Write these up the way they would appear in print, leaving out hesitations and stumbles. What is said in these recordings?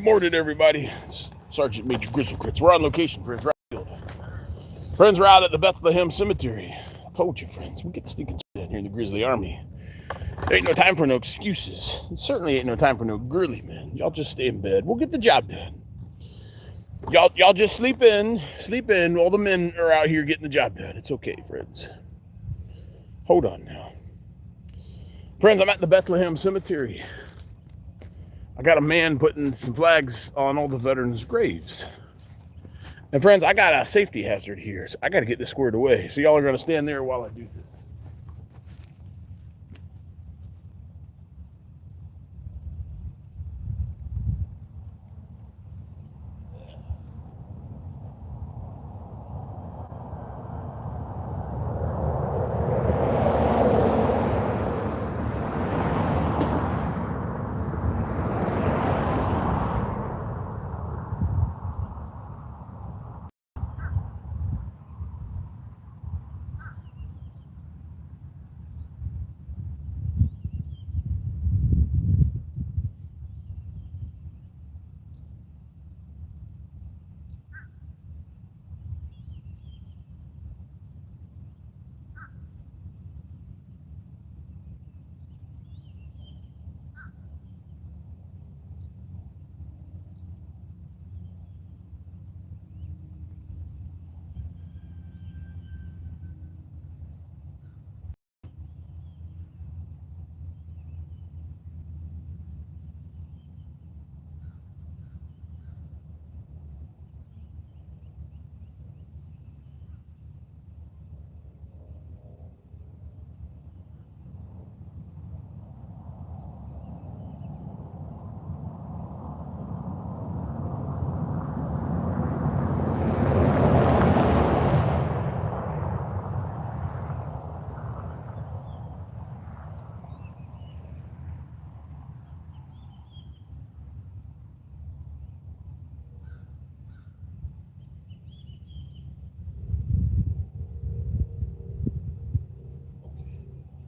Good morning, everybody. It's Sergeant Major Grizzlecrits. We're on location, friends. Friends, we're out at the Bethlehem Cemetery. I told you, friends, we get the stinking shit down here in the Grizzly Army. There ain't no time for no excuses. It certainly ain't no time for no girly, man. Y'all just stay in bed. We'll get the job done. Y'all just sleep in. All the men are out here getting the job done. It's okay, friends. Hold on now. Friends, I'm at the Bethlehem Cemetery. I got a man putting some flags on all the veterans' graves. And friends, I got a safety hazard here, so I got to get this squared away. So y'all are going to stand there while I do this.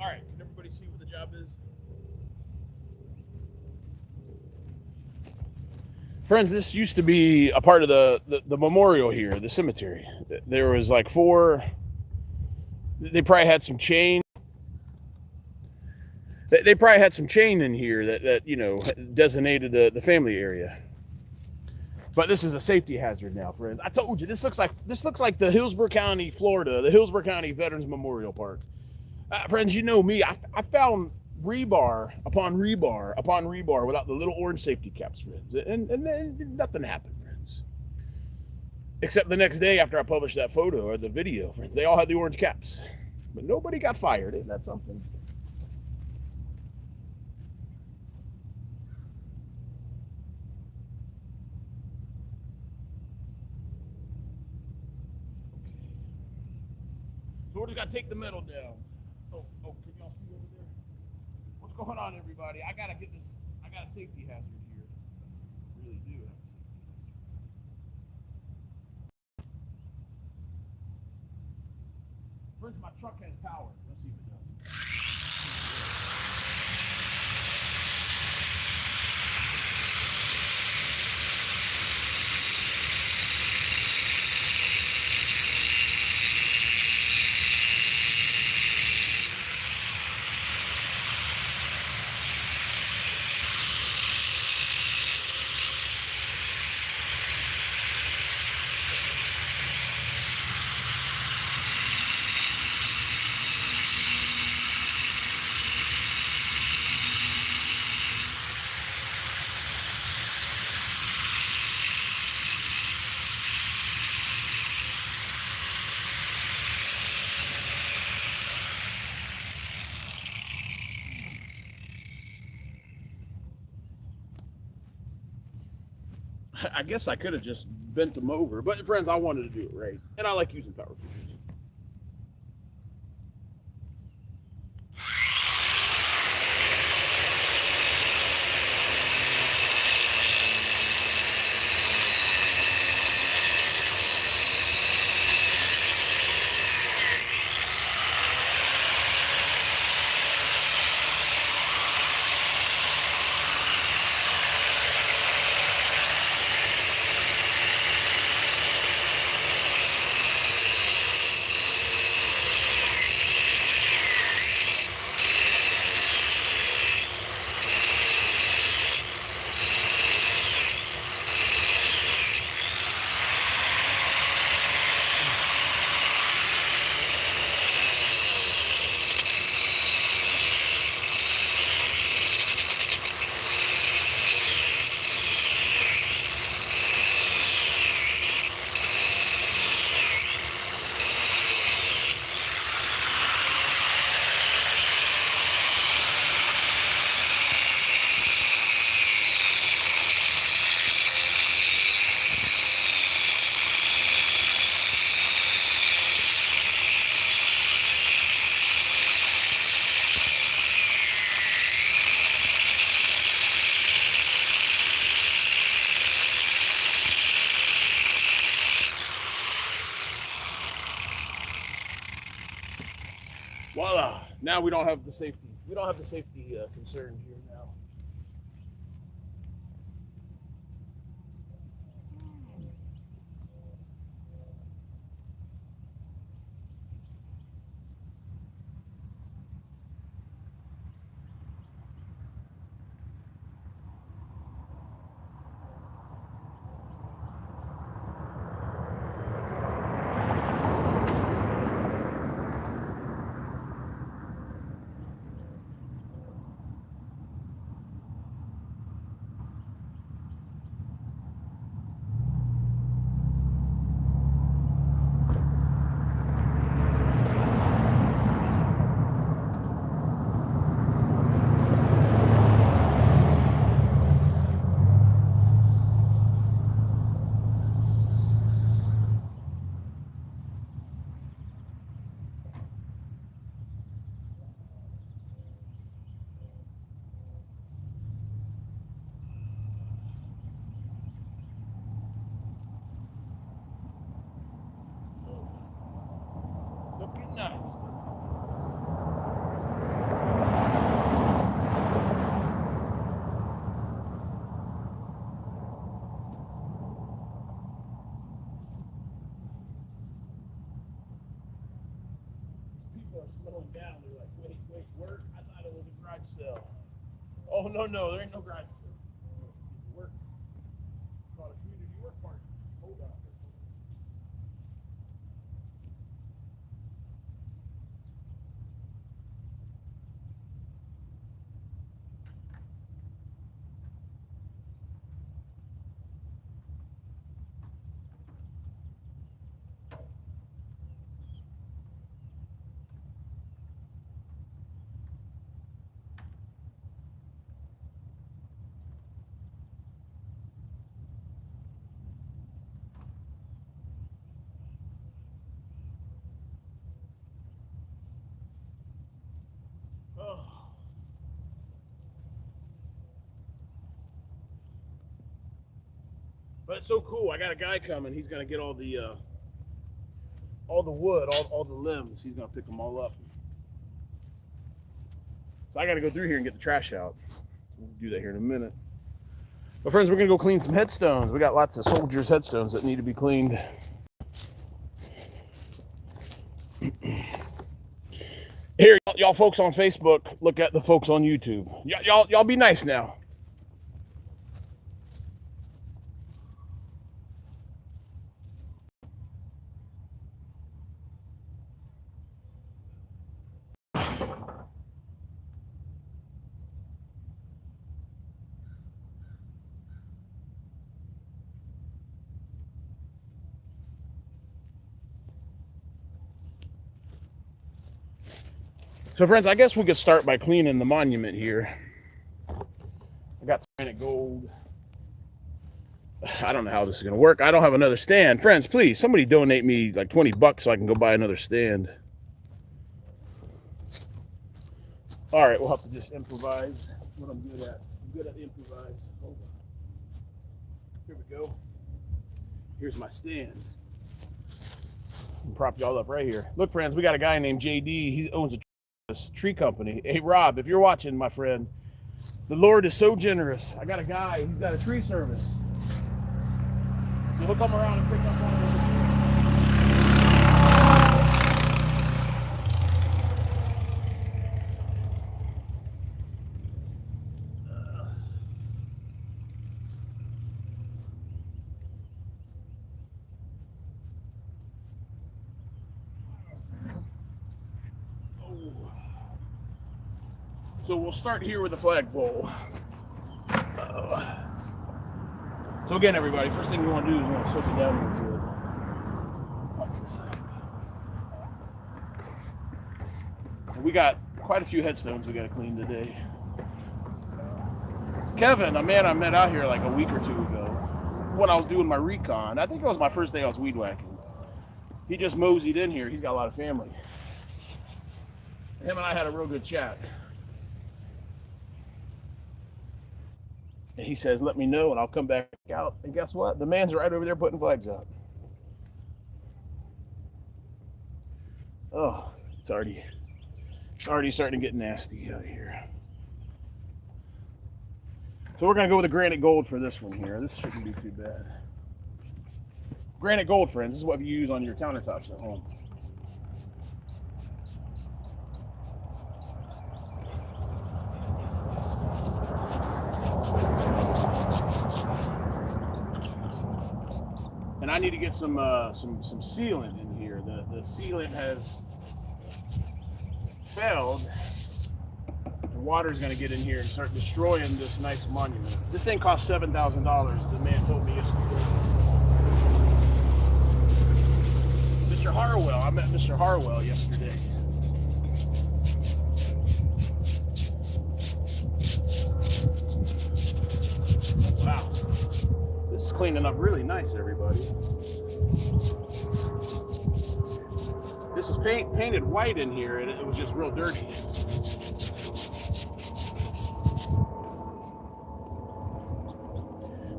All right, can everybody see what the job is? Friends, this used to be a part of the memorial here, the cemetery. There was like four, they probably had some chain. They probably had some chain in here that you know, designated the family area. But this is a safety hazard now, friends. I told you, this looks like the Hillsborough County, Florida, the Hillsborough County Veterans Memorial Park. Friends, you know me. I found rebar upon rebar without the little orange safety caps, friends. And then nothing happened, friends. Except the next day after I published that photo or the video, friends. They all had the orange caps. But nobody got fired. Isn't that something? So we're just got to take the metal down. Oh, can y'all see over there? What's going on, everybody? I got a safety hazard here. I really do have a safety hazard. Friends, my truck has power. Let's see if it does. I guess I could have just bent them over, but friends, I wanted to do it right, and I like using power tools. Voila! Now we don't have the safety. We don't have the safety concern here now. Looking nice. People are slowing down. They're like, wait, work? I thought it was a garage sale. Oh, no, there ain't no garage sale. Work. It's called a community work party. Hold on. Oh. But it's so cool. I got a guy coming. He's gonna get all the wood, all the limbs. He's gonna pick them all up. So I got to go through here and get the trash out. We'll do that here in a minute. But friends, we're gonna go clean some headstones. We got lots of soldiers' headstones that need to be cleaned. Here, y'all folks on Facebook, look at the folks on YouTube. Y'all be nice now. So friends, I guess we could start by cleaning the monument here. I got some granite gold. I don't know how this is going to work. I don't have another stand. Friends, please, somebody donate me like 20 bucks so I can go buy another stand. All right, we'll have to just improvise what I'm good at. I'm good at improvise. Hold on. Here we go. Here's my stand. I'll prop y'all up right here. Look, friends, we got a guy named JD. He owns a tree company. Hey, Rob, if you're watching, my friend, the Lord is so generous. I got a guy. He's got a tree service. So he'll come around and pick up one of those. So we'll start here with the flagpole. So again, everybody, first thing you want to do is you want to soak it down real good. And we got quite a few headstones we got to clean today. Kevin, a man I met out here like a week or two ago, when I was doing my recon, I think it was my first day I was weed whacking. He just moseyed in here. He's got a lot of family. Him and I had a real good chat. And he says, let me know and I'll come back out. And guess what? The man's right over there putting flags out. Oh, it's already Already starting to get nasty out here. So we're going to go with a granite gold for this one here. This shouldn't be too bad. Granite gold, friends, this is what you use on your countertops at home. And I need to get some sealant in here. The sealant has failed. And water is going to get in here and start destroying this nice monument. This thing cost $7,000. The man told me yesterday. Mr. Harwell, I met Mr. Harwell yesterday. Wow. This is cleaning up really nice, everybody. This was painted white in here, and it was just real dirty.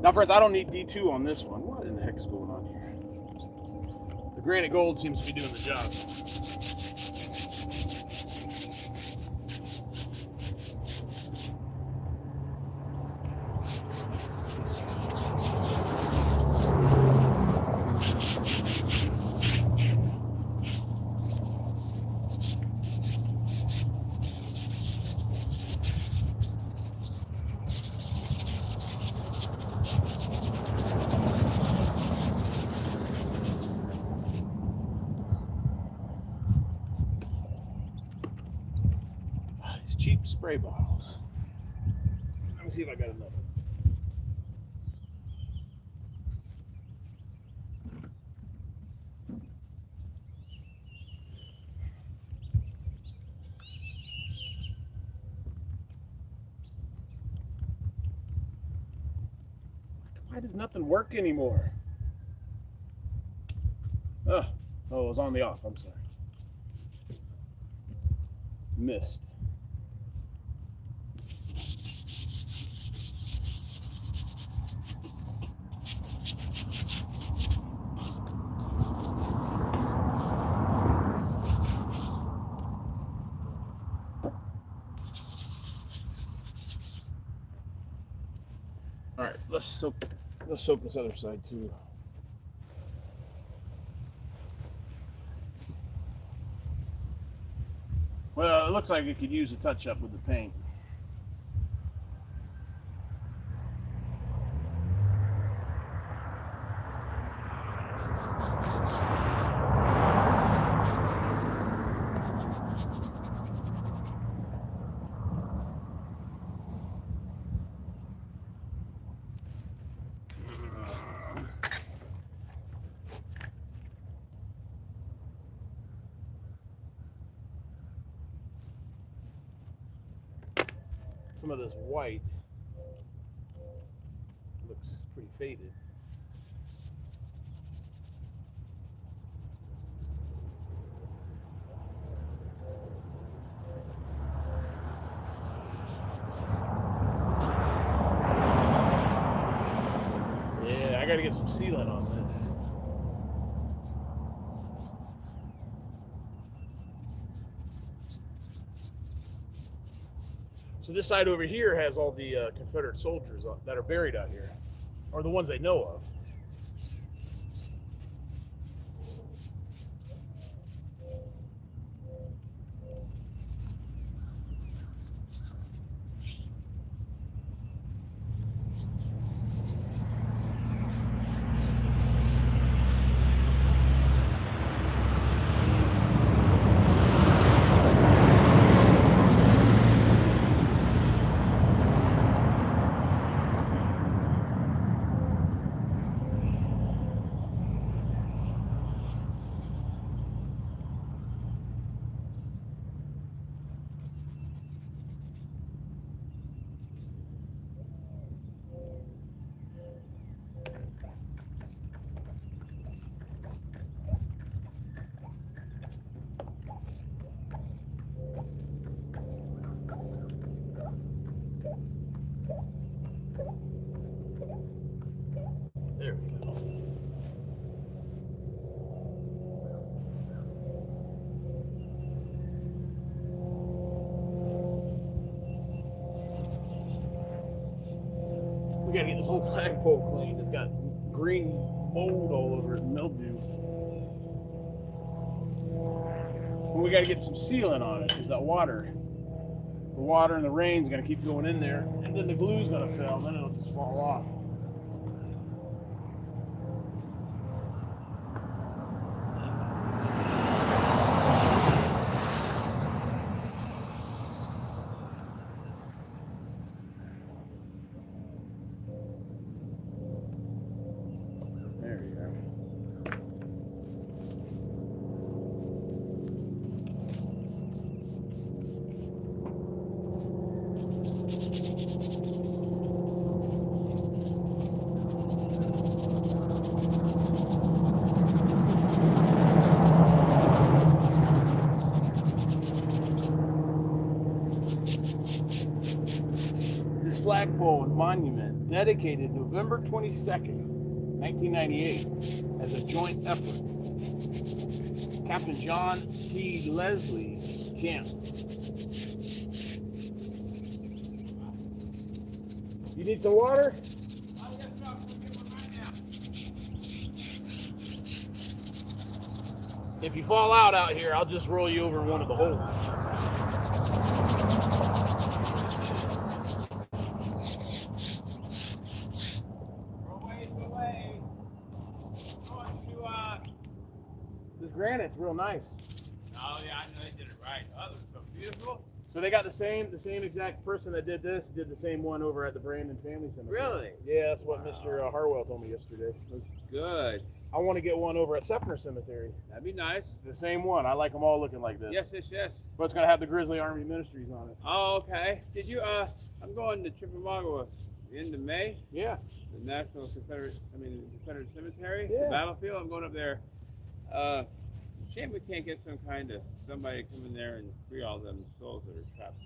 Now, friends, I don't need D2 on this one. What in the heck is going on here? The granite gold seems to be doing the job. Cheap spray bottles. Let me see if I got another. Why does nothing work anymore? Oh, it was on the off. I'm sorry. Missed. All right, let's soak this other side too. Well, it looks like it could use a touch up with the paint. Some of this white looks pretty faded. Yeah, I gotta get some sealant on this. So this side over here has all the Confederate soldiers that are buried out here, or the ones they know of. gotta get this whole flagpole cleaned. It's got green mold all over it, mildew. But we gotta get some sealant on it because the water and the rain's gonna keep going in there, and then the glue's gonna fail, and then it'll just fall off. There you go. This flagpole and monument, dedicated November 22nd, 1998, as a joint effort. Captain John T. Leslie Camp. You need some water? If you fall out here, I'll just roll you over in one of the holes. This granite's real nice. Oh yeah, I know they did it right. Oh, it's so beautiful. So they got the same exact person that did this did the same one over at the Brandon Family Cemetery. Really? Yeah, that's what Mr. Harwell told me yesterday. Good. I want to get one over at Sefner Cemetery. That'd be nice. The same one. I like them all looking like this. Yes. But it's gonna have the Grizzly Army Ministries on it. Oh, okay. Did you? I'm going to Chickamauga the end of May. Yeah. The Confederate Cemetery. Yeah. The battlefield. I'm going up there. Shame we can't get somebody to come in there and free all them souls that are trapped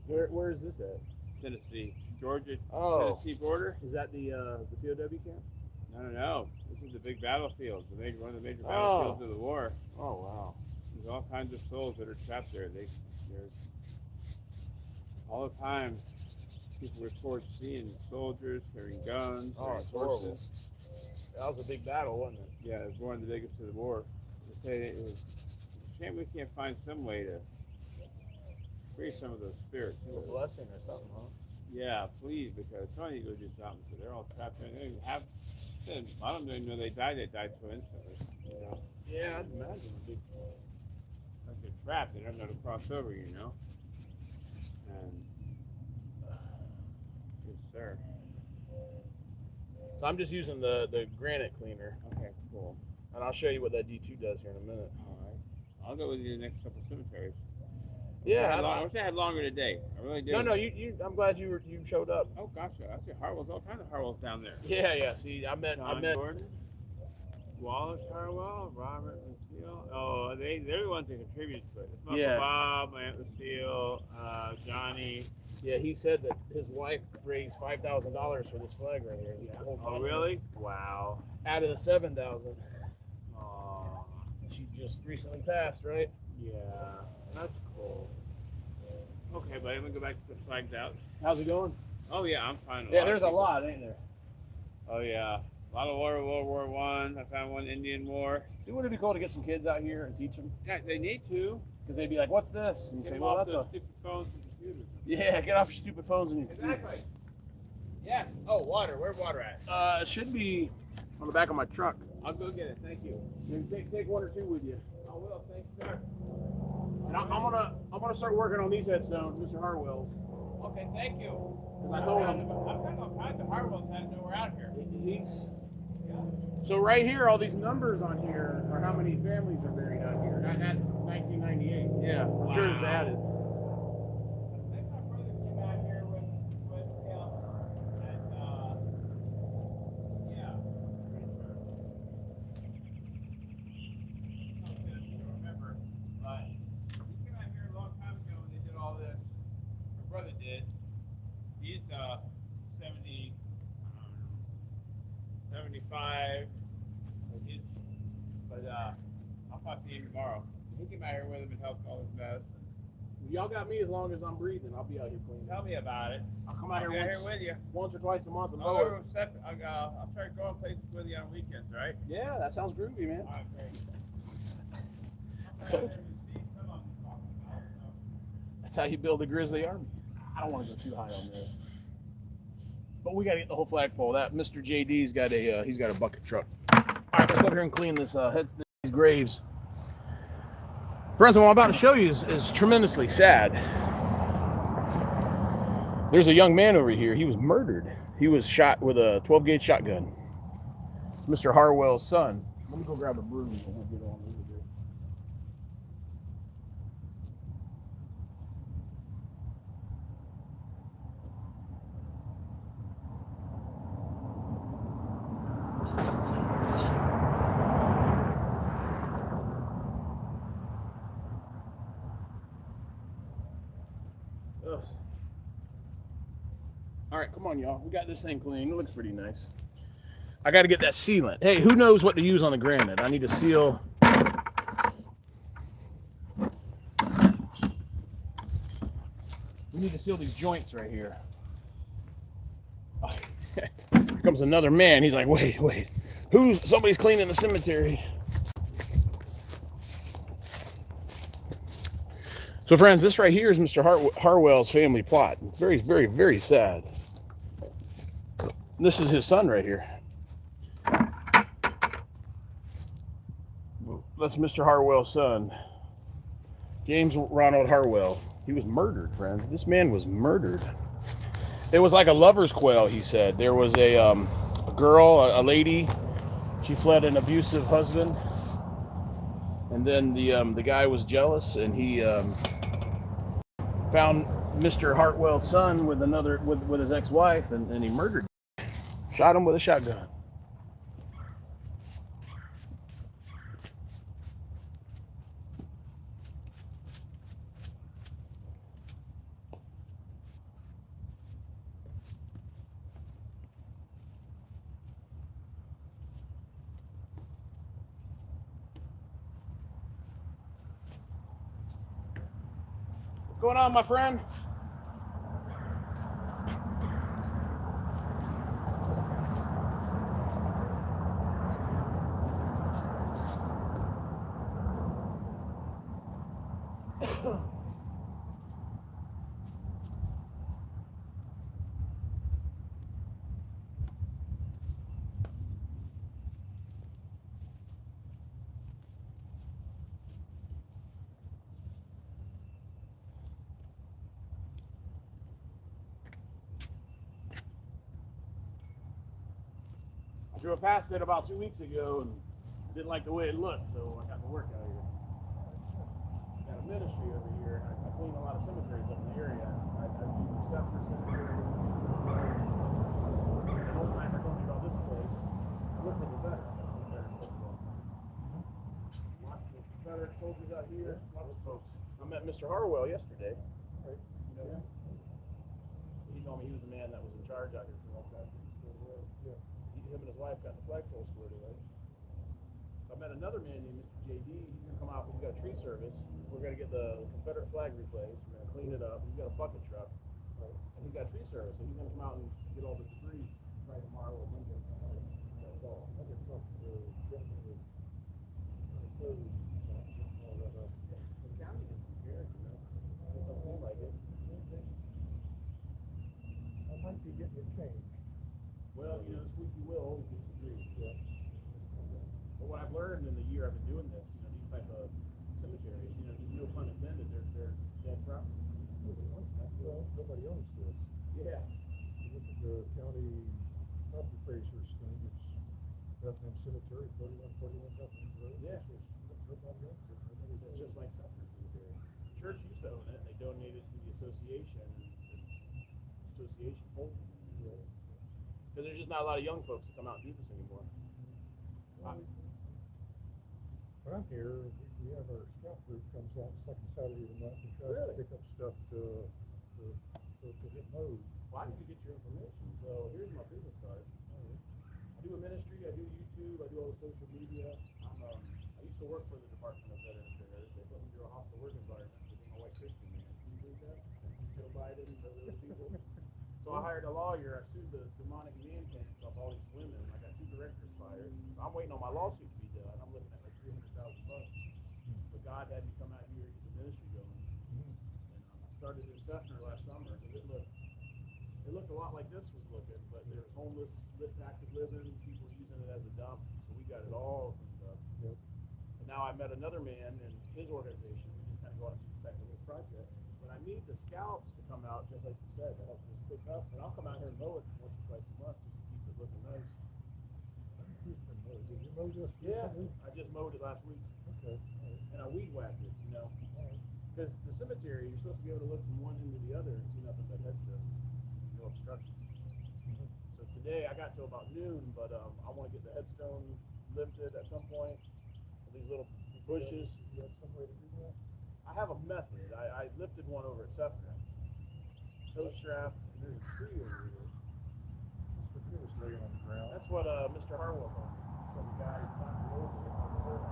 there. Where is this at? Tennessee, Georgia, Oh. Tennessee border. Is that the POW camp? No. This is the big battlefield. One of the major battlefields of the war. Oh wow. There's all kinds of souls that are trapped there. They're all the time. People report seeing soldiers carrying guns, Oh, it's horses. horrible. That was a big battle, wasn't it? Yeah, it was one of the biggest of the war. It was a shame we can't find some way to free some of those spirits. A blessing or something, huh? Yeah, please, because somebody go do something. So they're all trapped in. They have. A lot of them didn't know they died. They died so instantly. You know? Yeah, I'd imagine. Like they're trapped. They don't know to cross over. You know. And yes, sir. So I'm just using the granite cleaner, Okay, cool. and I'll show you what that D2 does here in a minute. All right. I'll go with you the next couple cemeteries. Yeah, I wish I had longer today. I really do. No, you. I'm glad you showed up. Oh, gotcha. I see Harwell's, all kinds of Harwells down there. Yeah. See, I met Gordon, Wallace Harwell, Robert Lucille. Oh, they're the ones that contribute to it. It's Uncle Bob, my Aunt Lucille, Johnny. Yeah, he said that his wife raised $5,000 for this flag right here. Yeah. Oh, really? Wow. Out of the 7,000. Oh. She just recently passed, right? Yeah, that's cool. Okay, buddy, I'm gonna go back to the flags out. How's it going? Oh yeah, I'm fine. Yeah, there's a lot, ain't there? Oh yeah, a lot of World War I. I found one Indian War. See, wouldn't it be cool to get some kids out here and teach them? Yeah, they need to. Because they'd be like, "What's this?" And you say, "Well, that's a stupid phones and computers." Yeah, get off your stupid phones and your Exactly. Yeah. Oh, water. Where's water at? It should be on the back of my truck. I'll go get it. Thank you. Take one or two with you. I will. Thanks, sir. And I'm gonna start working on these headstones, Mr. Harwell's. Okay, thank you. Because I told him I've got all kinds of Harwells that nowhere out here. he's. So right here, all these numbers on here are how many families are buried out here. At 1998. Yeah, I'm sure it's added. I think my brother came out here with him, and yeah, pretty sure. I don't remember, but he came out here a long time ago when they did all this. My brother did. He's 70, 75. But I'll talk to him tomorrow. He came out here with him and helped all his mess. Y'all got me as long as I'm breathing. I'll be out here cleaning. Tell me about it. I'll come out I'll here be here with you. once or twice a month and I'll, mow it. I'll start going places with you on weekends, right? Yeah, that sounds groovy, man. All right, great. That's how you build a grizzly army. I don't want to go too high on this, but we got to get the whole flagpole. That Mr. JD's got he's got a bucket truck. All right, let's go over here and clean this these graves. Friends, what I'm about to show you is tremendously sad. There's a young man over here. He was murdered. He was shot with a 12-gauge shotgun. It's Mr. Harwell's son. Let me go grab a broom and we'll get on over there. Ugh. All right, come on, y'all. We got this thing clean. It looks pretty nice. I got to get that sealant. Hey, who knows what to use on the granite? I need to seal. We need to seal these joints right here. Here comes another man. He's like, wait. Somebody's cleaning the cemetery. So, friends, this right here is Mr. Harwell's family plot. It's very, very, very sad. This is his son right here. That's Mr. Harwell's son, James Ronald Harwell. He was murdered, friends. This man was murdered. It was like a lover's quail, he said. There was a girl, a lady. She fled an abusive husband, and then the guy was jealous, and he found Mr. Harwell's son with his ex-wife, and he murdered him. Shot him with a shotgun. What's going on, my friend? I drove past it about 2 weeks ago and didn't like the way it looked, so I got to work out here. Got a ministry over here. I clean a lot of cemeteries up in the area. I do Receptor Cemetery. An old timer told me about this place. Look at the better. Lots of better soldiers out here. Lots of folks. I met Mr. Harwell yesterday. Right. You know, he told me he was the man that was in charge out here for a long time. Yeah. Him and his wife got the flagpole squared away. So I met another man named Mr. JD. He's gonna come out. He's got a tree service. We're gonna get the Confederate flag replaced. We're gonna clean it up. He's got a bucket truck, right? And he's got tree service. So he's gonna come out and get all the debris right tomorrow or Monday. That's all. Bucket truck. The county doesn't care, you know. It doesn't seem like it. I might be getting a change. Well, you know, squeaky wheel always gets the grease. Yeah. But what I've learned in the year I've been doing this, you know, these type of cemeteries, you know, no pun intended, they're dead property. Well, nobody owns this. Yeah. You look at the county property appraisers thing, it's Bethlehem Cemetery, 3141 Bethlehem Road. Yeah. Nobody owns it. It's just like Suffolk Cemetery. The church used to own it, and they donated it to the association, and it's association holding it. Yeah. Because there's just not a lot of young folks that come out and do this anymore. When I'm here, we have our scout group comes out second Saturday of the month and tries to pick up stuff to get mowed. Well, I need to get your information. So here's my business card. I do a ministry, I do YouTube, I do all the social media. I used to work for the Department of Veterans Affairs. They put me through a hostile work environment because I'm a white Christian man. So I hired a lawyer. I sued the demonic man camps of all these women. I got 2 directors fired. So I'm waiting on my lawsuit to be done. I'm looking at like $300,000. But God had me come out here and get the ministry going. And I started in Sefner last summer because it looked a lot like this was looking, but there's homeless, active living, people using it as a dump. So we got it all cleaned up. Yep. And now I met another man and his organization. We just kind of go out and do this type of little project. But I need the scouts to come out, just like you said, to help us pick up. And I'll come out here and mow it once or twice a month just to keep it looking nice. Who's been mowed? Did you mow this Yeah, recently? I just mowed it last week. Okay. All right. And I weed whacked it, All right. Because the cemetery, you're supposed to be able to look from one end to the other and see nothing but headstones. No obstruction. So today I got to about noon, but I want to get the headstone lifted at some point. These little bushes. You have some way to do that? I have a method. I lifted one over at Sefner. Toe strap, and there's a tree over here. That's what you was laying on the ground. That's what Mr. Harwell told me. Some guy knocked it over on the floor.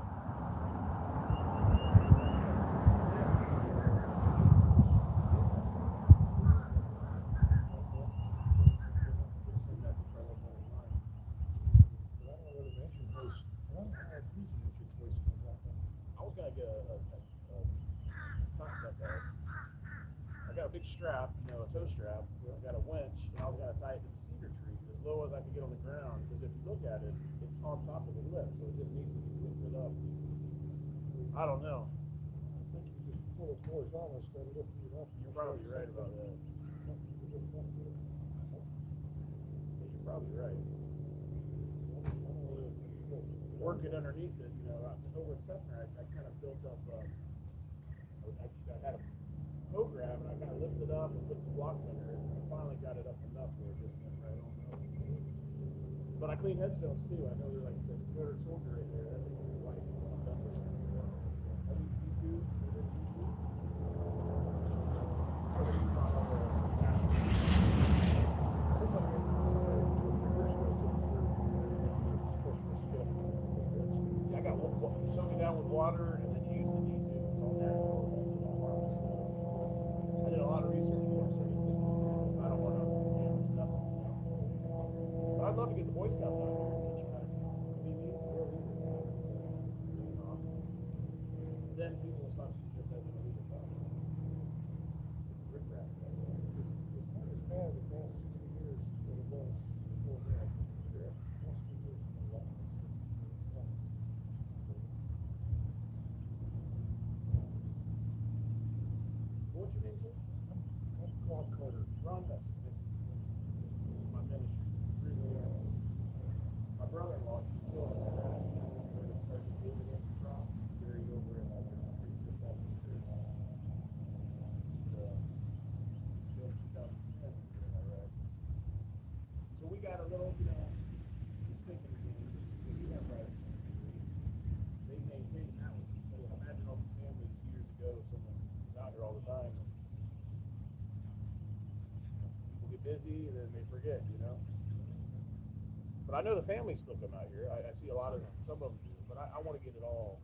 I got a big strap, a toe strap. I got a winch, and I was going to tie it to the cedar tree as low as I could get on the ground. Because if you look at it, it's on top of the lip, so it just needs to be lifted up. I don't know. I think you just pull it horizontal instead of lifting it up. You're probably right about that. Yeah, you're probably right. Working underneath it, over at Sefner, I kind of built up. I had a toe grab, and I kind of lifted up and put some blocks under it, and I finally got it up enough where it just went right on up. But I clean headstones too. I know they're like the third soldier right there. I think it's white. I'm done with it. I use YouTube. I got soak it down with water and then use the YouTube. It's all there. I did a lot of research before I started thinking. I don't want to damage nothing. But I'd love to get the Boy Scouts out here and teach them how to clean these. Real easy. Then people will stop using this as an illegal problem. Rip rap. It's not as bad the past 2 years as what it was before that. Sure. Last 2 years has been a lot nicer. What's your name, sir? I'm Claude Carter. Ron Best. This is my ministry. Really, my brother-in-law, he's still in there. Sergeant David Anthony, buried over in the Fifth Baptist Church. Built 2010, in Iraq. So we got a little, thinking we have private cemetery. They maintain that one. So imagine all these families years ago, someone was out here all the time. People get busy and then they forget, But I know the families still come out here. I see a lot of them. Some of them do, but I want to get it all.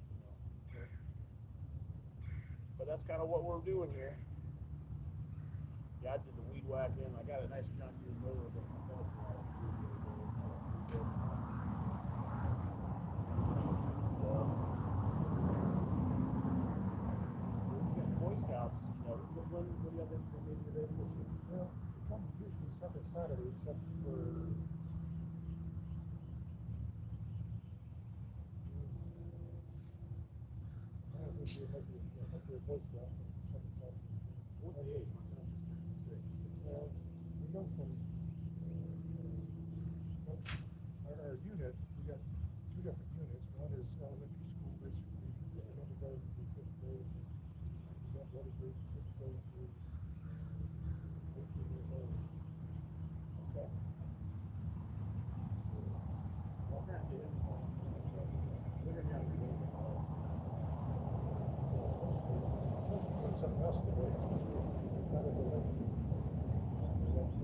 But that's kind of what we're doing here. Yeah, I did the weed whacking. I got a nice John Deere mower, but my dog so we got Boy Scouts. When do you have them maybe available? Well, they come usually second Saturday, except for Boy Scout second Saturday. What's the age? My son's just 6. Well, we go from our unit. We got 2 different units. One is elementary school, basically kindergarten through 5th grade. We got one grade 6th grade through 18 years old. Okay. Well, we're going to get him involved. We're going to have to get him involved. Something else to do. Not a delay. That's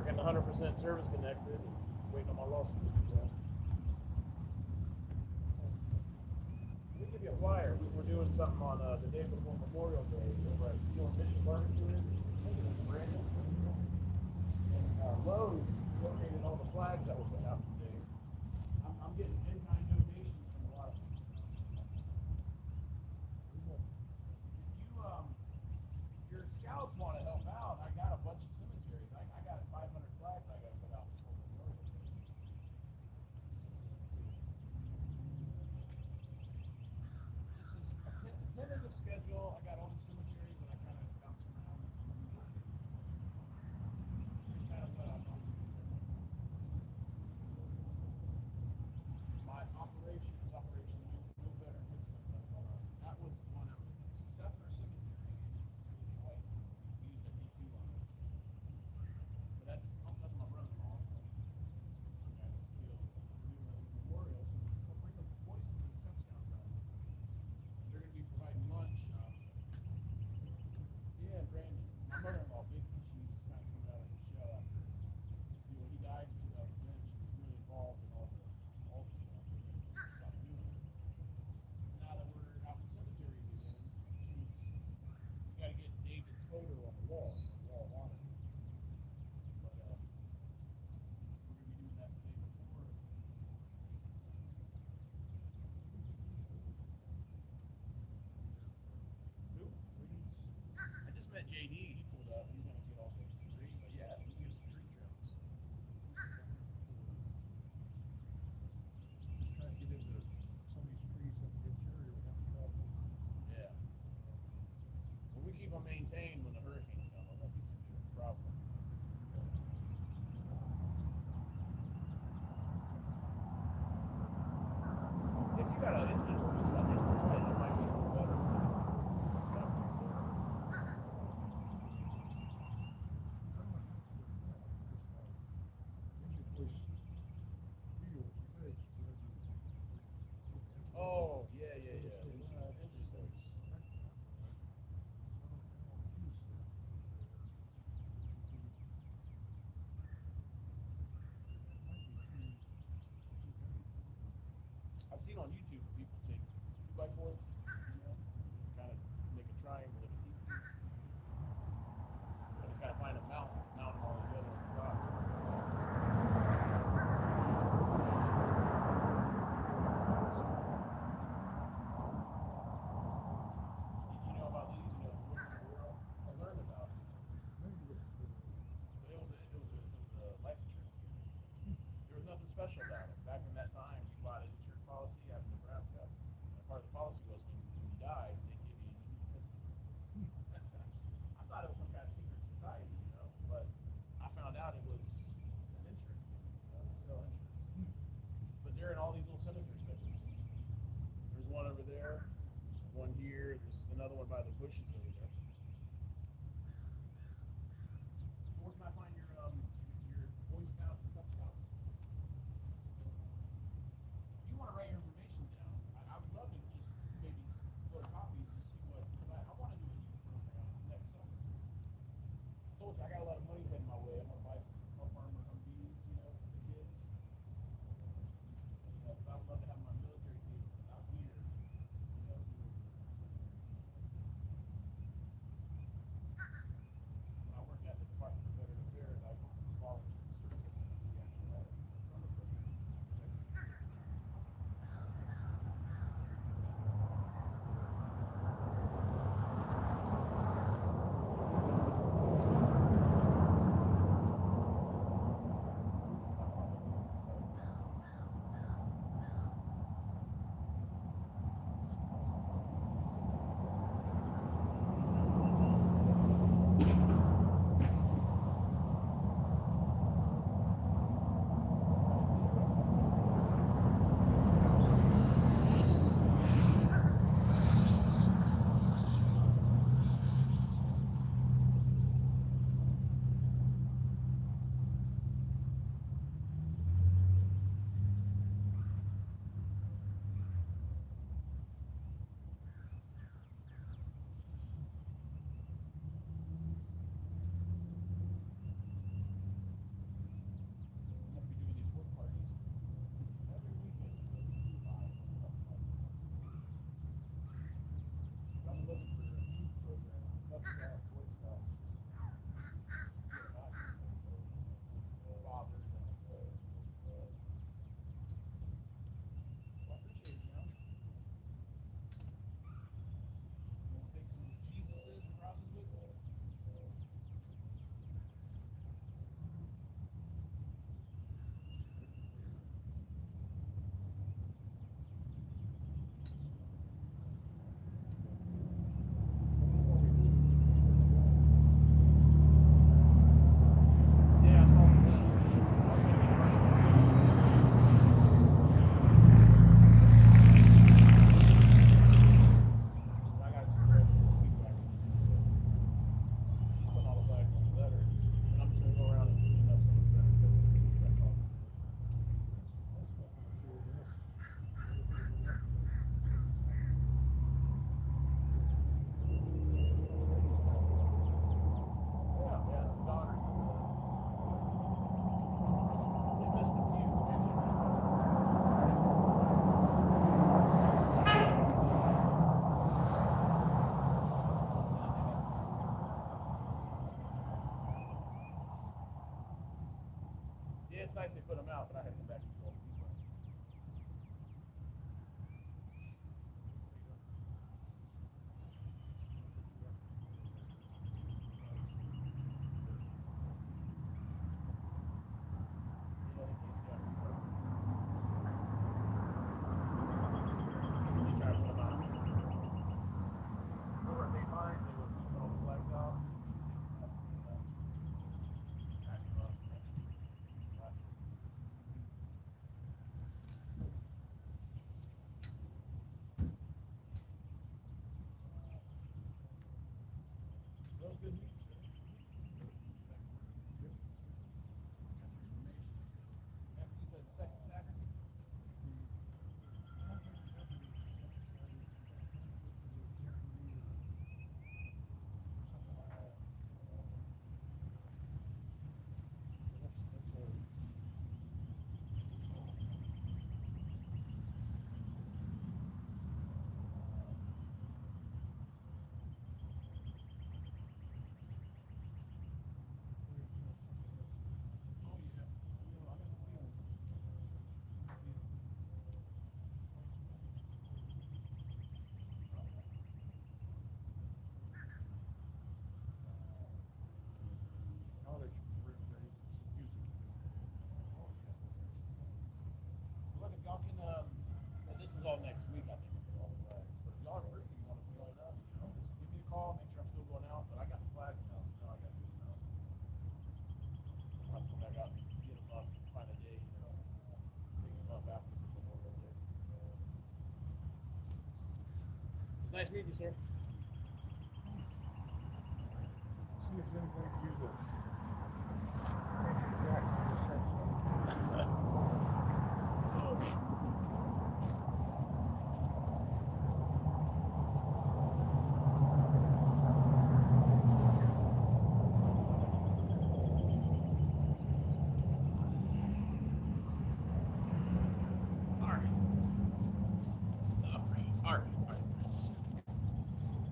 working 100% service connected and waiting on my lawsuit to be done. Let me give you a flyer. We're doing something on the day before Memorial Day over at Mission Barbecue. Brandon. Lowe's donated all the flags that were put out today. I'm getting in-kind donations from a lot of people. If your scouts want to help out, I got a bunch of cemeteries. I got 500 flags I got to put out before Memorial Day. This is a tentative schedule. I got all the cemeteries and I kind of bounce around. Here's kind of what I'm on. My operation is Operation No Better Headstone. That was one of Sethner Cemetery. It's really white. We used a D2 on it. But that's my brother-in-law. The guy was killed. We're doing a memorial, so we'll bring the boys to the Cub Scouts out. They're going to be providing lunch. Yeah, Brandon. My mother-in-law, Vicky, she's kind of coming out of the shell after, he died in 2010. She was really involved in all the stuff. And then stopped doing it. Now that we're out in cemeteries again, we got to get David's photo on the wall. On it. But we're going to be doing that the day before. Who? I just met JD. He pulled up. He's going to get all the tree. But yeah, we can get some tree trims. Just trying to get into some of these trees in the interior, we have to travel. Yeah. Well, we keep them maintained when the hurricanes come. That won't be too big of a problem. If you got an engine release, I think it might be a little better. Oh, yeah. Engine release. I've seen on YouTube people take 2x4s, kind of make a triangle with a heat. I just gotta find a mount them all together on the top. You know about these? You know, the Women of the World? I learned about it. But it was a life insurance unit. There was nothing special about it. Back in that time, you bought an insurance policy out of Nebraska. And part of the policy was they put them out, but I had to come back and go. All next week, I think. All the flags. But if y'all are free, you want to join up, just give me a call, make sure I'm still going out. But I got the flags now, so now I got to do them out. I'll have to come back out and get them up, find a day, take them up after the Memorial Day. It's nice meeting you, sir. See if there's anybody to use it.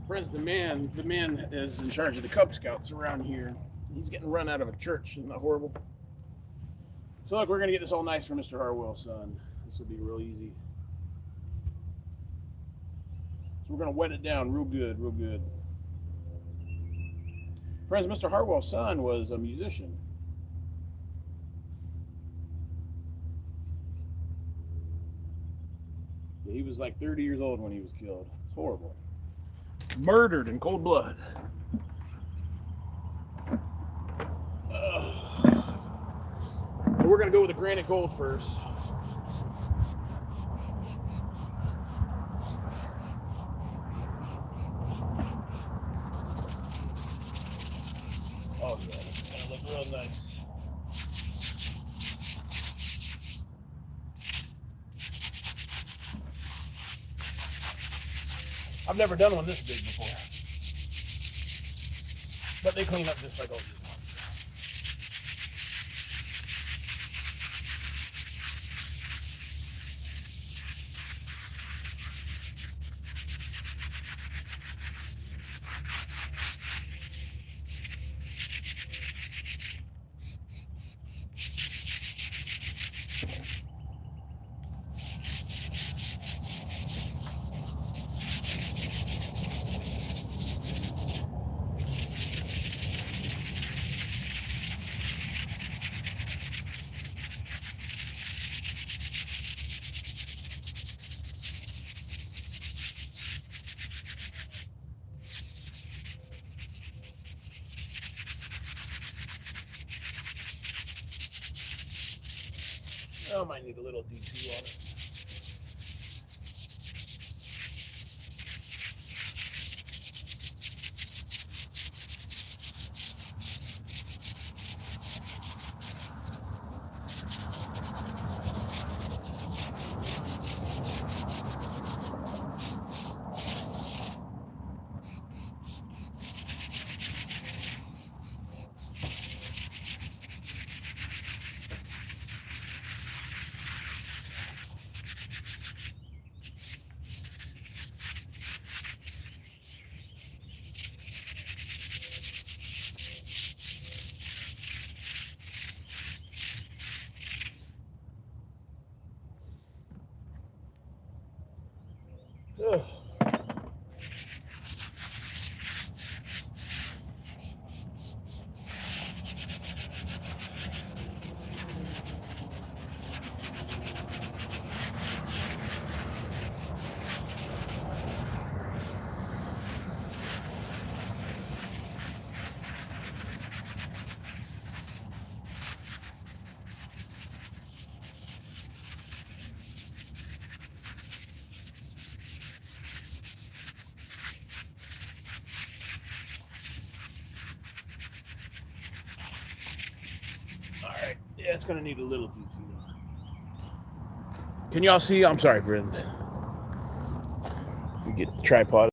Friends, the man is in charge of the Cub Scouts around here. He's getting run out of a church. Isn't that horrible? So look, we're gonna get this all nice for Mr. Harwell's son. This will be real easy. So we're gonna wet it down real good, real good. Friends, Mr. Harwell's son was a musician. Yeah, he was like 30 years old when he was killed. It's horrible. Murdered in cold blood. So we're going to go with the granite gold first. Oh, yeah, it's going to look real nice. I've never done one this big before, but they clean up just like all these ones. Oh, might need a little D2 on it. Yeah, it's gonna need a little juicy. Can y'all see? I'm sorry, friends. We get the tripod.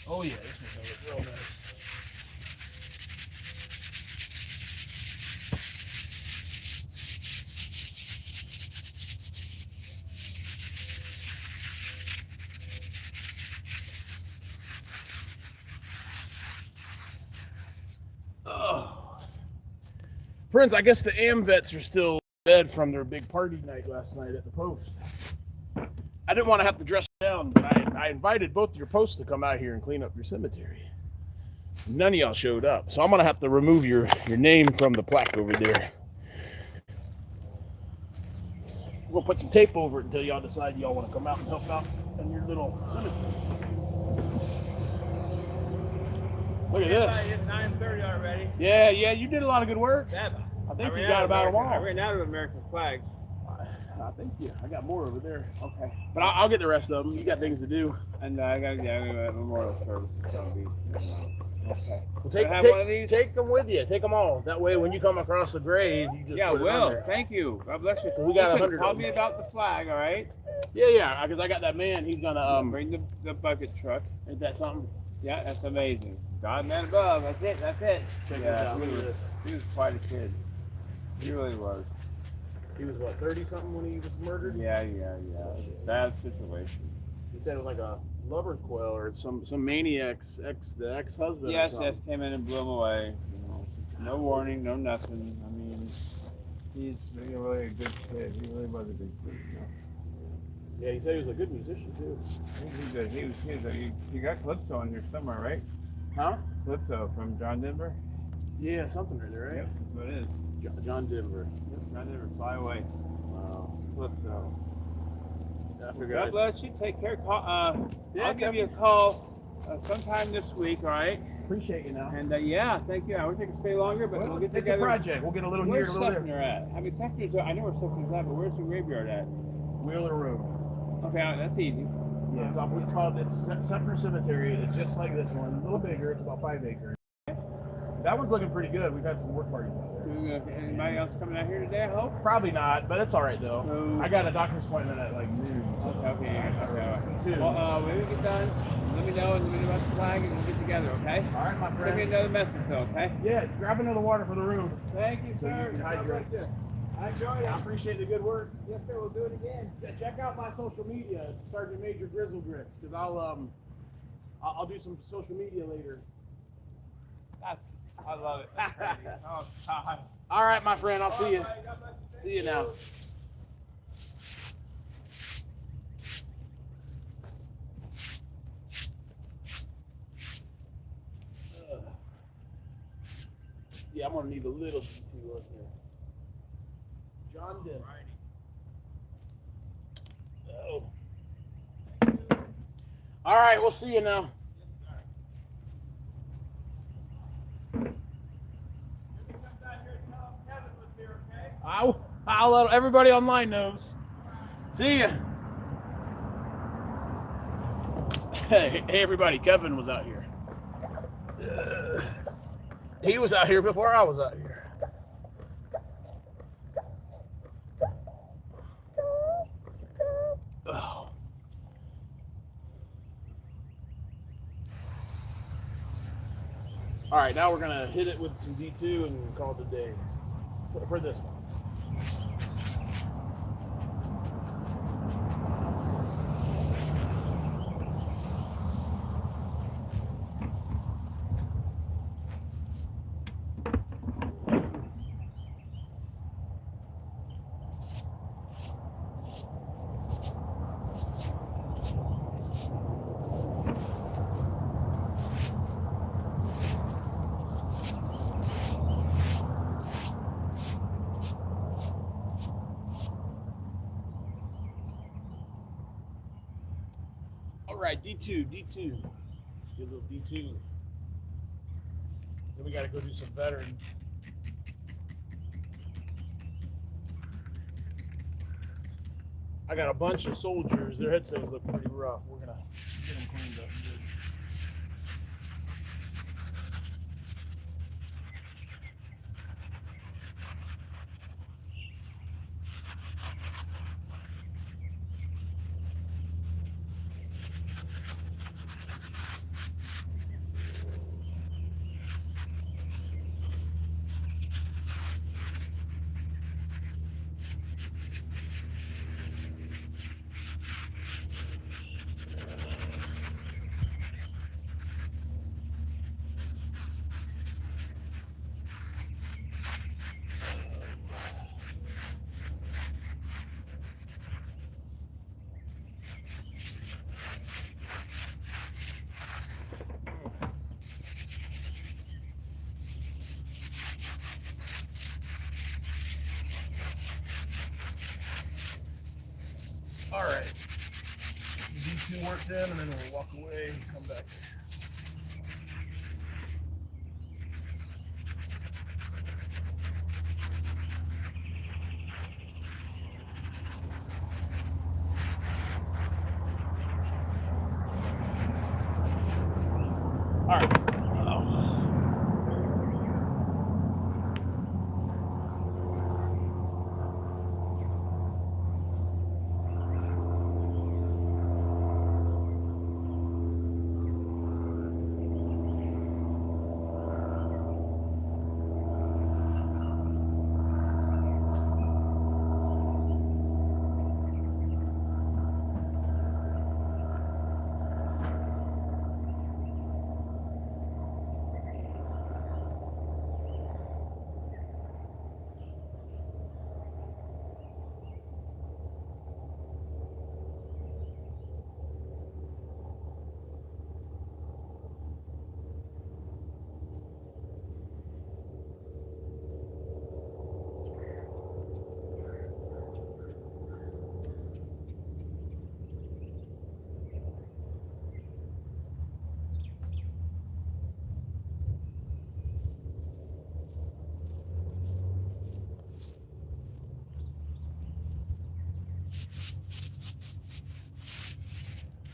Oh yeah, this one's gonna look real nice. Oh. Friends, I guess the AM vets are still dead from their big party night last night at the post. I didn't want to have to dress down, but I invited both your posts to come out here and clean up your cemetery. None of y'all showed up, so I'm gonna have to remove your name from the plaque over there. We'll put some tape over it until y'all decide y'all want to come out and help out in your little cemetery. Look at this. It's 9:30 already. Yeah, you did a lot of good work. Yeah, I think you got about them all. I ran out of American flags. I think I got more over there. Okay, but I'll get the rest of them. You got things to do. And I got a memorial service. Okay. Well, one of these? Take them with you. Take them all. That way, when you come across the grave, you just put it on there. Thank you. God bless you. We got 100. Tell me about the flag, all right? Yeah, because I got that man. He's gonna bring the bucket truck. Ain't that something? Yeah, that's amazing. God, man above. That's it. Check this out. Look at this. He was quite a kid. He really was. He was what, 30 something when he was murdered? Yeah. Bad situation. He said it was like a lover's quarrel or some maniac's ex-husband. Yes, came in and blew him away. You know, no warning, no nothing. I mean, he's really a good kid. He really was a good kid. You know? Yeah, he said he was a good musician too. He got Calypso in here somewhere, right? Huh? Calypso from John Denver. Yeah, something right there, right? Yep, that's what it is. John Denver. Yep, John Denver, Fly Away. Wow. Calypso. Well, God bless you. Take care. I'll give you a call sometime this week, all right? Appreciate you now. And thank you. I wish I could stay longer, but we'll get together. It's a project. We'll get a little here, a little there. Where's Sefner at? I mean, Sefner's, I know where Sefner's at, but where's the graveyard at? Wheeler Road. Okay, that's easy. Yeah, it's Sefner Cemetery. It's just like this one, a little bigger. It's about 5 acres. That one's looking pretty good. We've had some work parties out there. Anybody else coming out here today, I hope? Probably not, but it's all right though. I got a doctor's appointment at like noon. Okay. Well, when we get done, let me know and let me know about the flag and we'll get together, okay? All right, my friend. Send me another message though, okay? Yeah, grab another water for the room. Thank you, so sir. You can hydrate. I enjoyed it. I appreciate the good work. Yes, sir. We'll do it again. Check out my social media, Sergeant Major Grizzle Grits, because I'll do some social media later. I love it. Oh, God. All right, my friend. I'll see you. See you now. Yeah, I'm gonna need a little G2 up there. John Denver. Oh. All right, we'll see you now. I'll let everybody online knows. See ya. Hey, everybody, Kevin was out here. He was out here before I was out here. Oh. All right, now we're gonna hit it with some D2 and call it a day for this one. right, D2. Let's get a little D2. Then we got to go do some veterans. I got a bunch of soldiers. Their headstones look pretty rough. We're going to get them cleaned up good. All right, D2 work done, and then we'll walk away and come back. All right.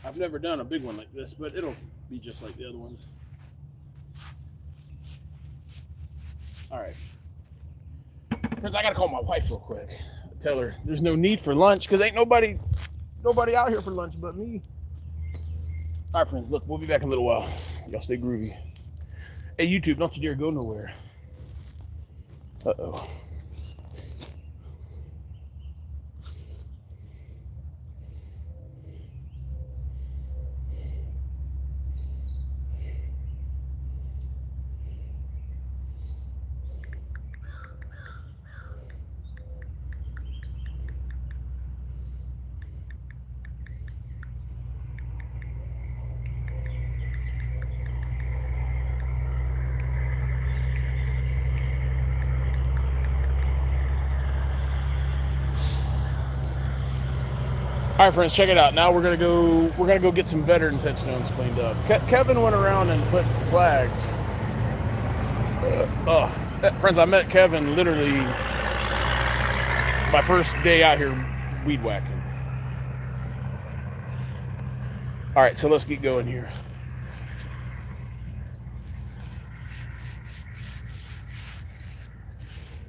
I've never done a big one like this, but it'll be just like the other ones. All right. Friends, I gotta call my wife real quick. Tell her there's no need for lunch because ain't nobody out here for lunch but me. All right, friends, look, we'll be back in a little while. Y'all stay groovy. Hey, YouTube, don't you dare go nowhere. Uh-oh. All right, friends, check it out. Now we're gonna go get some veterans headstones cleaned up. Kevin went around and put flags. Friends, I met Kevin literally my first day out here weed whacking. All right, so let's get going here.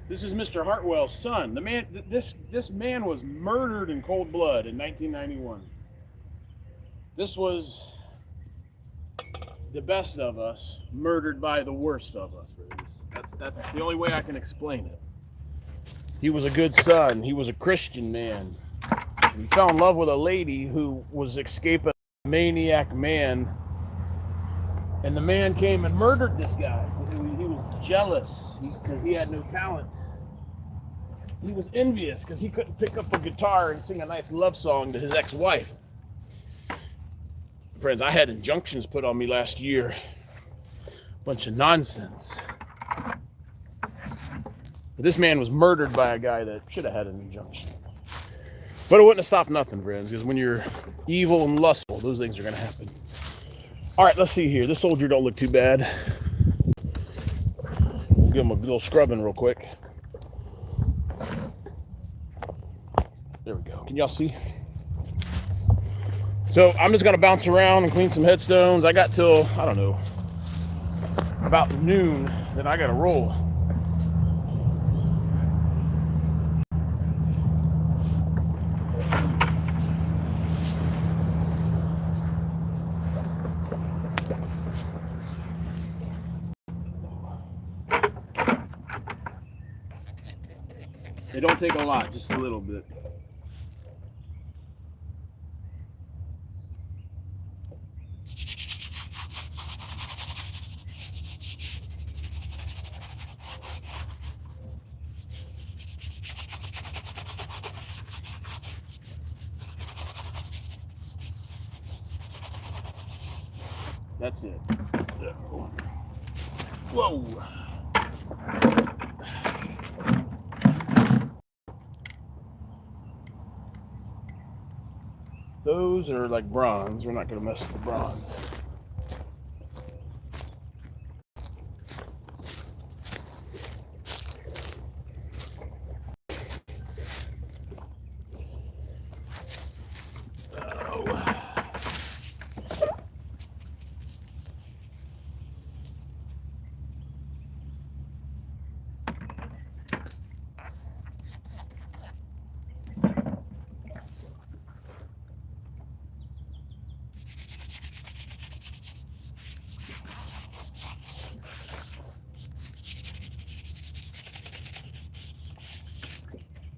This is Mr. Hartwell's son. The man, this man was murdered in cold blood in 1991. This was the best of us murdered by the worst of us. That's the only way I can explain it. He was a good son. He was a Christian man. He fell in love with a lady who was escaping a maniac man, and the man came and murdered this guy. He was jealous because he had no talent. He was envious because he couldn't pick up a guitar and sing a nice love song to his ex-wife. Friends, I had injunctions put on me last year. Bunch of nonsense. But this man was murdered by a guy that should have had an injunction. But it wouldn't have stopped nothing, friends, because when you're evil and lustful, those things are going to happen. All right, let's see here. This soldier don't look too bad. We'll give him a little scrubbing real quick. There we go. Can y'all see? So I'm just going to bounce around and clean some headstones. I got till, I don't know, about noon, then I got to roll. It don't take a lot, just a little bit. That's it. Whoa. Those are like bronze. We're not going to mess with the bronze.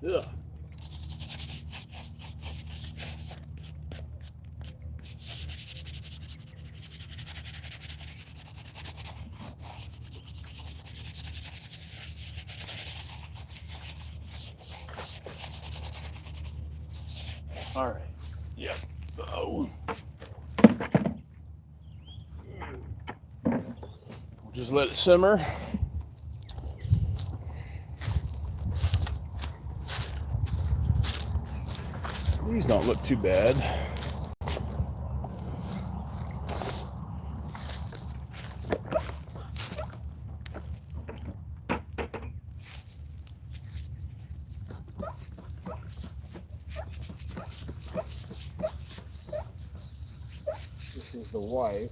Ugh. All right. Yep. Oh. We'll just let it simmer. These don't look too bad. This is the wife.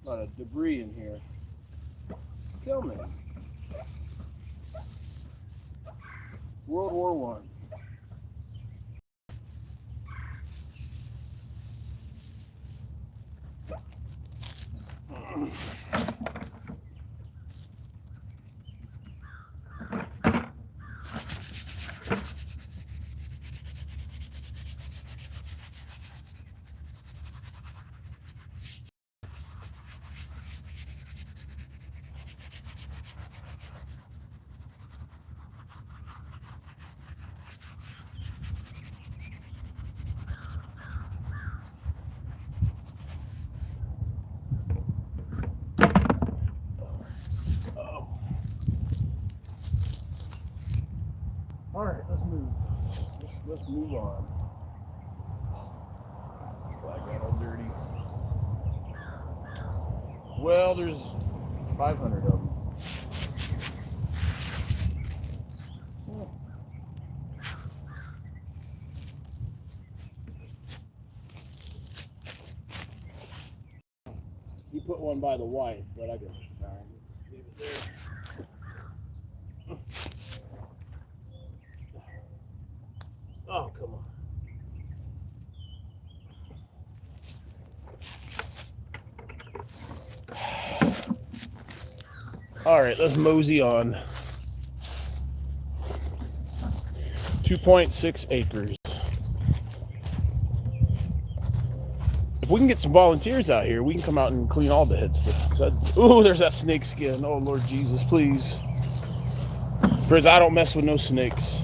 A lot of debris in here. Tell me. World War I. All right, let's move. Let's move on. Flag got all dirty. Well, there's 500 of them. He put one by the wife, but I guess it's fine. Just leave it there. Oh, come on. All right, let's mosey on. 2.6 acres. If we can get some volunteers out here, we can come out and clean all the headstones. Ooh, there's that snake skin. Oh, Lord Jesus, please. Friends, I don't mess with no snakes.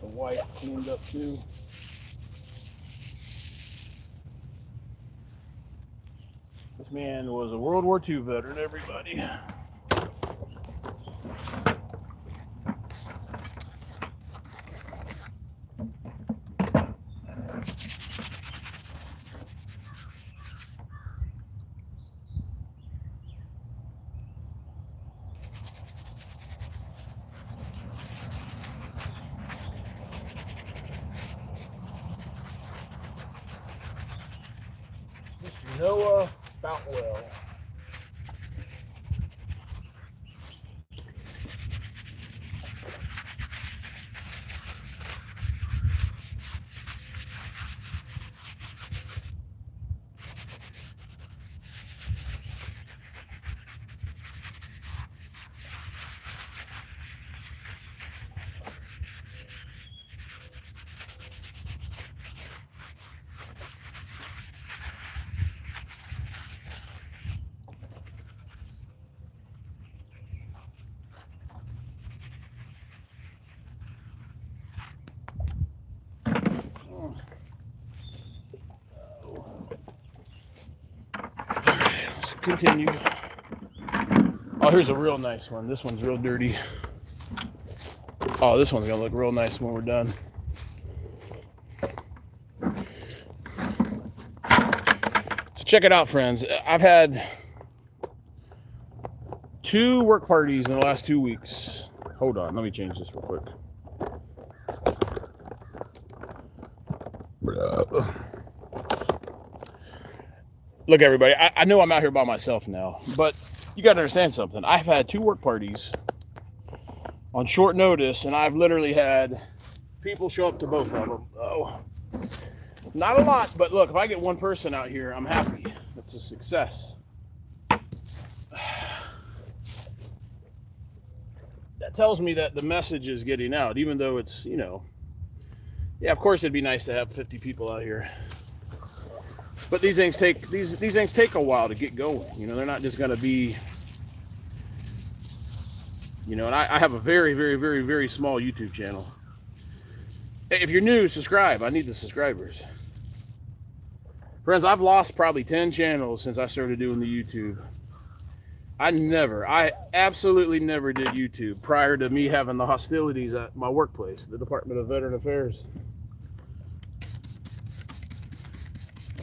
White cleaned up too. This man was a World War II veteran, everybody. Mr. Noah Boutwell. Let's continue. Oh, here's a real nice one. This one's real dirty. Oh, this one's gonna look real nice when we're done. So check it out, friends. I've had 2 work parties in the last 2 weeks. Hold on, let me change this real quick. Look, everybody, I know I'm out here by myself now, but you got to understand something. I've had 2 work parties on short notice, and I've literally had people show up to both of them. Oh, not a lot, but look, if I get one person out here, I'm happy. It's a success. That tells me that the message is getting out, even though it's, you know, yeah, of course it'd be nice to have 50 people out here. But these things take a while to get going. You know, they're not just going to be, you know, and I have a very, very, very, very small YouTube channel. If you're new, subscribe. I need the subscribers. Friends, I've lost probably 10 channels since I started doing the YouTube. I absolutely never did YouTube prior to me having the hostilities at my workplace, the Department of Veteran Affairs.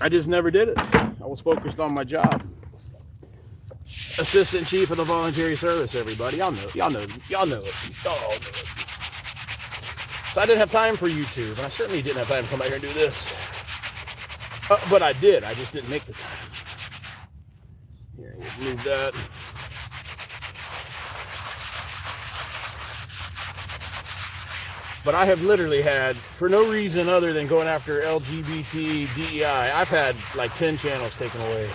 I just never did it. I was focused on my job. Assistant Chief of the Voluntary Service, everybody. Y'all know it. Y'all know it. Y'all know it. So I didn't have time for YouTube. I certainly didn't have time to come out here and do this. But I did. I just didn't make the time. Here, we'll move that. But I have literally had, for no reason other than going after LGBT, DEI, I've had like 10 channels taken away.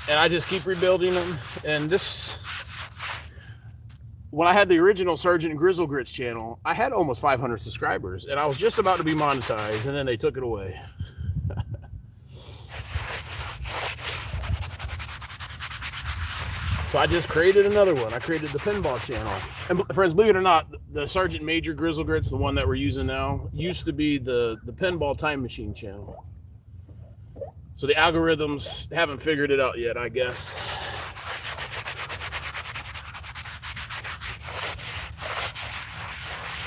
And I just keep rebuilding them. And this, when I had the original Sergeant Grizzle Grits channel, I had almost 500 subscribers. And I was just about to be monetized, and then they took it away. So I just created another one. I created the pinball channel. And friends, believe it or not, the Sergeant Major Grizzle Grits, the one that we're using now, used to be the pinball time machine channel. So the algorithms haven't figured it out yet, I guess.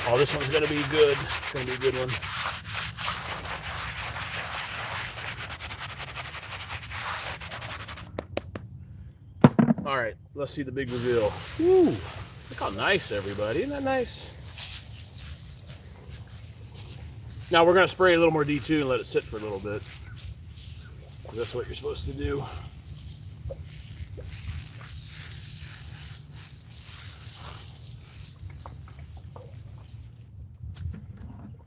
Oh, this one's gonna be good. It's gonna be a good one. All right, let's see the big reveal. Woo, look how nice, everybody. Isn't that nice? Now we're going to spray a little more D2 and let it sit for a little bit, because that's what you're supposed to do.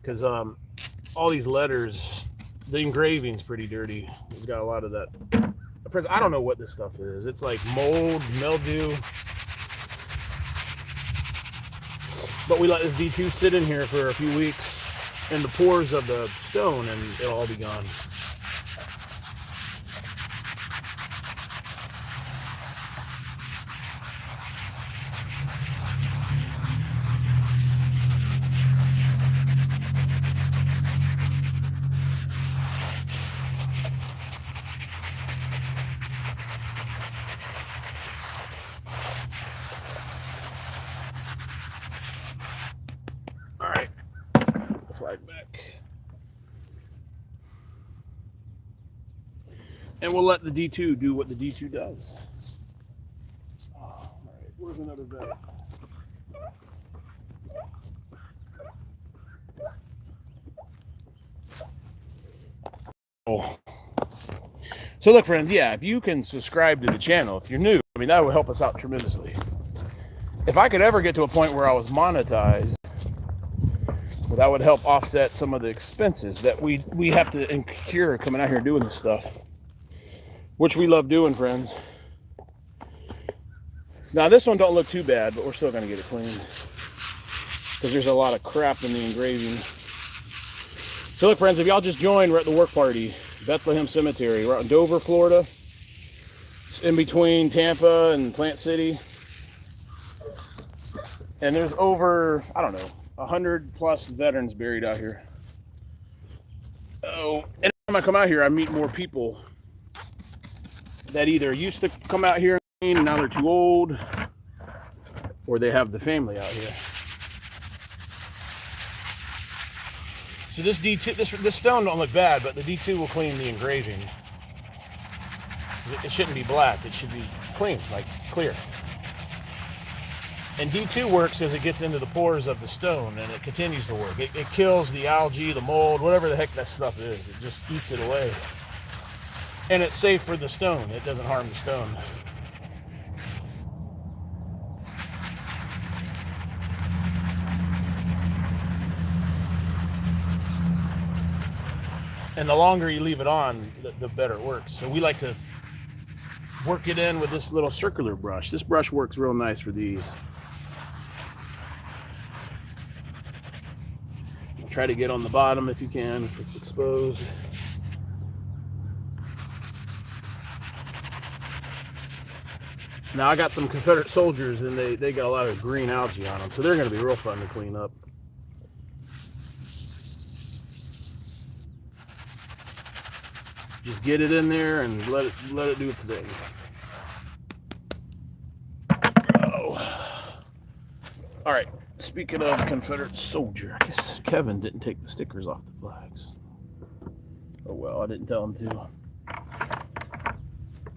because all these letters, the engraving's pretty dirty. We've got a lot of that. Friends, I don't know what this stuff is. It's like mold, mildew. But we let this D2 sit in here for a few weeks in the pores of the stone, and it'll all be gone. All right, put the flag back. And we'll let the D2 do what the D2 does. All right, where's another bed? Oh. So look, friends, yeah, if you can subscribe to the channel, if you're new, I mean, that would help us out tremendously. If I could ever get to a point where I was monetized, that would help offset some of the expenses that we have to incur coming out here doing this stuff, which we love doing, friends. Now, this one don't look too bad, but we're still going to get it cleaned because there's a lot of crap in the engraving. So look, friends, if y'all just joined, we're at the work party, Bethlehem Cemetery. We're out in Dover, Florida. It's in between Tampa and Plant City. And there's over, I don't know, 100 plus veterans buried out here. Oh, and every time I come out here, I meet more people that either used to come out here and now they're too old, or they have the family out here. So this D2, this stone don't look bad, but the D2 will clean the engraving. It shouldn't be black. It should be clean, like clear. And D2 works as it gets into the pores of the stone, and it continues to work. It kills the algae, the mold, whatever the heck that stuff is. It just eats it away. And it's safe for the stone. It doesn't harm the stone. And the longer you leave it on, the better it works. So we like to work it in with this little circular brush. This brush works real nice for these. Try to get on the bottom if you can, if it's exposed. Now I got some Confederate soldiers, and they got a lot of green algae on them, so they're going to be real fun to clean up. Just get it in there and let it do its thing. Oh. All right. Speaking of Confederate soldier, I guess Kevin didn't take the stickers off the flags. Oh well, I didn't tell him to. All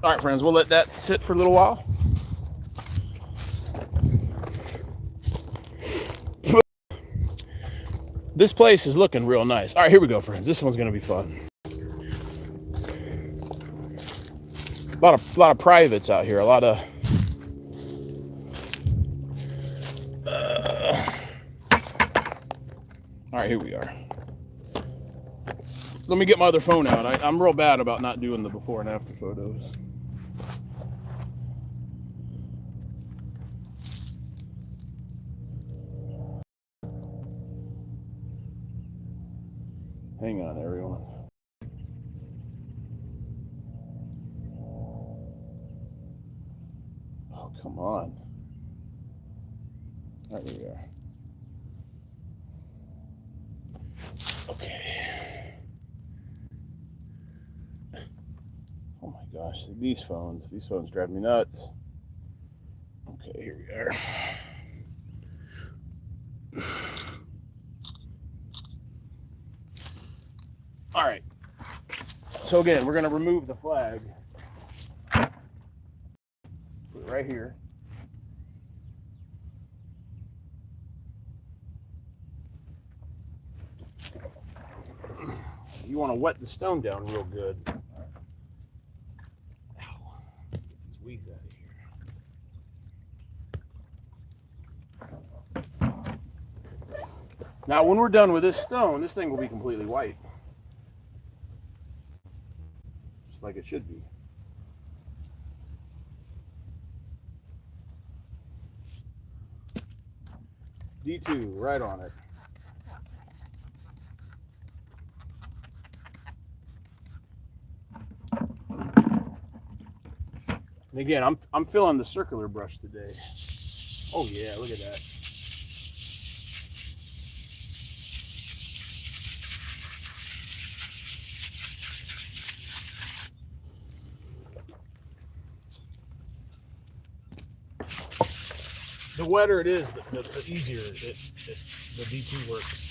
right, friends, we'll let that sit for a little while. This place is looking real nice. All right, here we go, friends. This one's going to be fun. A lot of privates out here. A lot of all right, here we are. Let me get my other phone out. I'm real bad about not doing the before and after photos. Hang on, everyone. Oh, come on. All right, here we are. Okay. Oh my gosh, these phones drive me nuts. Okay, here we are. All right. So again, we're going to remove the flag. Put it right here. You want to wet the stone down real good. Ow. Get these weeds out of here. Now, when we're done with this stone, this thing will be completely white. Just like it should be. D2, right on it. And again, I'm feeling the circular brush today. Oh yeah, look at that. The wetter it is, the easier the D2 works.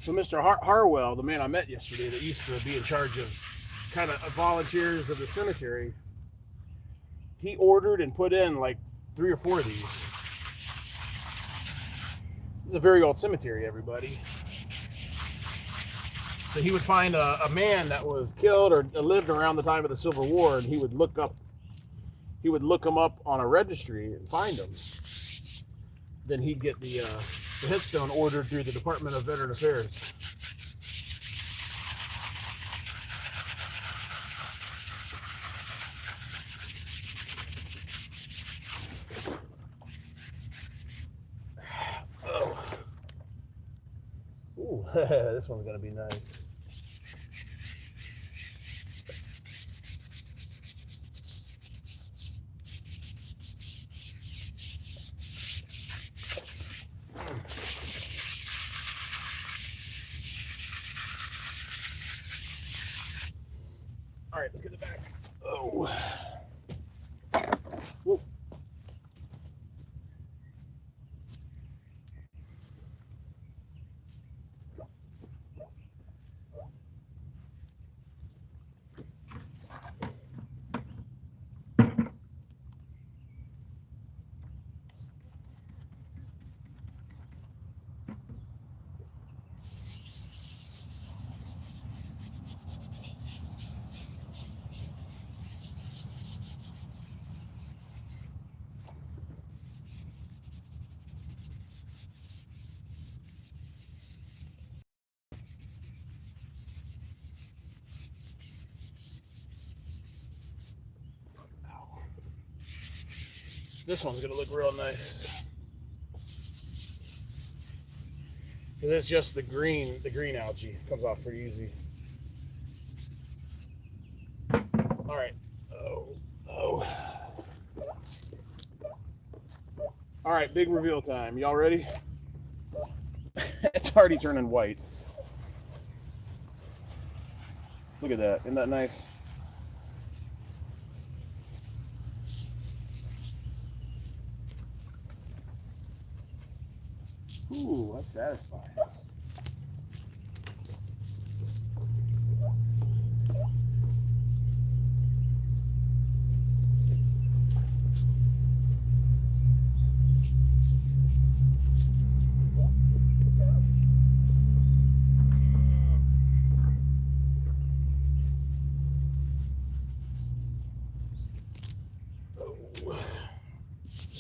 So Mr. Harwell, the man I met yesterday that used to be in charge of kind of volunteers of the cemetery, he ordered and put in like 3 or 4 of these. This is a very old cemetery, everybody. So he would find a man that was killed or lived around the time of the Civil War, and he would look them up on a registry and find them. Then he'd get the headstone ordered through the Department of Veteran Affairs. Oh. Ooh, this one's gonna be nice. All right, let's get the back. Oh. Whoa. This one's gonna look real nice. Cause it's just the green algae comes off pretty easy. All right. Oh. All right, big reveal time. Y'all ready? It's already turning white. Look at that. Isn't that nice? Ooh, that's satisfying.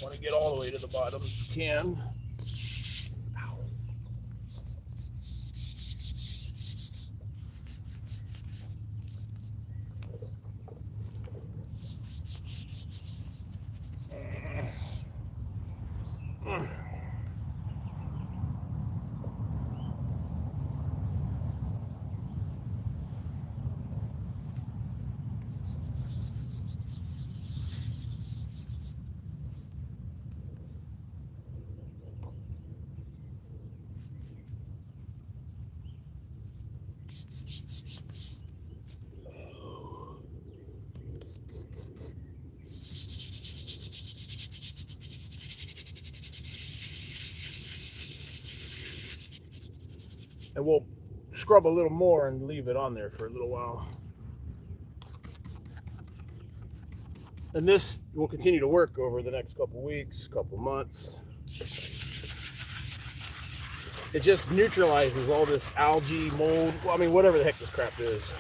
Want to get all the way to the bottom if you can. And we'll scrub a little more and leave it on there for a little while. And this will continue to work over the next couple weeks, couple months. It just neutralizes all this algae, mold, well, I mean, whatever the heck this crap is.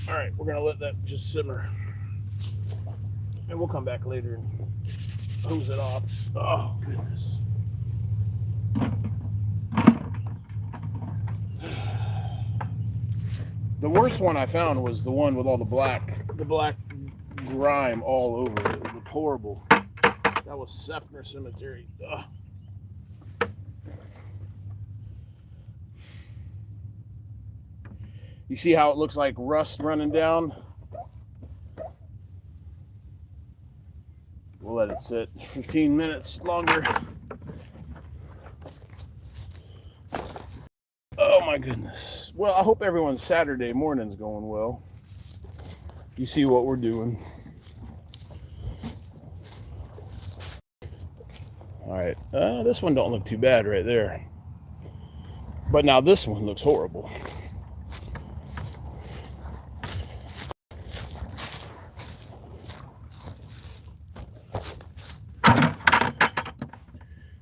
All right, we're gonna let that just simmer. And we'll come back later and hose it off. Oh, goodness. The worst one I found was the one with all the black grime all over it. It was horrible. That was Sefner Cemetery. Ugh. You see how it looks like rust running down? We'll let it sit 15 minutes longer. Oh my goodness. Well, I hope everyone's Saturday morning's going well. You see what we're doing. All right, this one don't look too bad right there. But now this one looks horrible.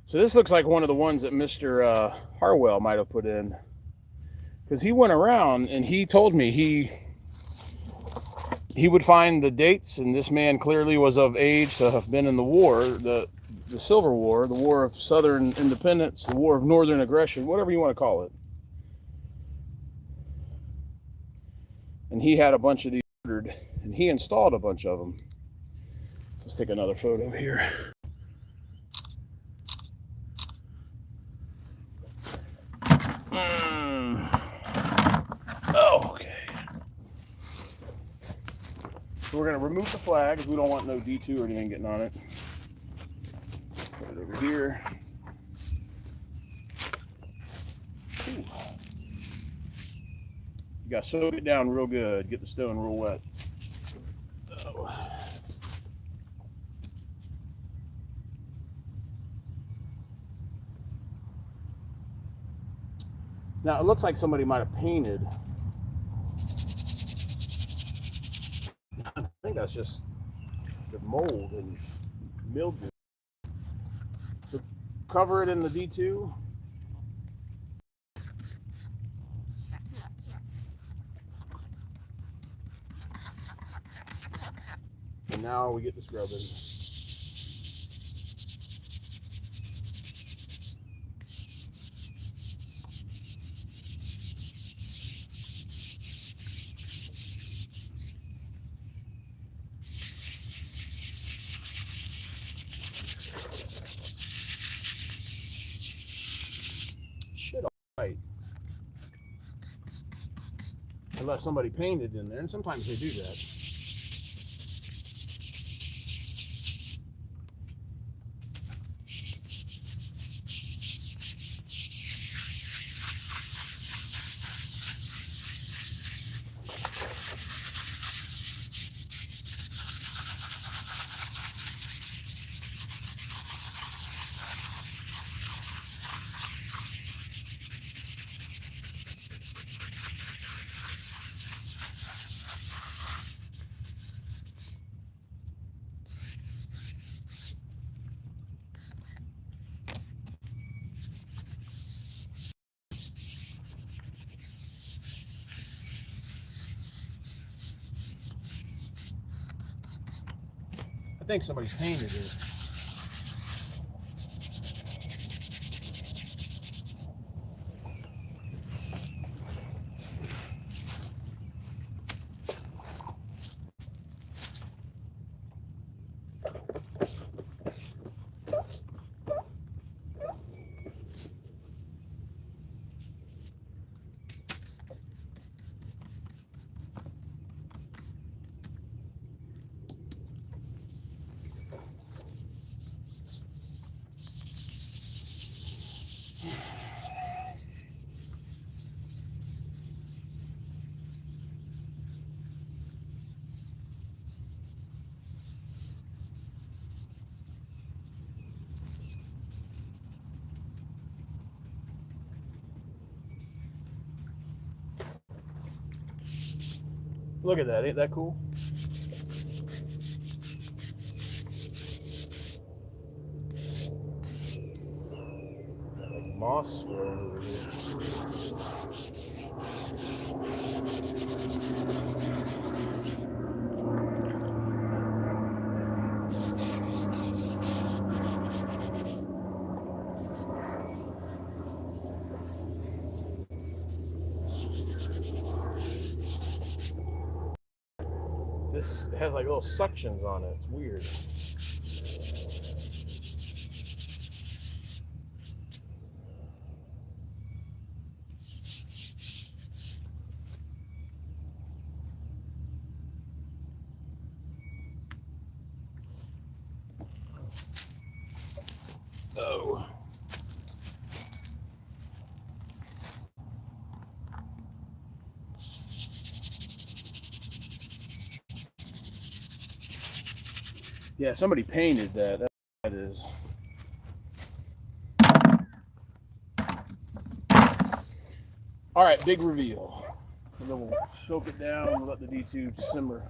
So this looks like one of the ones that Mr. Harwell might have put in. Because he went around and he told me he would find the dates, and this man clearly was of age to have been in the war, the Civil War, the War of Southern Independence, the War of Northern Aggression, whatever you want to call it. And he had a bunch of these ordered, and he installed a bunch of them. Let's take another photo here. Oh, okay. So we're going to remove the flag because we don't want no D2 or anything getting on it. Put it over here. Ooh. You got to soak it down real good. Get the stone real wet. Oh. Now, it looks like somebody might have painted. I think that's just the mold and mildew. So cover it in the D2. And now we get the scrubbing. Shit, all right. Unless somebody painted in there, and sometimes they do that. I think somebody's painted it. Look at that. Ain't that cool? Like moss growing over here. This has like little suctions on it. It's weird. Oh. Yeah, somebody painted that. That's what that is. All right, big reveal. And then we'll soak it down and let the D2 simmer.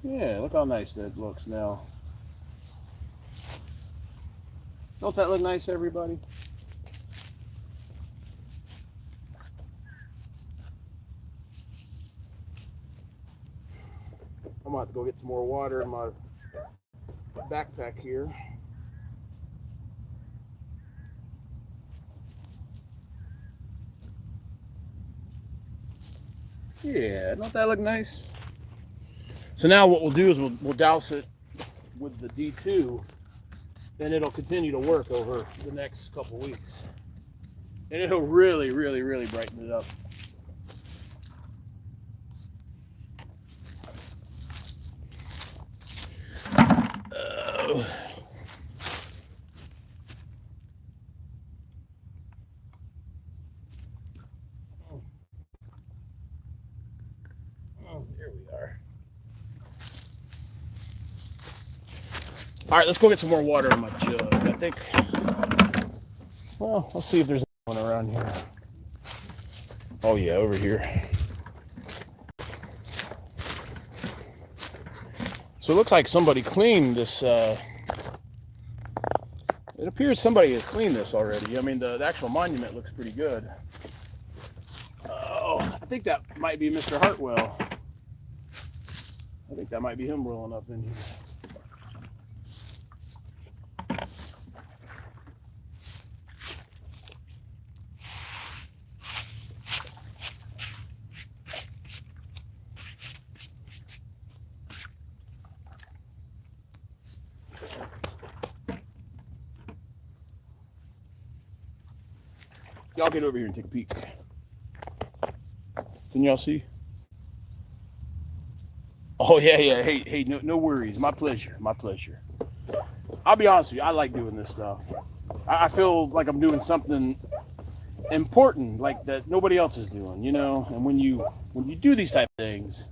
Yeah, look how nice that looks now. Don't that look nice, everybody? I'm about to go get some more water in my backpack here. Yeah, don't that look nice? So now what we'll do is we'll douse it with the D2, and it'll continue to work over the next couple weeks. And it'll really, really, really brighten it up. Here we are. All right, let's go get some more water in my jug. I think, well, let's see if there's anyone around here. Oh yeah, over here. So it looks like somebody cleaned this. It appears somebody has cleaned this already. I mean, the actual monument looks pretty good. Oh, I think that might be Mr. Hartwell. I think that might be him rolling up in here. Y'all get over here and take a peek. Can y'all see? Oh yeah. Hey, no worries. My pleasure. I'll be honest with you. I like doing this stuff. I feel like I'm doing something important, like that nobody else is doing, you know. And when you do these type of things,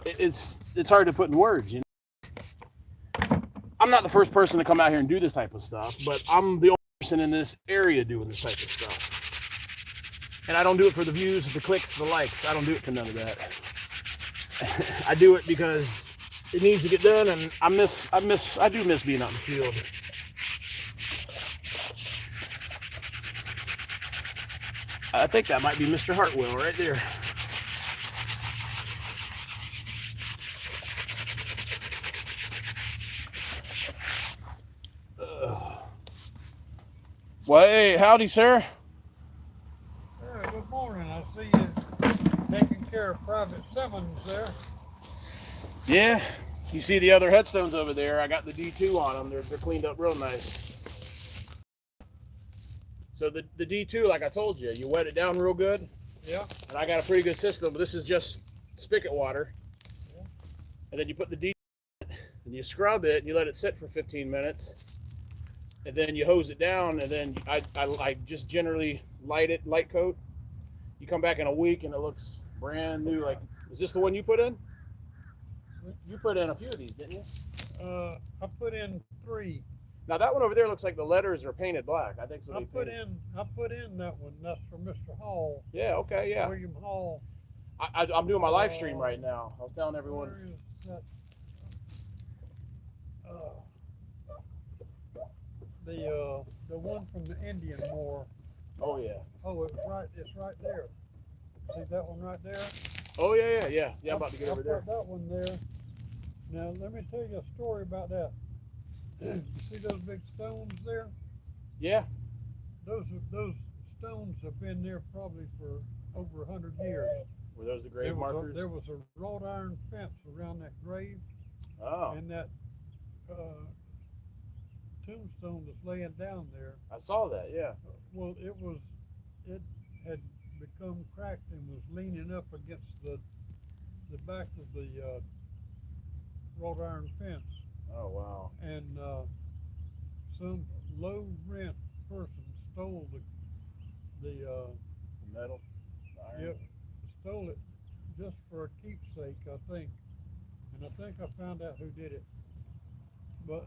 it's hard to put in words, you know. I'm not the first person to come out here and do this type of stuff, but I'm the only person in this area doing this type of stuff. And I don't do it for the views, the clicks, the likes. I don't do it for none of that. I do it because it needs to get done, and I do miss being out in the field. I think that might be Mr. Hartwell right there. Well, hey, howdy, sir. Good morning. I see you taking care of Private Simmons there. Yeah, you see the other headstones over there. I got the D2 on them. They're cleaned up real nice. So the D2, like I told you, you wet it down real good. Yeah. And I got a pretty good system. This is just spigot water. Yeah. And then you put the D2 in it, and you scrub it, and you let it sit for 15 minutes. And then you hose it down, and then I just generally light coat. You come back in a week, and it looks brand new. Like, is this the one you put in? You put in a few of these, didn't you? I put in 3. Now that one over there looks like the letters are painted black. I think so. I put in that one. That's for Mr. Hall. Yeah. Okay. Yeah. William Hall. I'm doing my live stream right now. I was telling everyone. Where is that? The one from the Indian War. Oh yeah. Oh, it's right there. See that one right there? Oh yeah. I'm about to get over there. Put that one there. Now let me tell you a story about that. You see those big stones there? Yeah. Those stones have been there probably for over 100 years. Were those the grave markers? There was a wrought iron fence around that grave. Oh. And that tombstone that's laying down there. I saw that. Yeah. Well, it had become cracked and was leaning up against the back of the wrought iron fence. Oh wow. And some low rent person stole the metal. The iron. Yep, stole it just for a keepsake, I think. And I think I found out who did it. But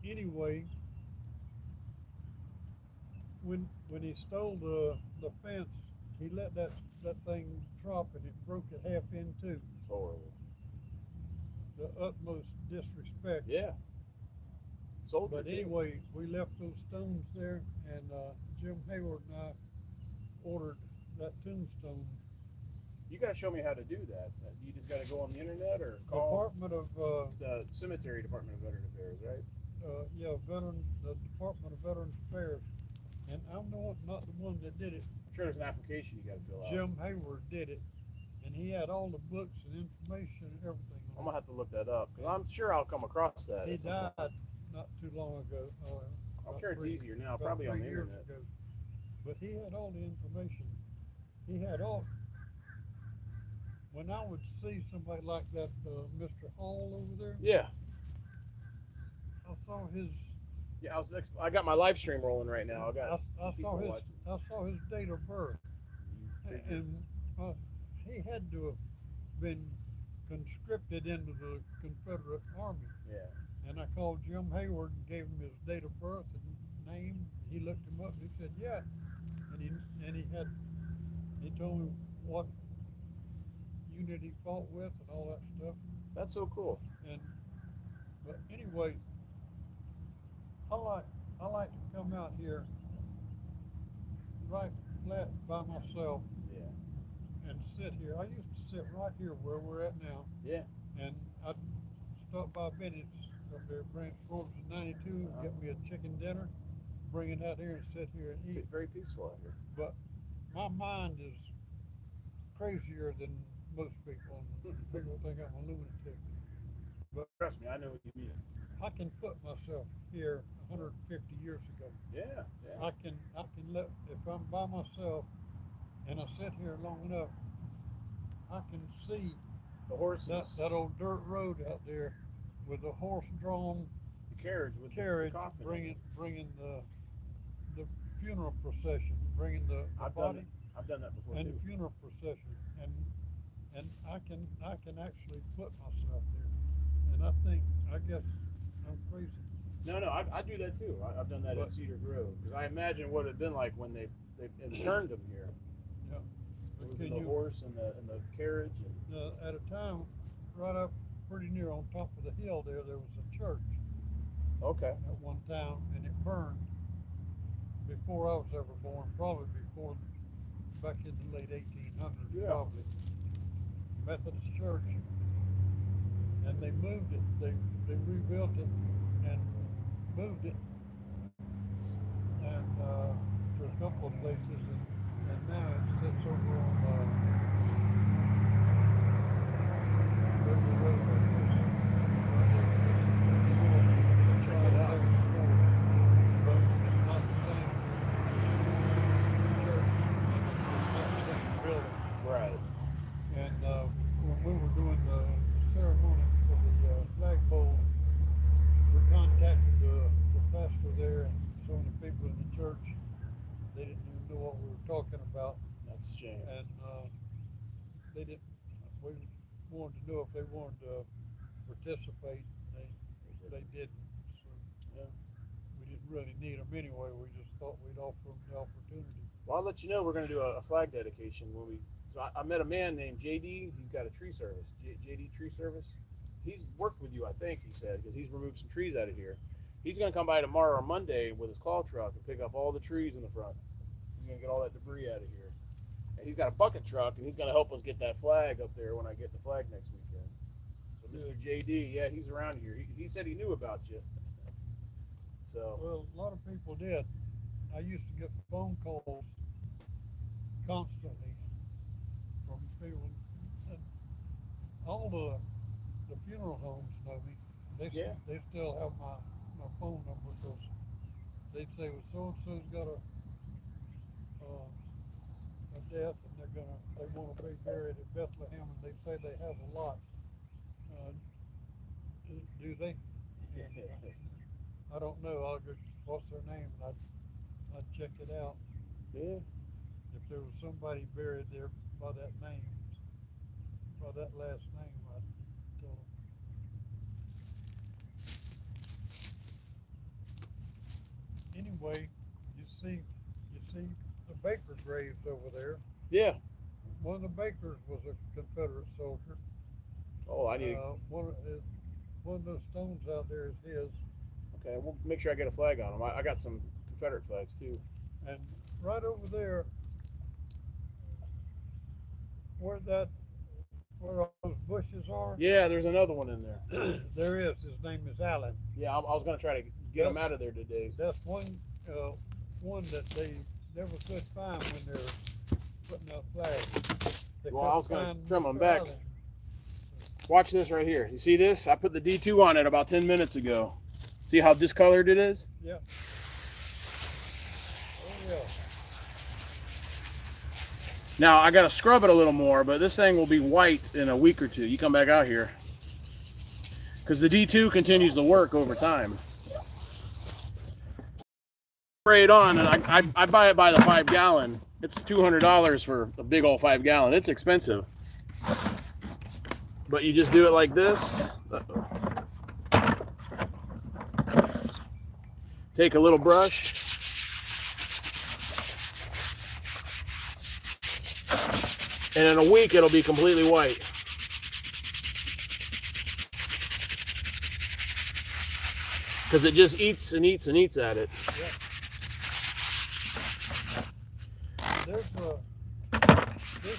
anyway, when he stole the fence, he let that thing drop and it broke it half in two. It's horrible. The utmost disrespect. Yeah. Soldier. But anyway, we left those stones there, and Jim Hayward and I ordered that tombstone. You gotta show me how to do that. You just gotta go on the internet or call the Cemetery Department of Veteran Affairs, right? The Department of Veterans Affairs. And I'm not the one that did it. I'm sure there's an application you gotta fill out. Jim Hayward did it, and he had all the books and information and everything. I'm gonna have to look that up because I'm sure I'll come across that. He died not too long ago. I'm sure it's easier now, probably on the internet. Ago. But he had all the information. He had all. When I would see somebody like that, Mr. Hall over there. Yeah. I saw his. Yeah, I got my live stream rolling right now. I saw his date of birth, and he had to have been conscripted into the Confederate Army. Yeah. And I called Jim Hayward and gave him his date of birth and name. He looked him up and he said, yeah. And he told me what unit he fought with and all that stuff. That's so cool. But anyway, I like to come out here right flat by myself. Yeah. And sit here. I used to sit right here where we're at now. Yeah. And I'd stop by Bennett's up there at Branch Forks in 92, get me a chicken dinner, bring it out here and sit here and eat. It's very peaceful out here. But my mind is crazier than most people. People think I'm a lunatic. But trust me, I know what you mean. I can put myself here 150 years ago. Yeah. I can let, if I'm by myself and I sit here long enough, I can see the horses. That old dirt road out there with a horse-drawn carriage bringing the funeral procession, bringing the body. I've done that before and too. The funeral procession, and I can actually put myself there, and I guess I'm crazy. No, I do that too. I've done that at Cedar Grove because I imagine what it'd been like when they interned them here. Yeah. The horse and the carriage. At a time, right up pretty near on top of the hill there was a church. Okay. At one time, and it burned before I was ever born, probably before, back in the late 1800s, probably. Methodist church. And they moved it. They rebuilt it and moved it and to a couple of places, and now it sits over on when we were doing the ceremony for the flagpole, we contacted the pastor there and some of the people in the church. They didn't even know what we were talking about. That's a shame. And they didn't. We wanted to know if they wanted to participate. They didn't. So Yeah. We didn't really need them anyway. We just thought we'd offer them the opportunity. Well, I'll let you know we're going to do a flag dedication when we. So I met a man named JD. He's got a tree service. JD Tree Service. He's worked with you, I think. He said because he's removed some trees out of here. He's going to come by tomorrow or Monday with his claw truck and pick up all the trees in the front. He's going to get all that debris out of here. And he's got a bucket truck, and he's going to help us get that flag up there when I get the flag next weekend. So Mr. JD, yeah, he's around here. He said he knew about you. So. Well, a lot of people did. I used to get phone calls constantly from people. And all the funeral homes know me. They still have my phone number because they say, well, so-and-so's got a death and they want to be buried at Bethlehem, and they say they have a lot. Do they? And, I don't know. I'll go, what's their name? And I'd check it out. Yeah. If there was somebody buried there by that name, by that last name, I'd tell them. Anyway, you see the Baker graves over there. Yeah. One of the Bakers was a Confederate soldier. Oh, I need. One of those stones out there is his. Okay, we'll make sure I get a flag on them. I got some Confederate flags too. And right over there, where all those bushes are. Yeah, there's another one in there. There is. His name is Allen. Yeah, I was gonna try to get him out of there today. That's one that they never could find when they're putting out flags. Well, I was gonna trim them back. Watch this right here. You see this? I put the D2 on it about 10 minutes ago. See how discolored it is? Yeah. Oh yeah. Now I gotta scrub it a little more, but this thing will be white in a week or two. You come back out here. Because the D2 continues to work over time. Spray it on, and I buy it by the 5 gallon. It's $200 for a big old 5 gallon. It's expensive. But you just do it like this. Take a little brush. And in a week, it'll be completely white. Because it just eats and eats and eats at it. Yeah. There's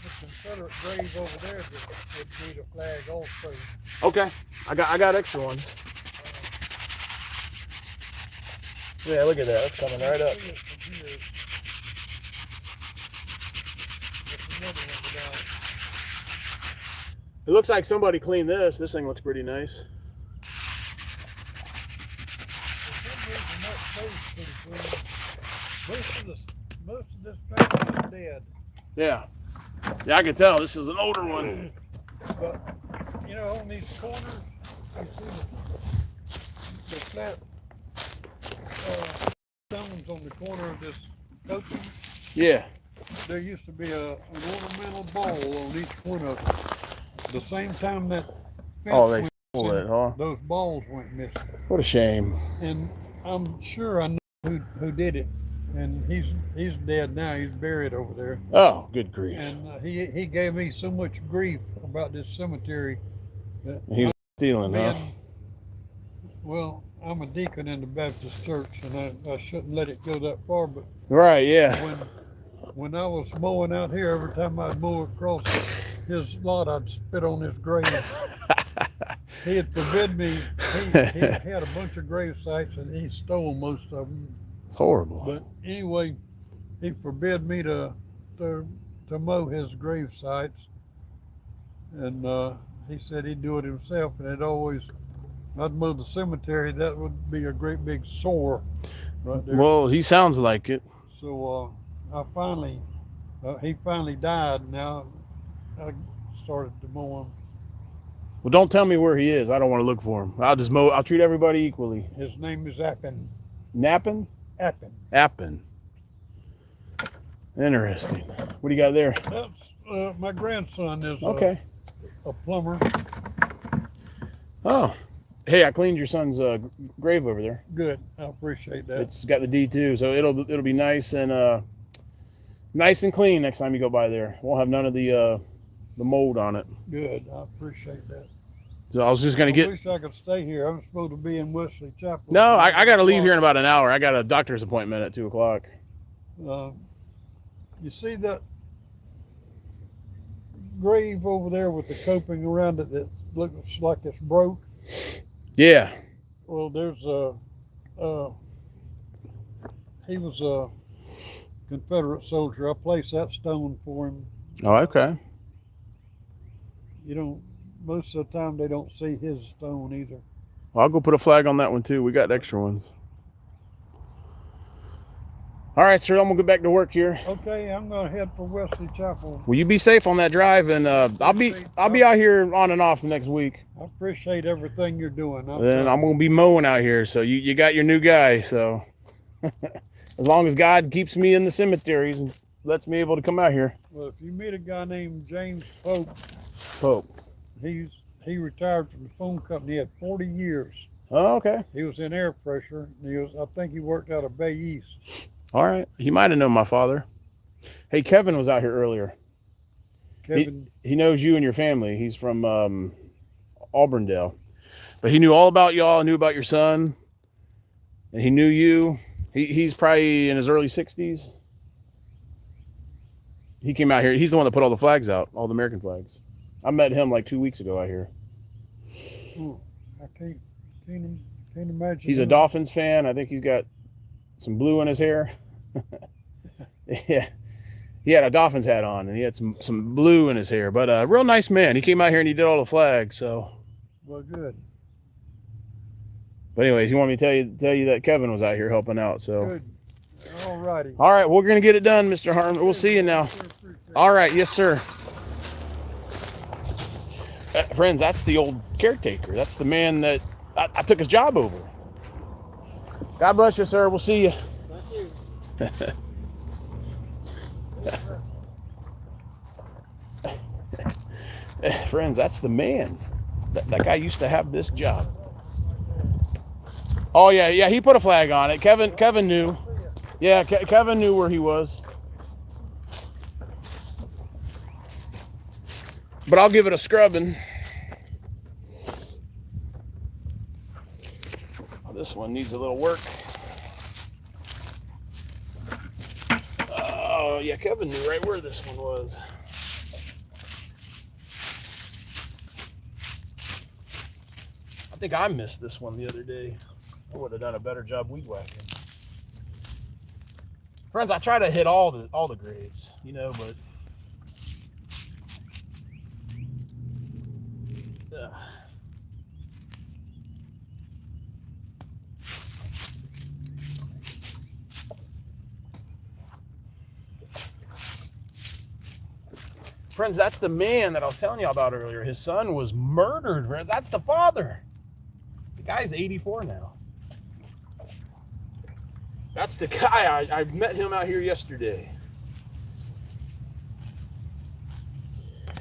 a Confederate grave over there that would need a flag also. Okay, I got extra ones. Yeah, look at that. That's coming right up. It looks like somebody cleaned this. This thing looks pretty nice. Most of this family is dead. Yeah. Yeah, I can tell. This is an older one. But, you know, on these corners, you see the flat stones on the corner of this coaching. Yeah. There used to be an ornamental ball on each one of them. The same time that they stole it, huh? those balls went missing. What a shame. And I'm sure I know who did it. And he's dead now. He's buried over there. Oh, good grief. And he gave me so much grief about this cemetery. That He was stealing, huh? Well, I'm a deacon in the Baptist church, and I shouldn't let it go that far. But Right, yeah. when I was mowing out here, every time I'd mow across his lot, I'd spit on his grave. He had forbid me. He had a bunch of grave sites, and he stole most of them. It's horrible. But anyway, he forbid me to mow his grave sites, and he said he'd do it himself. And I'd mow the cemetery. That would be a great big sore right there. Well, he sounds like it. So he finally died. Now I started to mow him. Well, don't tell me where he is. I don't want to look for him. I'll treat everybody equally. His name is Appin. Nappin? Appin. Appin. Interesting. What do you got there? That's my grandson is Okay. a plumber. Oh. Hey, I cleaned your son's grave over there. Good. I appreciate that. It's got the D2, so it'll be nice and clean next time you go by there. Won't have none of the mold on it. Good. I appreciate that. So I was just gonna I get. wish I could stay here. I'm supposed to be in Wesley Chapel. No, I got to leave here in about an hour. I got a doctor's appointment at 2 o'clock. You see that grave over there with the coping around it that looks like it's broke? Yeah. Well, there's he was a Confederate soldier. I placed that stone for him. Oh, okay. You don't, most of the time they don't see his stone either. Well, I'll go put a flag on that one too. We got extra ones. All right, sir. I'm gonna get back to work here. Okay, I'm gonna head for Wesley Chapel. Will you be safe on that drive? And I'll be out here on and off next week. I appreciate everything you're doing. Then I'm gonna be mowing out here. So you got your new guy. So as long as God keeps me in the cemeteries and lets me able to come out here. Well, if you meet a guy named James Pope, he retired from the phone company. He had 40 years. Oh, okay. He was in air pressure. I think he worked out of Bay East. All right. He might have known my father. Hey, Kevin was out here earlier. Kevin. He knows you and your family. He's from Auburndale. But he knew all about y'all, knew about your son. And he knew you. He's probably in his early 60s. He came out here. He's the one that put all the flags out, all the American flags. I met him like 2 weeks ago out here. Oh, I can't imagine. He's a Dolphins fan. I think he's got some blue in his hair. Yeah. He had a Dolphins hat on and he had some blue in his hair. But a real nice man. He came out here and he did all the flags. So. Well, good. But anyways, he wanted me to tell you that Kevin was out here helping out. So. Good. All righty. All right, we're gonna get it done, Mr. Harmon. We'll see you now. All right, yes, sir. Friends, that's the old caretaker. That's the man that I took his job over. God bless you, sir. We'll see you. Thank you. Friends, that's the man. That guy used to have this job. Oh yeah, he put a flag on it. Kevin knew. Yeah, Kevin knew where he was. But I'll give it a scrubbing. Oh, this one needs a little work. Oh yeah, Kevin knew right where this one was. I think I missed this one the other day. I would have done a better job weed whacking. Friends, I try to hit all the graves, you know, but friends, that's the man that I was telling you about earlier. His son was murdered, friends. That's the father. The guy's 84 now. That's the guy. I met him out here yesterday.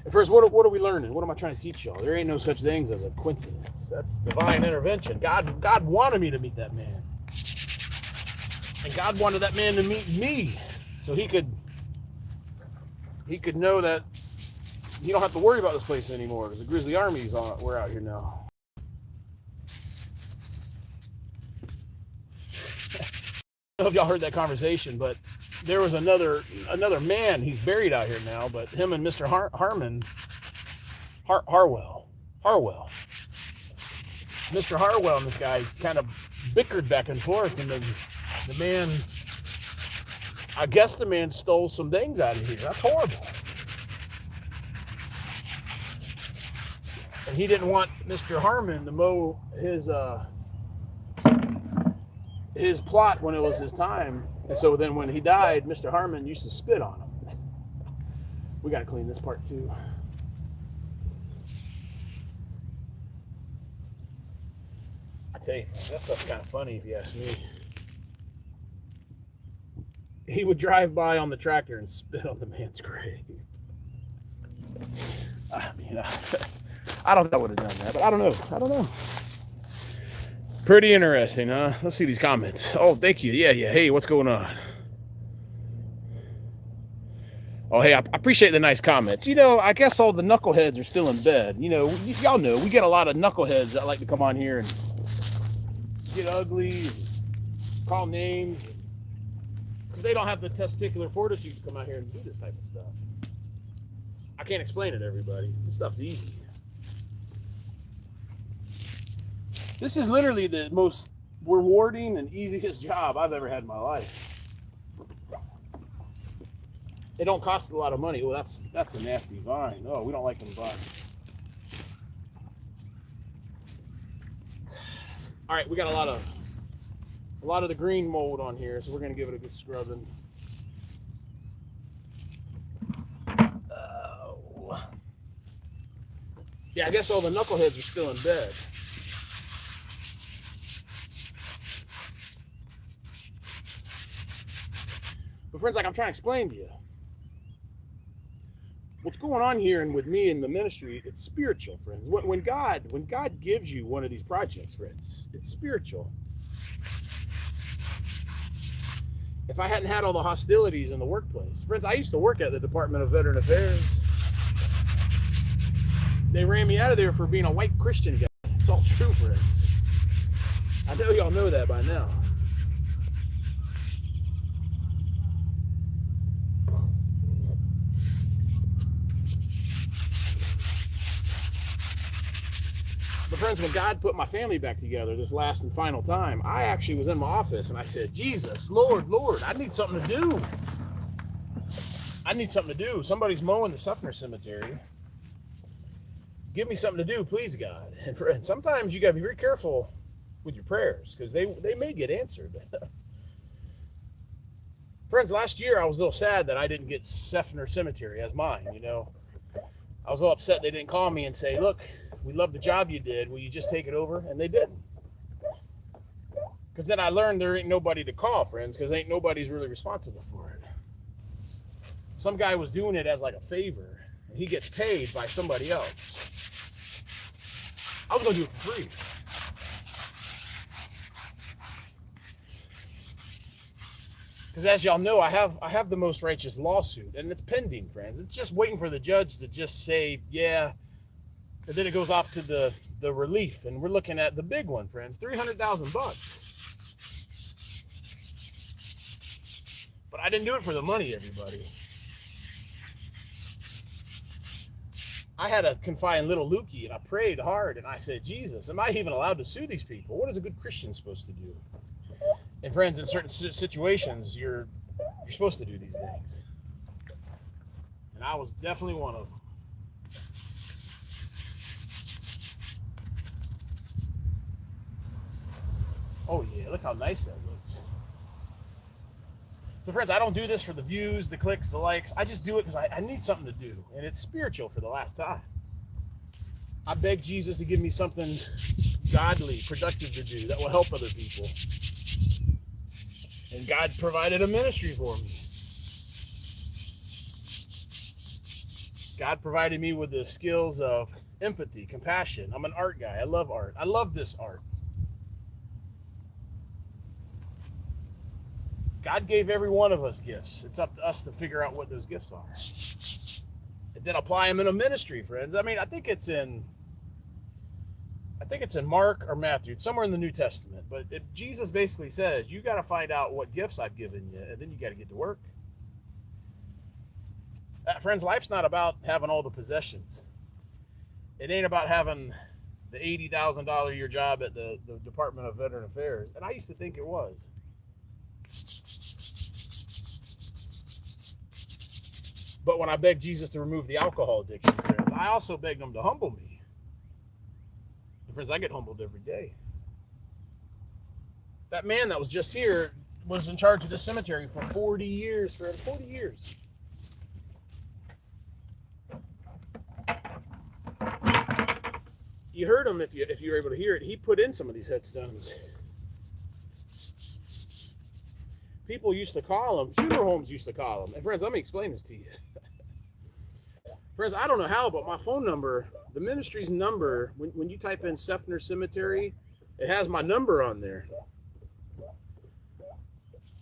And first, what are we learning? What am I trying to teach y'all? There ain't no such things as a coincidence. That's divine intervention. God wanted me to meet that man. And God wanted that man to meet me so he could know that you don't have to worry about this place anymore because the Grizzly Army's we're out here now. I don't know if y'all heard that conversation, but there was another man. He's buried out here now, but him and Mr. Harwell. Mr. Harwell and this guy kind of bickered back and forth, and then the man, I guess the man stole some things out of here. That's horrible. And he didn't want Mr. Harmon to mow his plot when it was his time. And so then when he died, Mr. Harmon used to spit on him. We got to clean this part too. I tell you, that stuff's kind of funny if you ask me. He would drive by on the tractor and spit on the man's grave. I mean, I don't think I would have done that, but I don't know. Pretty interesting, huh? Let's see these comments. Oh, thank you. Yeah. Hey, what's going on? Oh, hey, I appreciate the nice comments. I guess all the knuckleheads are still in bed. Y'all know we get a lot of knuckleheads that like to come on here and get ugly, and call names, because they don't have the testicular fortitude to come out here and do this type of stuff. I can't explain it to everybody. This stuff's easy. This is literally the most rewarding and easiest job I've ever had in my life. It don't cost a lot of money. Well, that's a nasty vine. Oh, we don't like them vines. All right, we got a lot of the green mold on here, so we're gonna give it a good scrubbing. Oh. Yeah, I guess all the knuckleheads are still in bed. But friends, like I'm trying to explain to you, what's going on here and with me in the ministry, it's spiritual, friends. When God gives you one of these projects, friends, it's spiritual. If I hadn't had all the hostilities in the workplace, friends, I used to work at the Department of Veteran Affairs. They ran me out of there for being a white Christian guy. It's all true, friends. I know y'all know that by now. But friends, when God put my family back together this last and final time, I actually was in my office and I said, Jesus, Lord, I need something to do. I need something to do. Somebody's mowing the Suffner Cemetery. Give me something to do, please, God. And friends, sometimes you got to be very careful with your prayers because they may get answered. Friends, last year I was a little sad that I didn't get Suffner Cemetery as mine, I was a little upset they didn't call me and say, look, we love the job you did. Will you just take it over? And they didn't. Because then I learned there ain't nobody to call, friends, because ain't nobody's really responsible for it. Some guy was doing it as like a favor, and he gets paid by somebody else. I was going to do it for free. Because as y'all know, I have the most righteous lawsuit, and it's pending, friends. It's just waiting for the judge to just say, yeah. And then it goes off to the relief, and we're looking at the big one, friends, $300,000 bucks. But I didn't do it for the money, everybody. I had to confide in little Lukey, and I prayed hard, and I said, Jesus, am I even allowed to sue these people? What is a good Christian supposed to do? And friends, in certain situations, you're supposed to do these things. And I was definitely one of them. Oh yeah, look how nice that looks. So friends, I don't do this for the views, the clicks, the likes. I just do it because I need something to do. And it's spiritual for the last time. I beg Jesus to give me something godly, productive to do that will help other people. And God provided a ministry for me. God provided me with the skills of empathy, compassion. I'm an art guy. I love art. I love this art. God gave every one of us gifts. It's up to us to figure out what those gifts are. And then apply them in a ministry, friends. I mean, I think it's in Mark or Matthew, it's somewhere in the New Testament. But Jesus basically says, you got to find out what gifts I've given you, and then you got to get to work. Friends, life's not about having all the possessions. It ain't about having the $80,000 a year job at the Department of Veteran Affairs. And I used to think it was. But when I begged Jesus to remove the alcohol addiction, friends, I also begged him to humble me. And friends, I get humbled every day. That man that was just here was in charge of the cemetery for 40 years, friends, 40 years. You heard him if you were able to hear it. He put in some of these headstones. People used to call them, funeral homes used to call them. And friends, let me explain this to you. Friends, I don't know how, but my phone number, the ministry's number, when you type in Suffner Cemetery, It has my number on there.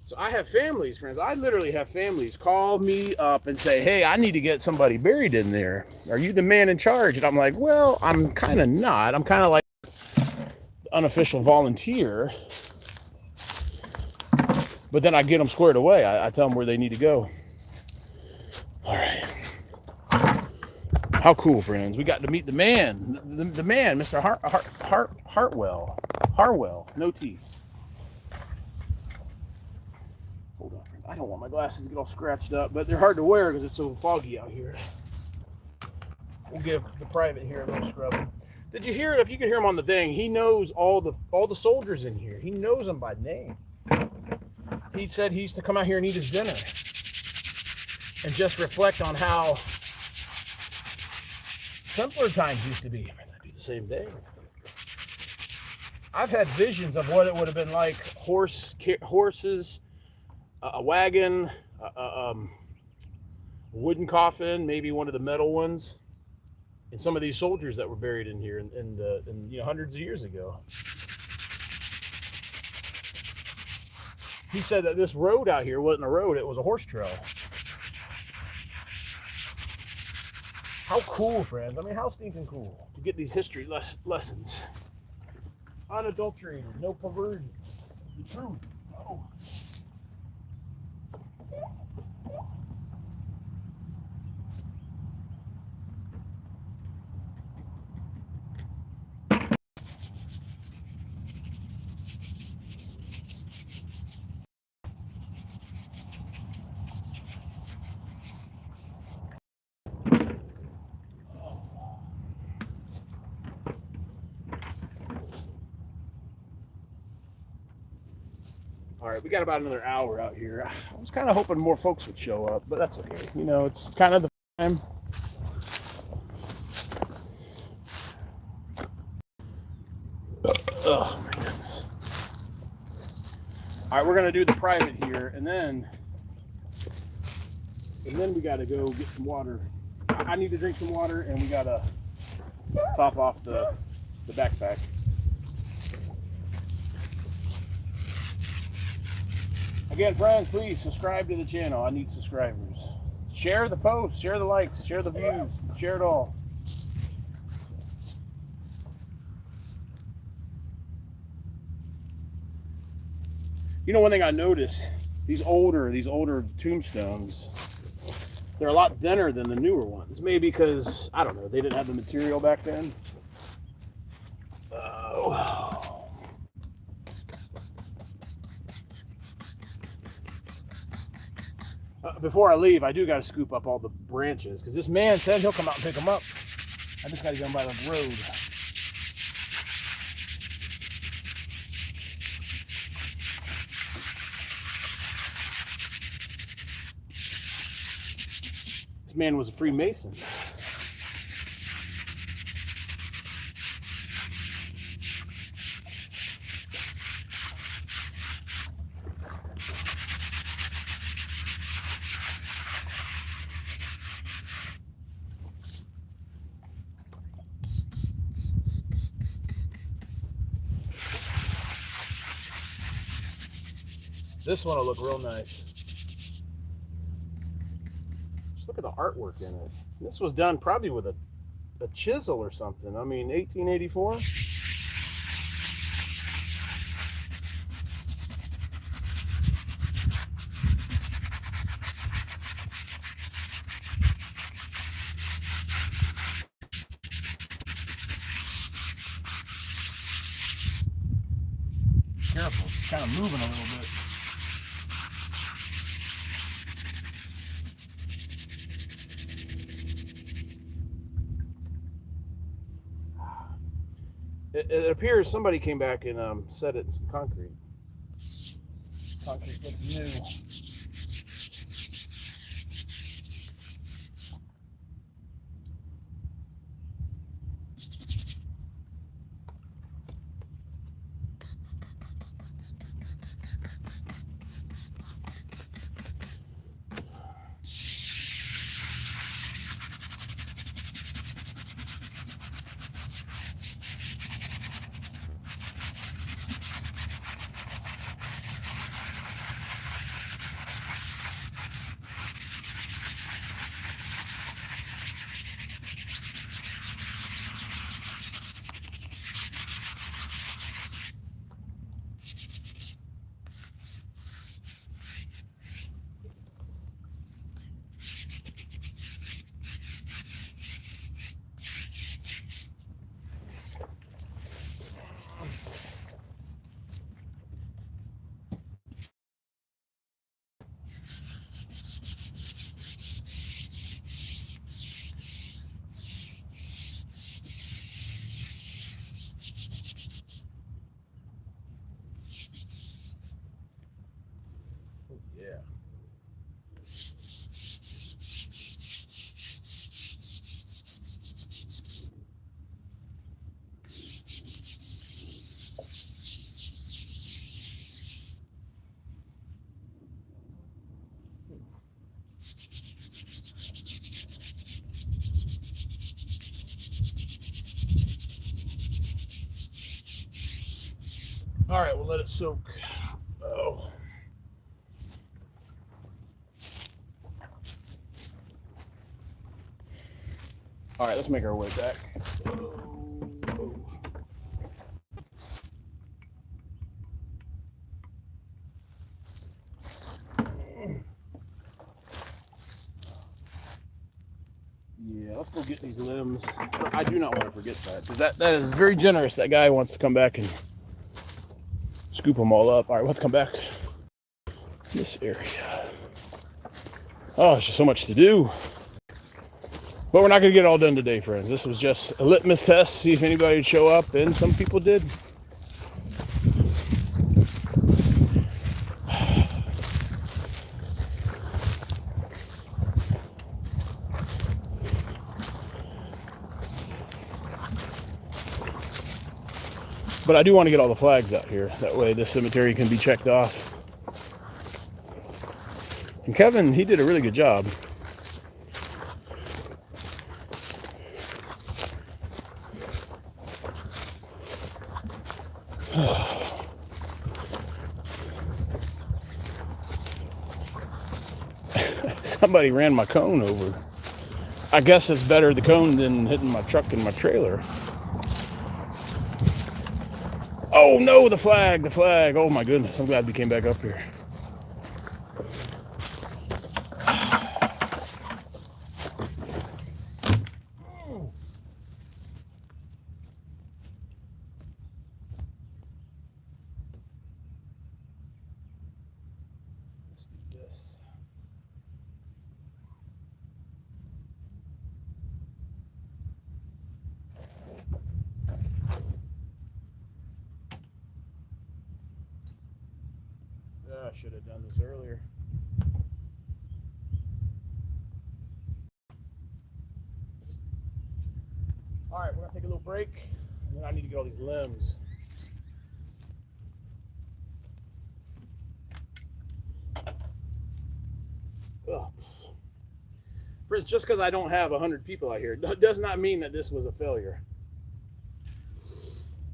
So I have families, friends. I literally have families call me up and say, hey, I need to get somebody buried in there. Are you the man in charge? And I'm like, well, I'm kind of not. I'm kind of like unofficial volunteer. But then I get them squared away. I tell them where they need to go. All right. How cool, friends. We got to meet the man. The man, Mr. Harwell. No teeth. Hold on, friends. I don't want my glasses to get all scratched up, but they're hard to wear because it's so foggy out here. We'll give the private here a little scrub. Did you hear it? If you could hear him on the thing, he knows all the soldiers in here. He knows them by name. He said he used to come out here and eat his dinner and just reflect on how simpler times used to be. Friends, I do the same thing. I've had visions of what it would have been like: horses, a wagon, a wooden coffin, maybe one of the metal ones, and some of these soldiers that were buried in here, and hundreds of years ago. He said that this road out here wasn't a road; it was a horse trail. How cool, friends! I mean, how stinking cool to get these history lessons, unadulterated, no perversion, the truth. Oh. All right, we got about another hour out here. I was kind of hoping more folks would show up, but that's okay. You know, it's kind of the time. Oh my goodness. All right, we're gonna do the private here, and then we gotta go get some water. I need to drink some water, and we gotta top off the backpack. Again, friends, please subscribe to the channel. I need subscribers. Share the posts, share the likes, share the views, share it all. You know, one thing I noticed, these older tombstones, they're a lot thinner than the newer ones. Maybe because, I don't know, they didn't have the material back then. Before I leave, I do got to scoop up all the branches because this man said he'll come out and pick them up. I just got to get them by the road. This man was a Freemason. This one will look real nice. Just look at the artwork in it. This was done probably with a chisel or something. I mean, 1884. Careful, it's kind of moving a little bit. It appears somebody came back and set it in some concrete. Concrete looks new. All right, we'll let it soak. Oh. All right, let's make our way back. Yeah, let's go get these limbs. I do not want to forget that, because that is very generous. That guy wants to come back and scoop them all up. All right, we'll have to come back this area. Oh, there's just so much to do. But we're not going to get it all done today, friends. This was just a litmus test, see if anybody would show up, and some people did. But I do want to get all the flags out here. That way this cemetery can be checked off. And Kevin, he did a really good job. Somebody ran my cone over. I guess it's better the cone than hitting my truck and my trailer. Oh no, the flag. Oh my goodness, I'm glad we came back up here. Let's do this. I should have done this earlier. All right, we're gonna take a little break, and then I need to get all these limbs. Ugh. Friends, just because I don't have 100 people out here does not mean that this was a failure.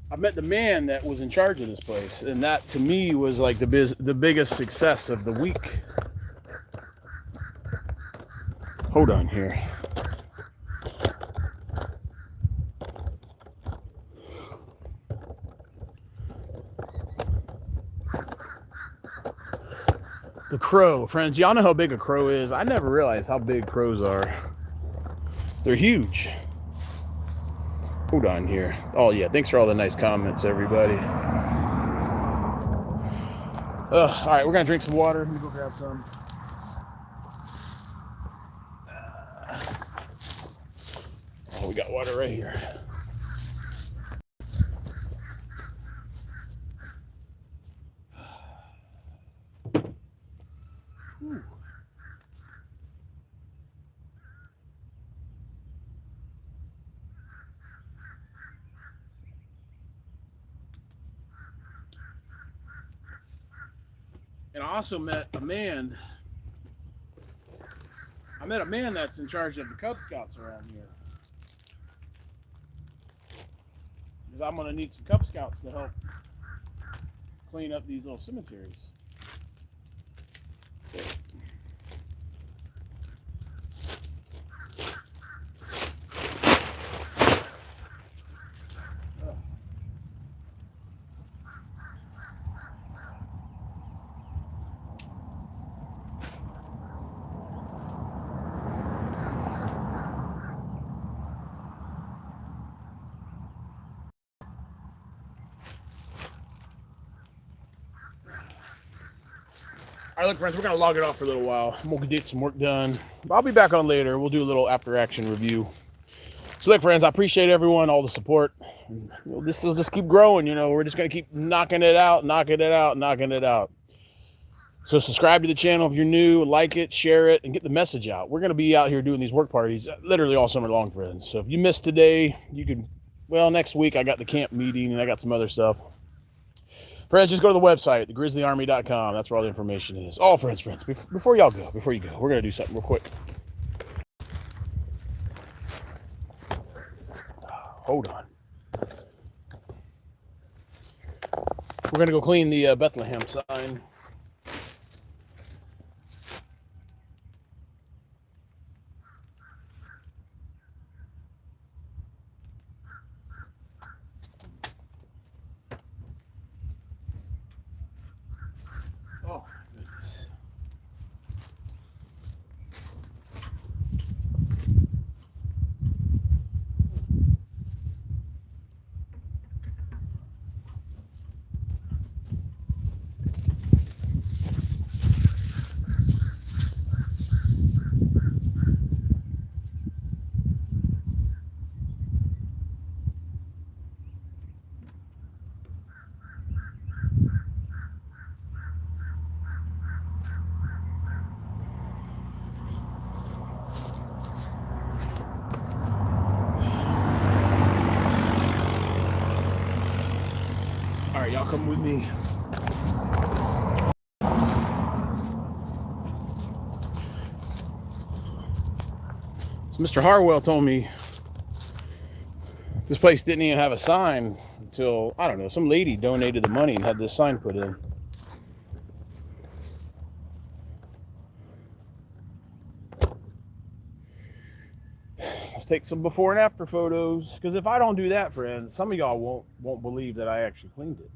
I met the man that was in charge of this place, and that to me was like the biggest success of the week. Hold on here. The crow, friends, y'all know how big a crow is. I never realized how big crows are. They're huge. Hold on here. Oh yeah, thanks for all the nice comments, everybody. All right, we're gonna drink some water. Let me go grab some. Oh, we got water right here. Whew. And I also met a man. I met a man that's in charge of the Cub Scouts around here. Because I'm going to need some Cub Scouts to help clean up these little cemeteries. All right, look, friends, we're going to log it off for a little while. We'll get some work done. I'll be back on later. We'll do a little after-action review. So, look, friends, I appreciate everyone, all the support. This will just keep growing, We're just going to keep knocking it out. So, subscribe to the channel if you're new. Like it, share it, and get the message out. We're going to be out here doing these work parties literally all summer long, friends. So, if you missed today, you could, next week I got the camp meeting, and I got some other stuff. Friends, just go to the website, thegrizzlyarmy.com. That's where all the information is. Oh, friends, before you go, we're going to do something real quick. Hold on. We're gonna go clean the Bethlehem sign. Oh, goodness. All right, y'all come with me. So Mr. Harwell told me this place didn't even have a sign until, I don't know, some lady donated the money and had this sign put in. Let's take some before and after photos, because if I don't do that, friends, some of y'all won't believe that I actually cleaned it.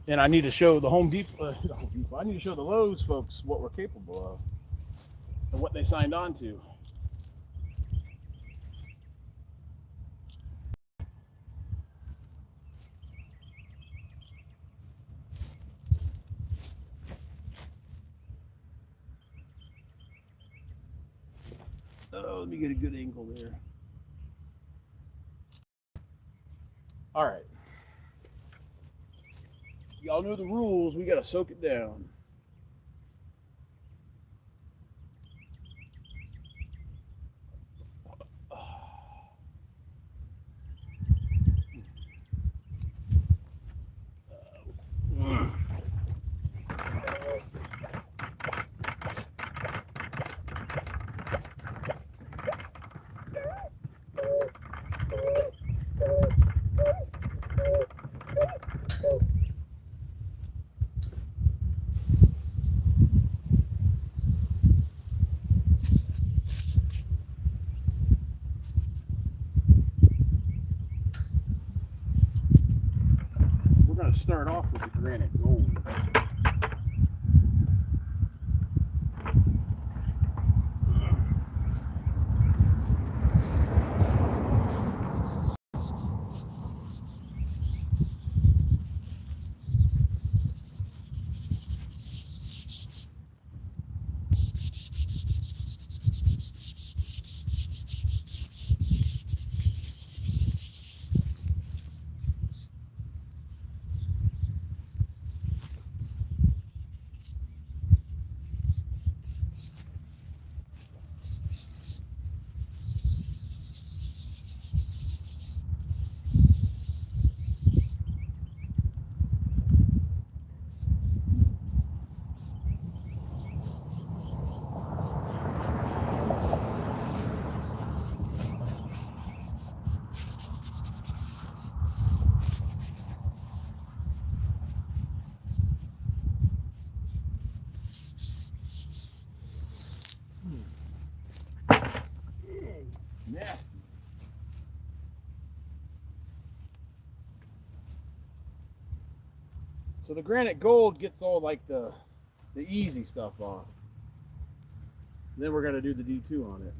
And I need to show the Home Depot, I need to show the Lowe's folks what we're capable of and what they signed on to. Oh, let me get a good angle there. All right. Y'all know the rules. We got to soak it down. We're going to start off with the granite gold. Nasty. So the granite gold gets all like the easy stuff off. Then we're going to do the D2 on it.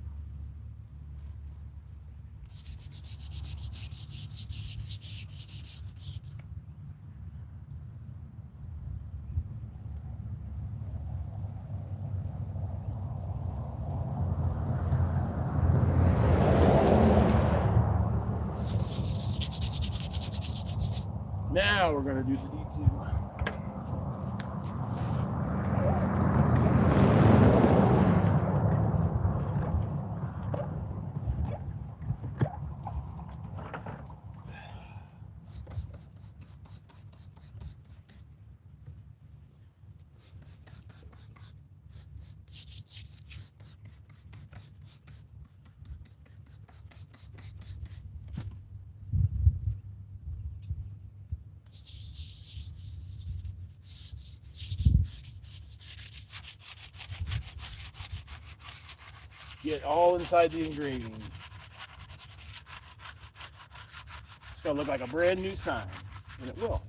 Now we're going to do the D2. get all inside the engraving. It's going to look like a brand new sign, and it will.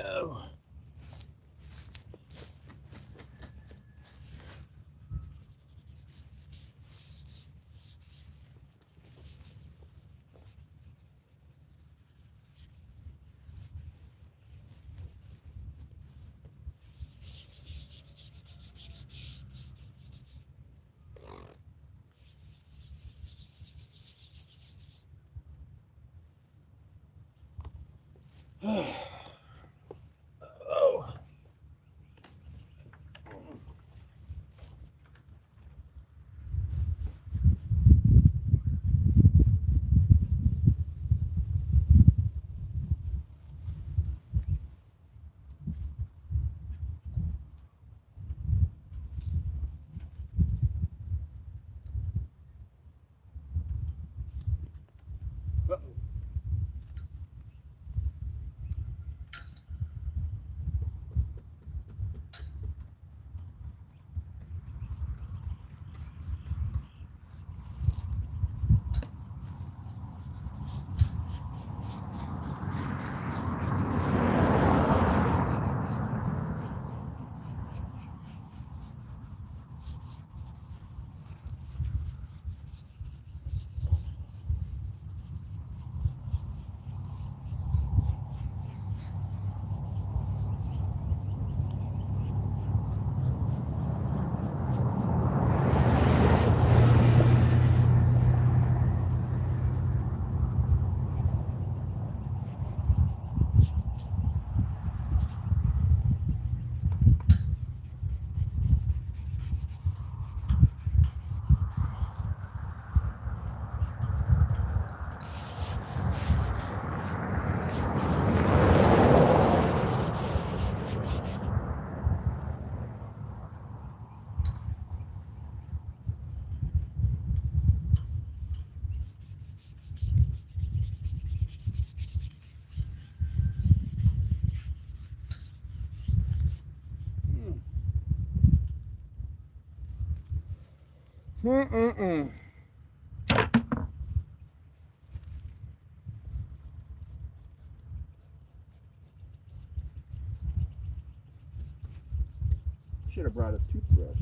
Oh. Oh. Mm-mm-mm. Should have brought a toothbrush.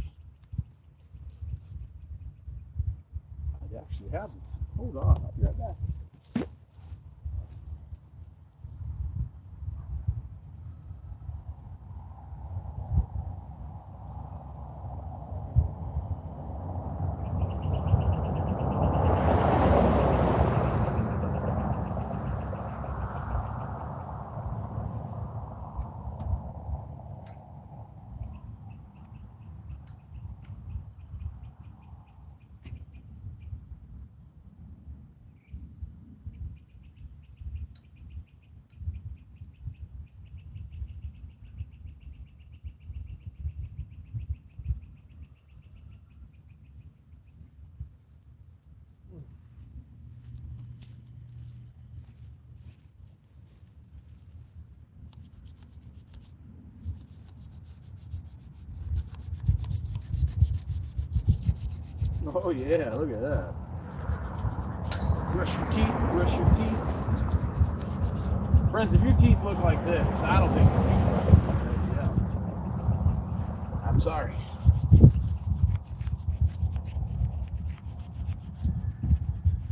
I actually have one. Hold on, I'll be right back. Oh yeah, look at that. Brush your teeth, brush your teeth. Friends, if your teeth look like this, I don't think your teeth are. Yeah. I'm sorry.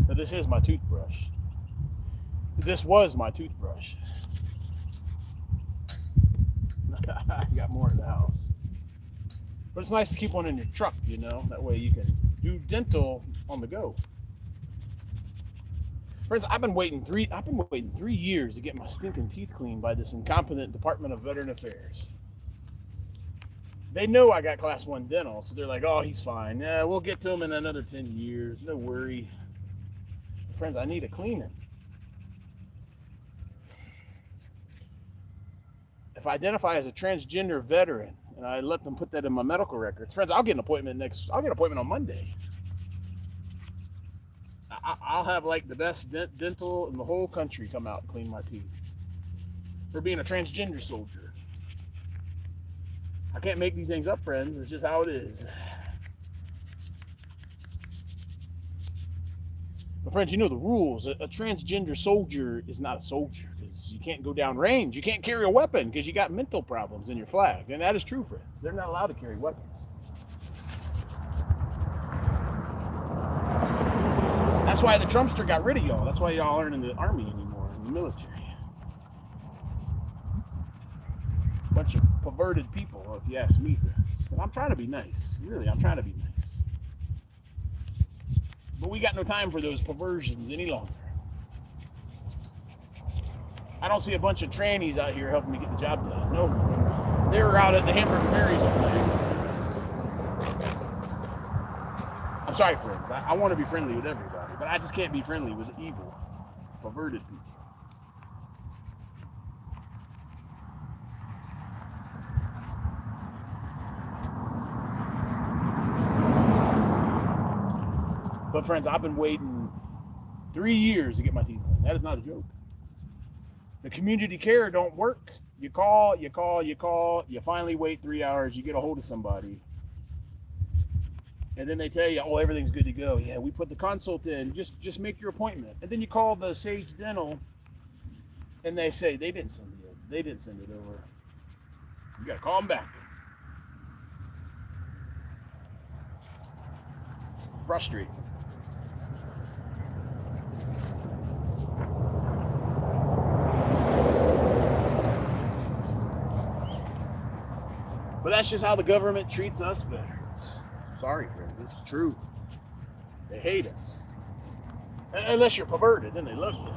But this is my toothbrush. This was my toothbrush. I got more in the house. But it's nice to keep one in your truck, you know? That way you can do dental on the go. Friends, I've been waiting 3 years to get my stinking teeth cleaned by this incompetent Department of Veteran Affairs. They know I got class 1 dental, so they're like, oh, he's fine. Yeah, we'll get to him in another 10 years. No worry. Friends, I need a cleaning. If I identify as a transgender veteran and I let them put that in my medical records, friends, I'll get an appointment on Monday. I'll have like the best dental in the whole country come out and clean my teeth for being a transgender soldier. I can't make these things up, friends. It's just how it is. But friends, you know the rules. A transgender soldier is not a soldier because you can't go down range. You can't carry a weapon because you got mental problems in your flag. And that is true, friends. They're not allowed to carry weapons. That's why the Trumpster got rid of y'all. That's why y'all aren't in the army anymore, in the military. Bunch of perverted people, if you ask me, friends. And I'm trying to be nice. Really, I'm trying to be nice. But we got no time for those perversions any longer. I don't see a bunch of trannies out here helping me get the job done. No. They were out at the Hamburger Berries all day. I'm sorry, friends. I want to be friendly with everybody, but I just can't be friendly with evil, perverted people. But friends, I've been waiting 3 years to get my teeth cleaned. That is not a joke. The community care don't work. You call, you finally wait 3 hours, you get a hold of somebody. And then they tell you, oh, everything's good to go. Yeah, we put the consult in. Just make your appointment. And then you call the Sage Dental, and they say they didn't send it. They didn't send it over. You gotta call them back. Frustrating. But that's just how the government treats us veterans. Sorry, friends, it's true. They hate us. Unless you're perverted, then they love you.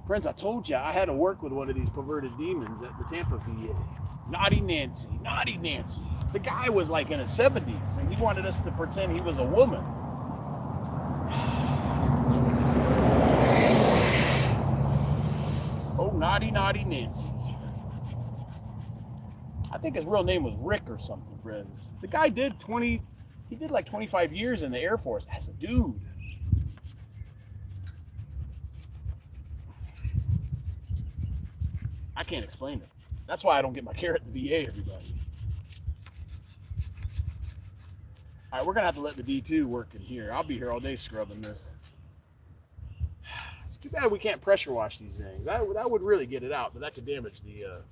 Friends, I told you I had to work with one of these perverted demons at the Tampa VA. Naughty Nancy. The guy was like in his 70s, and he wanted us to pretend he was a woman. Oh, naughty Nancy. I think his real name was Rick or something, friends. The guy did like 25 years in the Air Force as a dude. I can't explain it. That's why I don't get my care at the VA, everybody. All right, we're going to have to let the D2 work in here. I'll be here all day scrubbing this. It's too bad we can't pressure wash these things. That would really get it out, but that could damage the...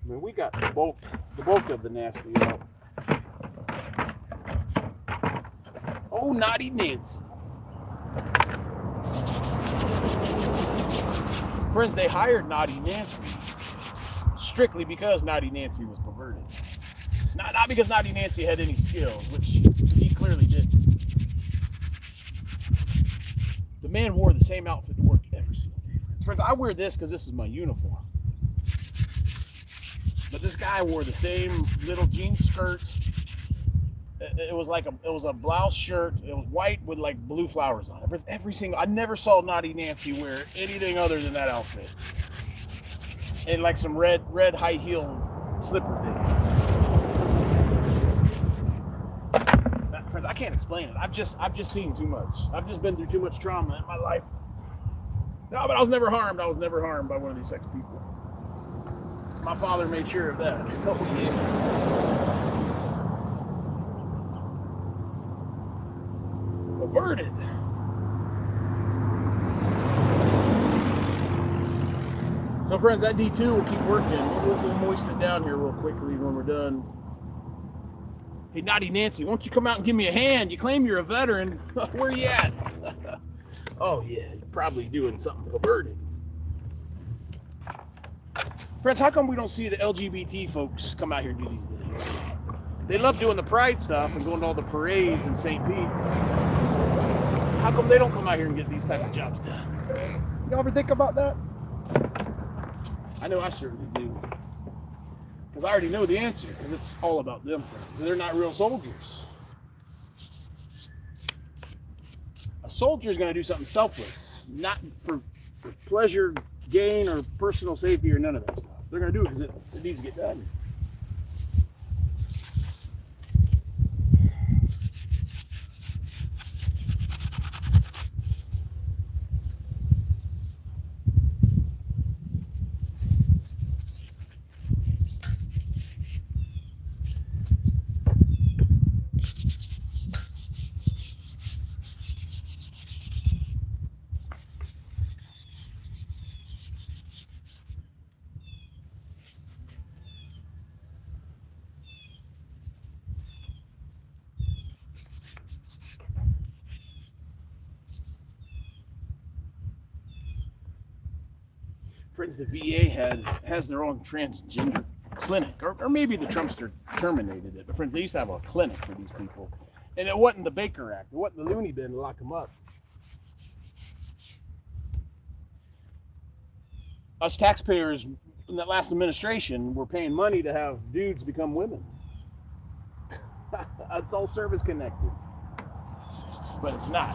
I mean, we got the bulk of the nasty out. Oh, naughty Nancy. Friends, they hired Naughty Nancy strictly because Naughty Nancy was perverted. Not because Naughty Nancy had any skills, which he clearly didn't. The man wore the same outfit to work every single day. Friends, I wear this because this is my uniform. But this guy wore the same little jean skirt. It was a blouse shirt. It was white with like blue flowers on it. I never saw Naughty Nancy wear anything other than that outfit. And like some red high heel slipper things. Friends, I can't explain it. I've just seen too much. I've just been through too much trauma in my life. No, but I was never harmed. I was never harmed by one of these sex people. My father made sure of that. Oh, yeah. Averted. So, friends, that D2 will keep working. We'll moisten it down here real quickly when we're done. Hey, Naughty Nancy, why don't you come out and give me a hand? You claim you're a veteran. Where you at? Oh, yeah, you're probably doing something perverted. Friends, how come we don't see the LGBT folks come out here and do these things? They love doing the pride stuff and going to all the parades in St. Pete. How come they don't come out here and get these type of jobs done? You ever think about that? I know I certainly do. Because I already know the answer, because it's all about them, friends. They're not real soldiers. A soldier is going to do something selfless, not for pleasure, gain, or personal safety, or none of that stuff. They're going to do it because it needs to get done. Friends, the VA has their own transgender clinic, or maybe the Trumpster terminated it. But friends, they used to have a clinic for these people, and it wasn't the Baker Act, it wasn't the loony bin to lock them up. Us taxpayers in that last administration were paying money to have dudes become women. It's all service connected, but it's not.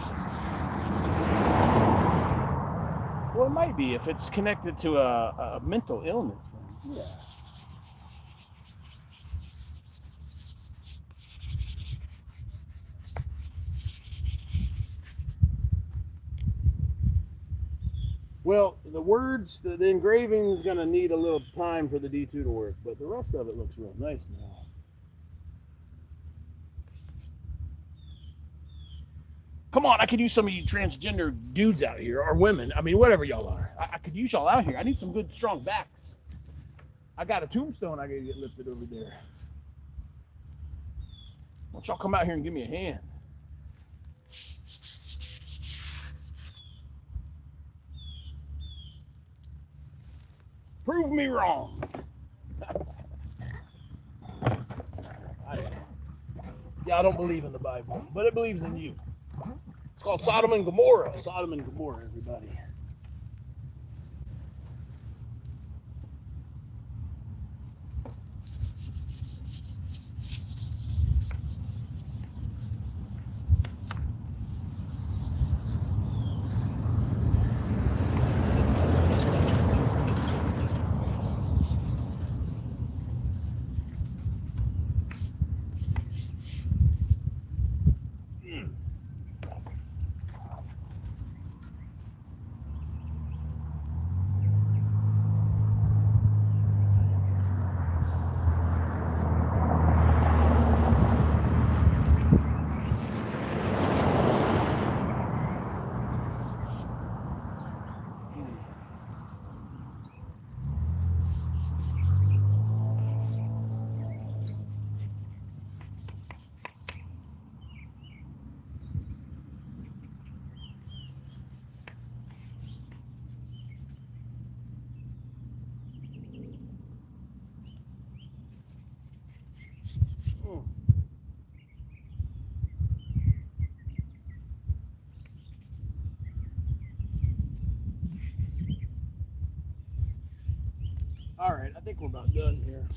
Well, it might be if it's connected to a mental illness. Yeah. Well, the words, the engraving is going to need a little time for the D2 to work, but the rest of it looks real nice now. Come on, I could use some of you transgender dudes out here, or women. I mean, whatever y'all are. I could use y'all out here. I need some good, strong backs. I got a tombstone I got to get lifted over there. Why don't y'all come out here and give me a hand? Prove me wrong. I don't believe in the Bible, but it believes in you. It's called Sodom and Gomorrah. Sodom and Gomorrah, everybody. All right, I think we're about done here.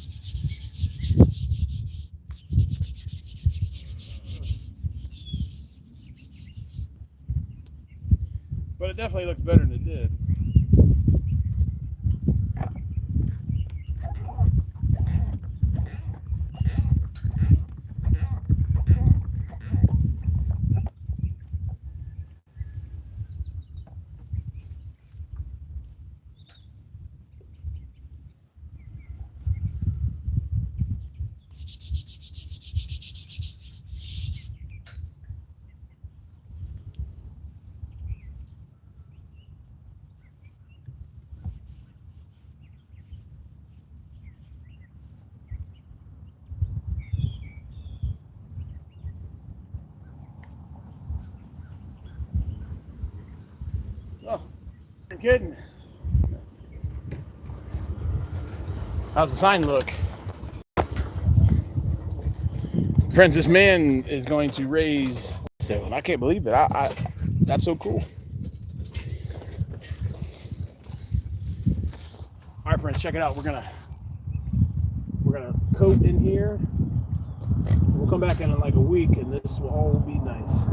But it definitely looks better than it did. Oh, you're kidding. How's the sign look? Friends, this man is going to raise Headstone. I can't believe it. That's so cool. All right, friends, check it out. We're gonna coat in here. We'll come back in like a week, and this will all be nice.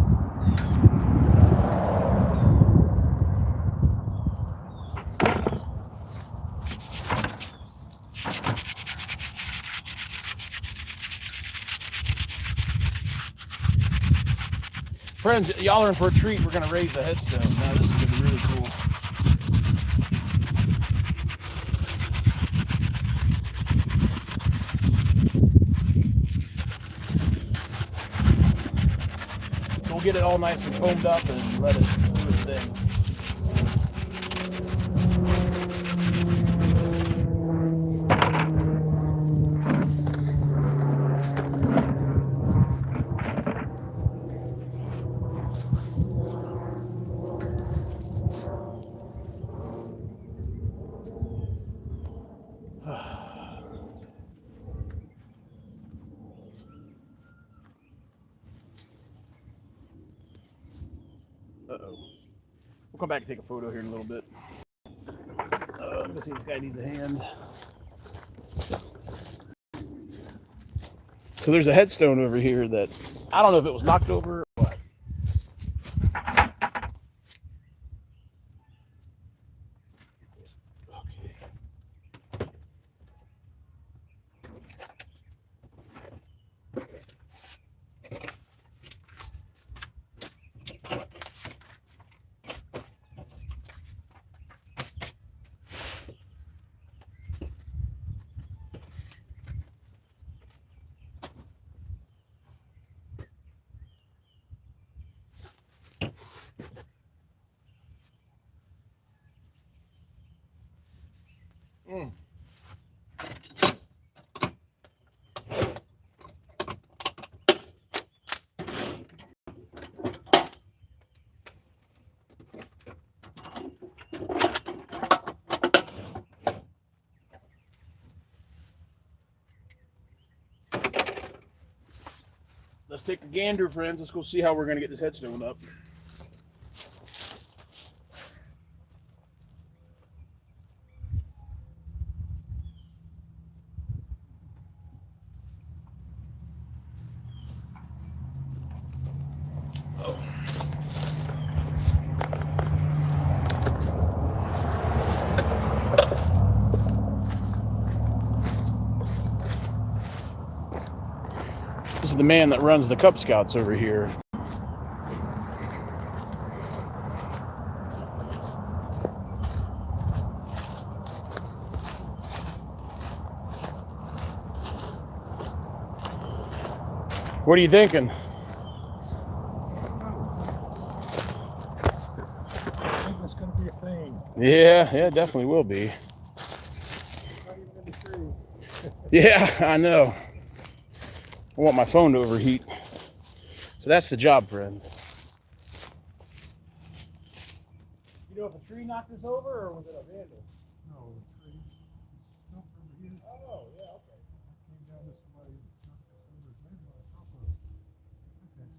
Friends, y'all are in for a treat. We're gonna raise a headstone. Now this is gonna be really cool. We'll get it all nice and foamed up and let it do its thing. Uh-oh. We'll come back and take a photo here in a little bit. I'm gonna see if this guy needs a hand. So there's a headstone over here that I don't know if it was knocked over or what. Let's take a gander, friends. Let's go see how we're going to get this headstone up. This is the man that runs the Cub Scouts over here. What are you thinking? I think that's going to be a thing. Yeah, it definitely will be. Not even in the tree. Yeah, I know. I want my phone to overheat. So that's the job, friend. You know if a tree knocked this over or was it a vandal? No, the tree. Don't remember here. Oh, yeah, okay. I came down to somebody knocked this over. Maybe on top of Headstone. Knocked this over.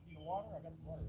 You need water? I got the water.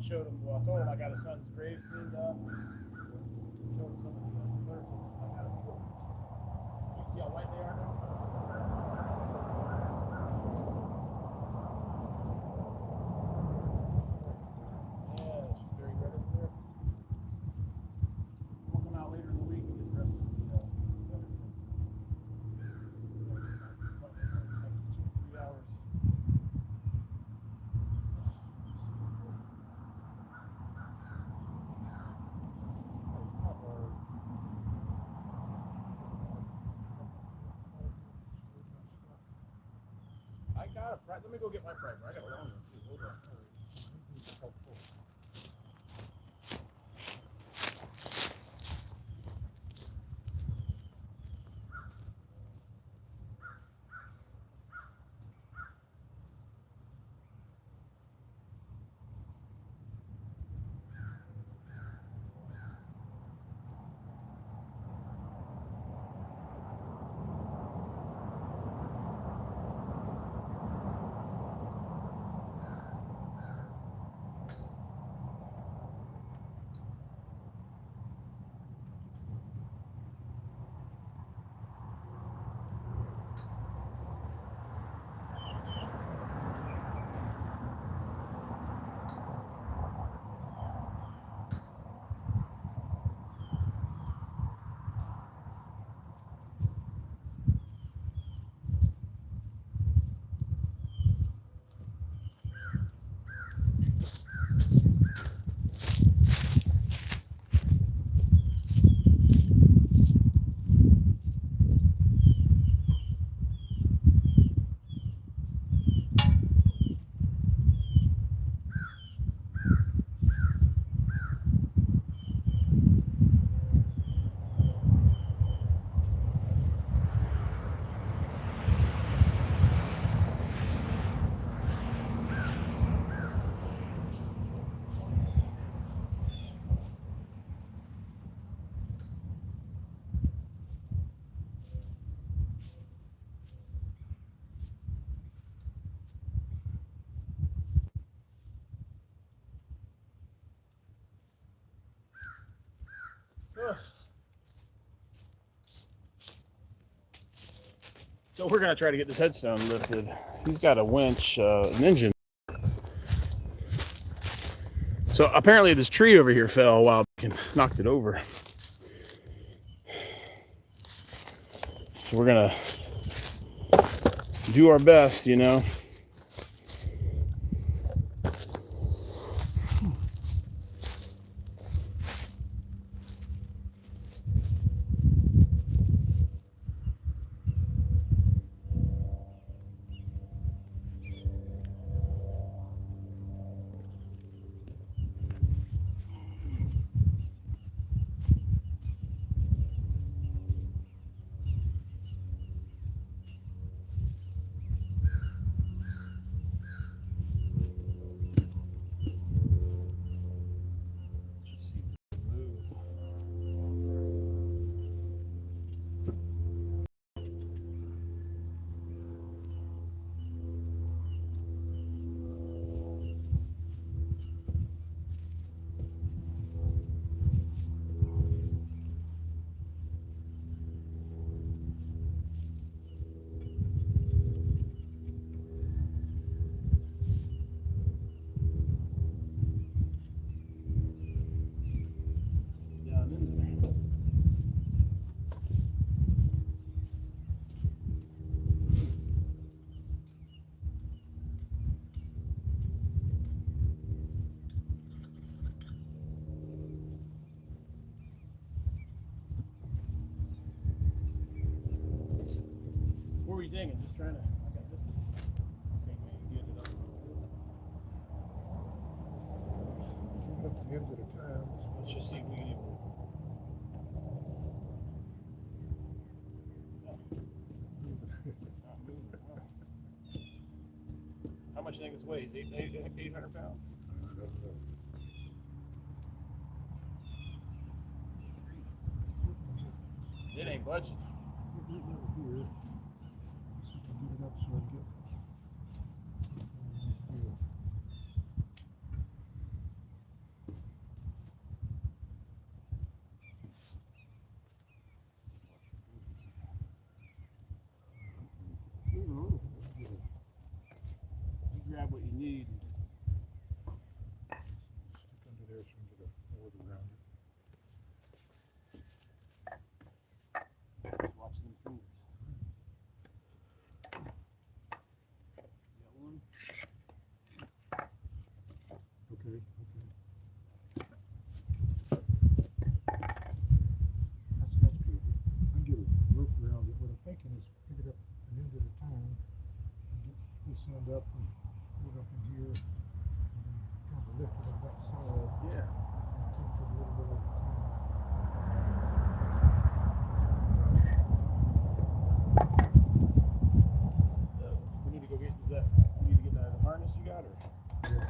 showed him. Well, I told him I got his son's grave cleaned up. Showed him some of the clerks. I got him. You see how white they are now? Yeah, she's very red over there. We'll come out later in the week and get the rest of the other. 3 hours. I got a price. Let me go get my price. I got a long one too. Hold on. So we're gonna try to get this headstone lifted. He's got a winch, an engine. So apparently this tree over here fell while we knocked it over. So we're gonna do our best, you know. What were you thinking? Just trying to. I got this. Same way you get it up. At the end of the time. Let's just see if we can even. Not moving. Wow. How much do you think this weighs? 800 pounds? It ain't budging. Here. See if I can get it up so I can get. Indeed. Stick under there so we can get a board around it. Just watch them fingers. Got one? Okay, okay. That's good. I can get a rope around it. What I'm thinking is pick it up an end at a time and get this end up and put it up in here and then kind of lift it on that side. Yeah. And take it a little bit at a time. We need to go get, is that, we need to get the harness you got, or? Yeah.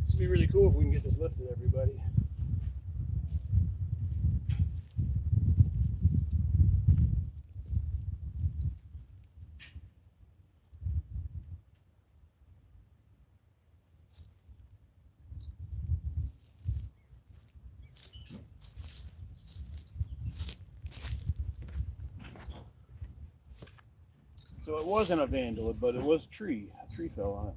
This would be really cool if we can get this lifted, everybody. So it wasn't a vandal, but it was a tree. A tree fell on it.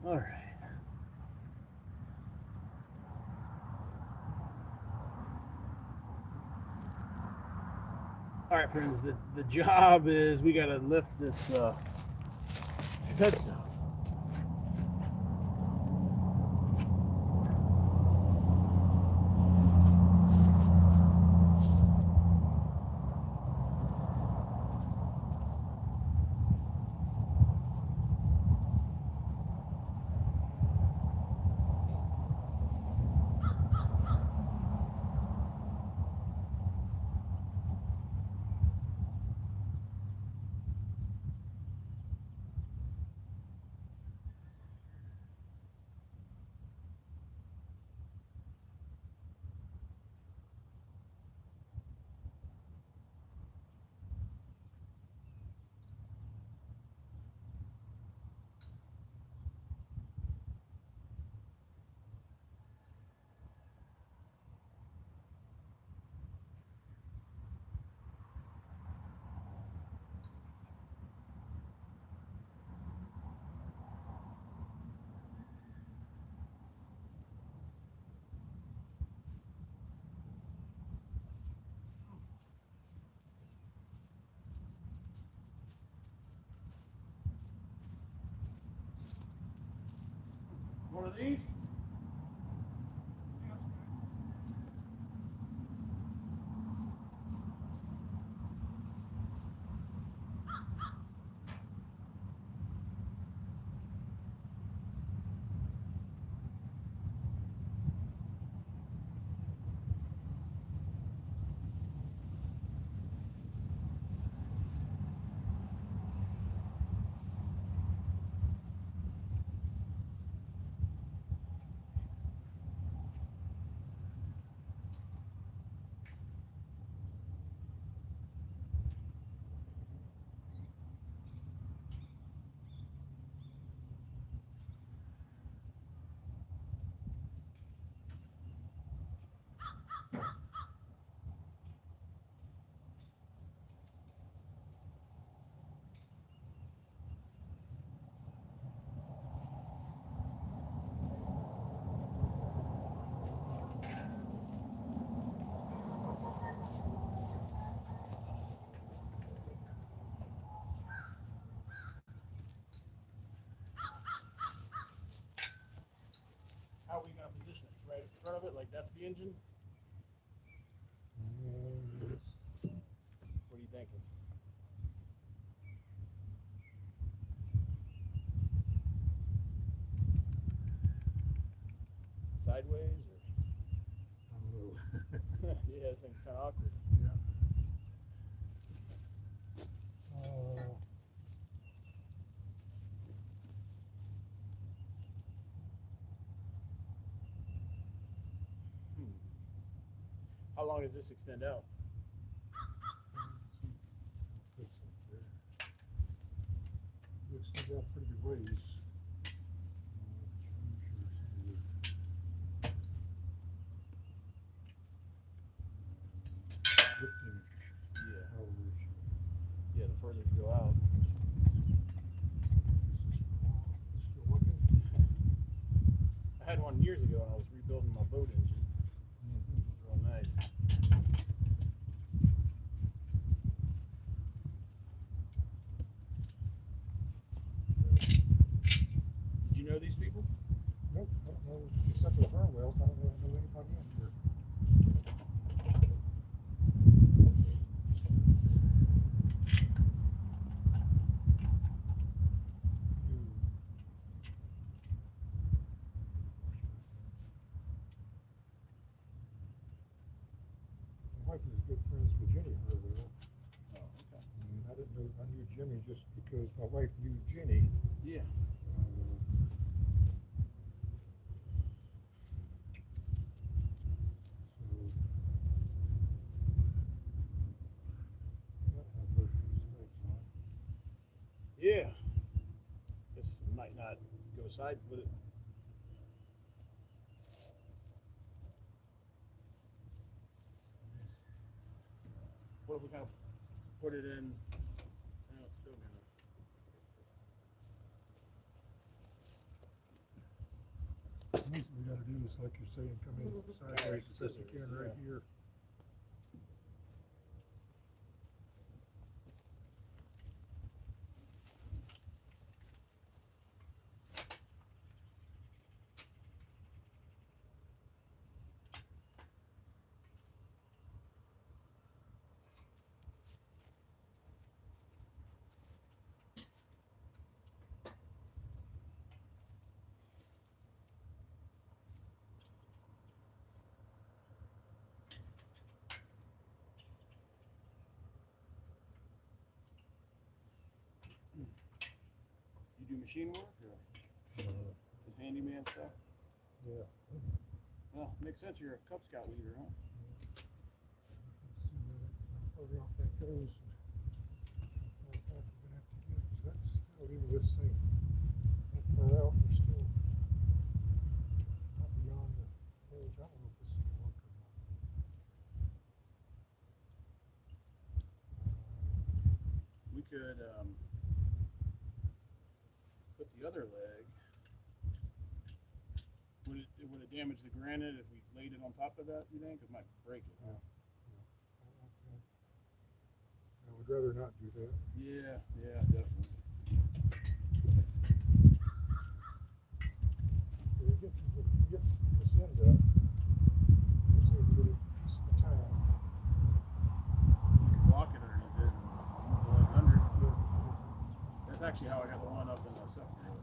All right. All right, friends, the job is we got to lift this headstone. One of these? engine? Yes. What are you thinking? Sideways or? I don't know. Yeah, this thing's kind of awkward. Yeah. How long does this extend out? Looks like that pretty good ways. Lifting Yeah. power ratio. Yeah, the further you go out. It's still working. I had one years ago when I was rebuilding my boat engine. Real nice. Did you know these people? Nope, I don't know, except for the Harwells, I don't know anybody in here. My wife is good friends with Jenny Harwell. Oh, okay. And I didn't know, I knew Jimmy just because my wife knew Jenny. Yeah. Yeah. This might not go side with it. What if we kind of put it in? No, it's still gonna. What we gotta do is, like you're saying, come in sideways as best you can right here. You do machine work or just handyman stuff? Yeah. Well, makes sense. You're a Cub Scout leader, huh? See how far out that goes. How far back we're gonna have to get, 'cause that's still, even this thing, that far out, we're still not beyond the edge. I don't know if this is gonna work or not. We could put the other leg. Would it damage the granite if we laid it on top of that? You think it might break it? Huh? I would rather not do that. Yeah, definitely. We get this end up. We'll save a little piece of time. You can block it underneath it and move the leg under. That's actually how I got the one up in the second row.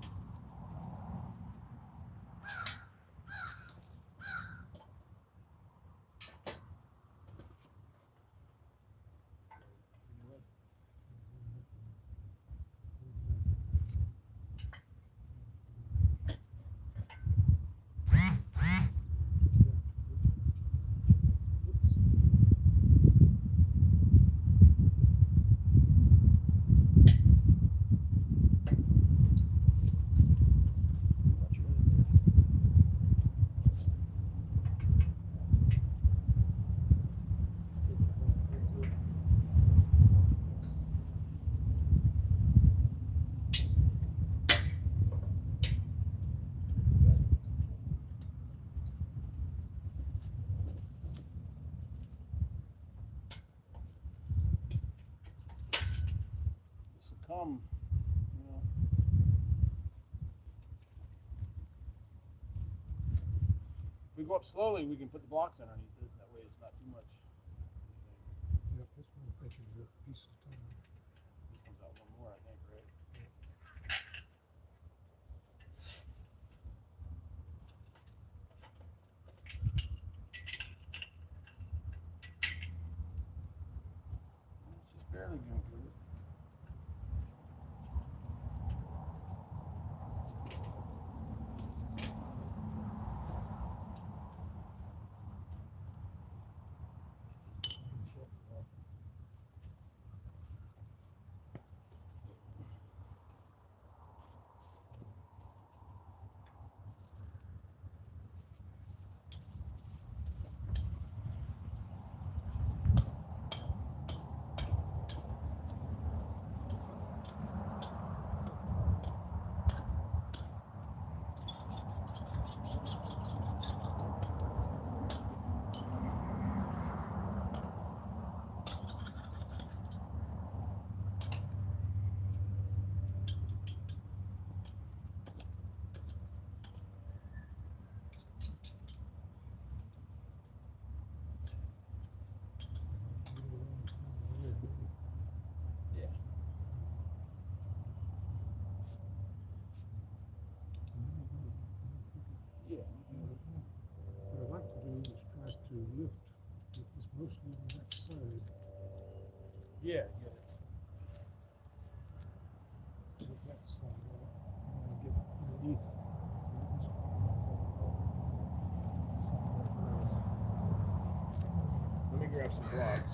Come, you know. If we go go up slowly, we can put the blocks underneath it. That way it's not too much. Yep, that's what I'm thinking, a piece of time. This comes out one more, I think, right? It's just barely going through it. Yeah. Yeah. What I'd like to do is try to lift this mostly the next side. Yeah. The next side, and get underneath. Let me grab some blocks.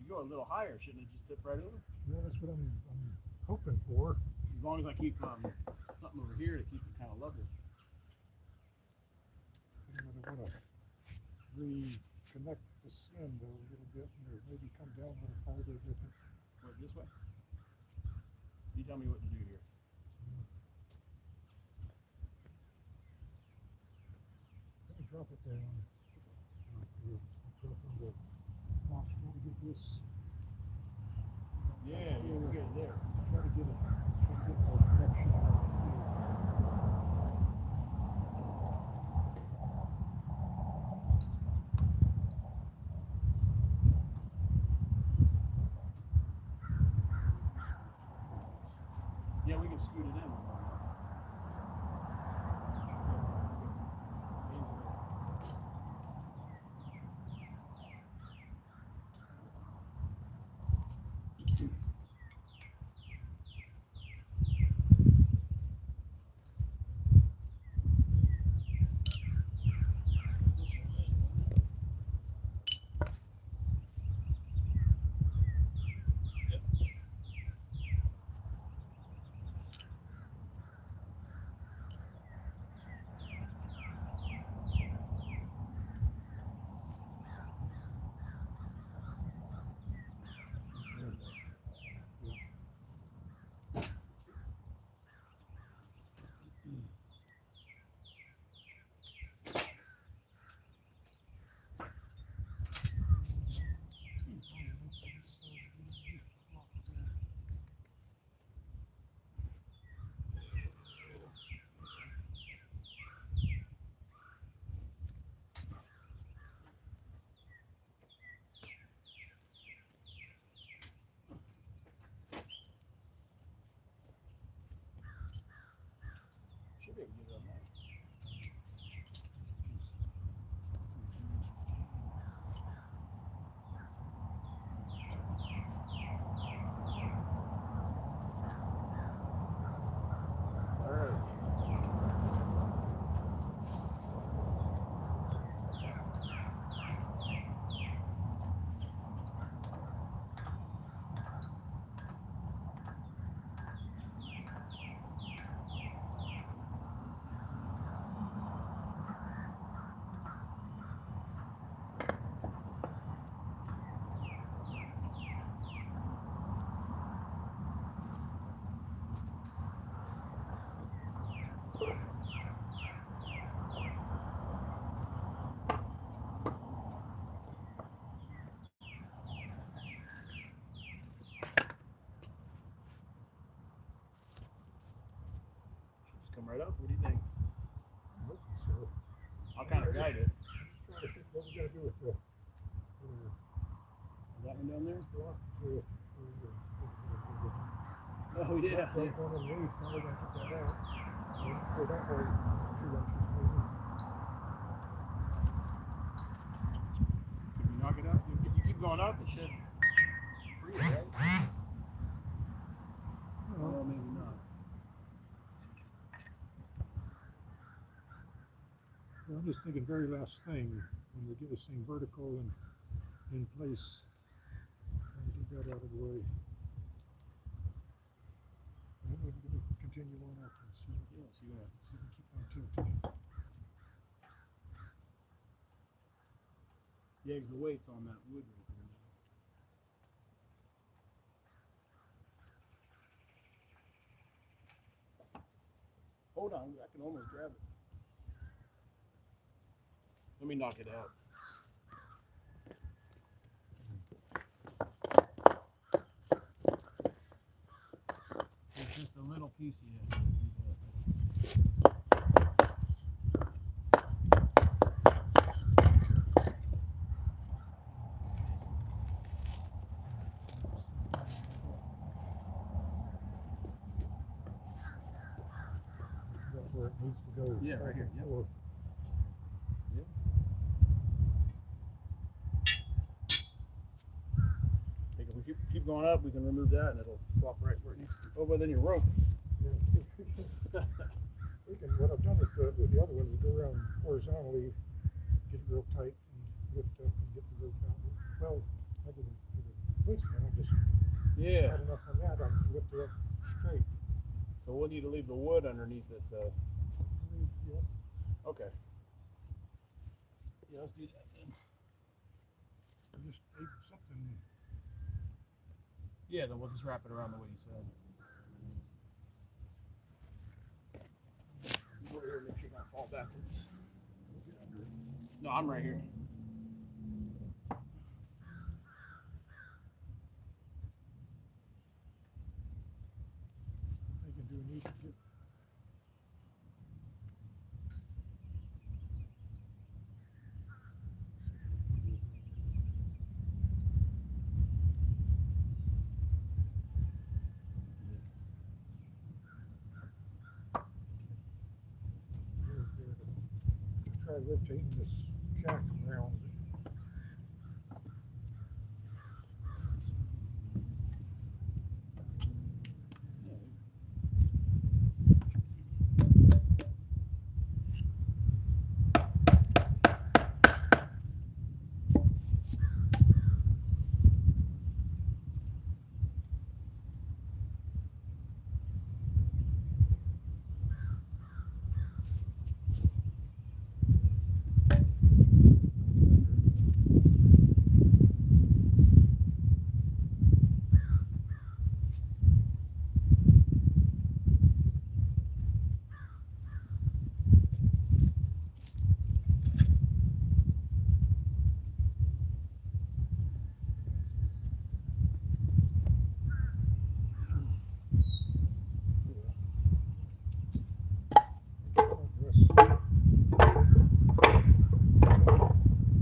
go a little higher, shouldn't it just tip right over? Yeah, that's what I'm hoping for. As long as I keep something over here to keep it kind of level. I want to reconnect the stem though a little bit, or maybe come down a little farther with it. What, this way? You tell me what to do here. Let me drop it down. Drop on the box. Try to get this. Yeah, you're good there. Try to get more connection out here. Yeah, we can scoot it in. Should be able to get it up now. Just come right up. What do you think? Nope, so I'll kind of guide it. trying to think what we gotta do with the That one down there? block to Oh yeah. right on the leaf. Now we're gonna get that out. So go that way 2 inches maybe. Can you knock it up? If you keep going up, it should free it, right? Well, maybe not. Well, I'm just thinking very last thing, when we get this thing vertical and in place, trying to get that out of the way. And then we're going to continue on up and see, Yeah, so you're gonna see if we keep on tilting. Yeah, 'cause the weight's on that wood right there. Hold on, I can almost grab it. Let me knock it out. It's just a little piece of it. That's where it needs to go. Yeah, right here, yeah. Forth. If we keep going up, we can remove that and it'll flop right where it needs to. Oh, but then your rope. Yeah, we can, what I've done with the other ones is go around horizontally, get it real tight and lift up and get the rope out. Well, other than replacement, I just Yeah. had enough on that, I can lift it up straight. So we'll need to leave the wood underneath it. Yeah. Okay. Yeah, let's do that then. I just ate something. Yeah, then we'll just wrap it around the way you said. Over here, make sure you don't fall backwards. No, I'm right here. I'm thinking, do we need to get try rotating this jack around?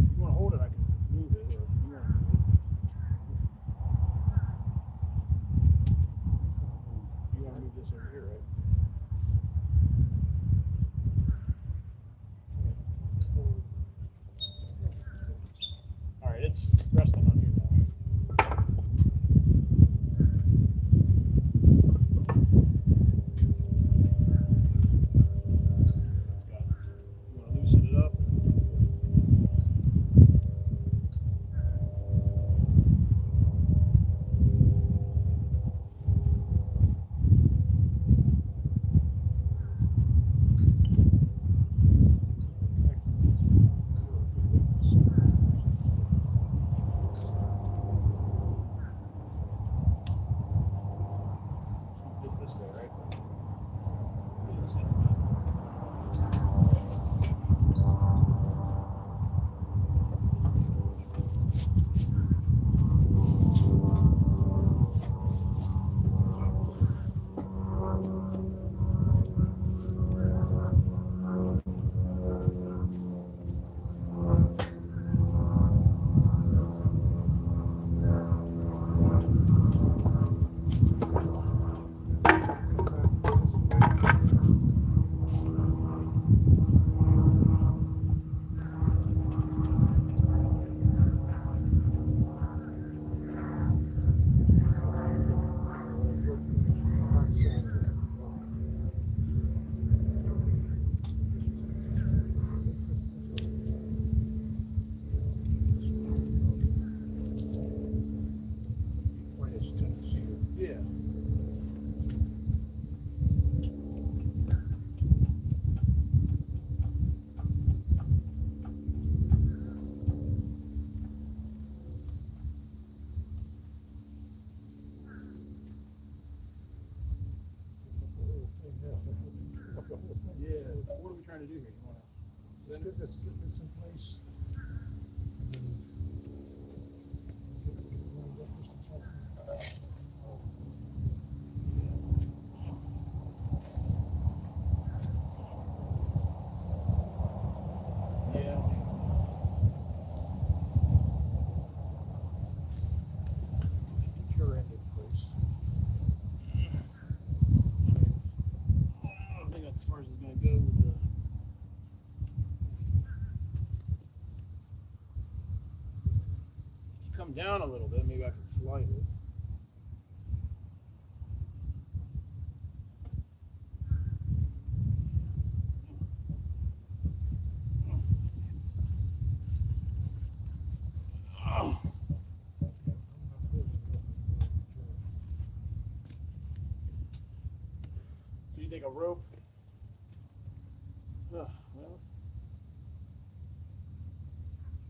You want to hold it, I can move it. Or you want to move it. You want to move this over here, right? All right, it's resting on here now. You want to loosen it up? It's this way, right? Yeah. Yeah. What are we trying to do here? You want to Get this in place. Yeah. Get your end in place. I don't think that's as far as it's going to go with the. If you come down a little bit, maybe I can slide it.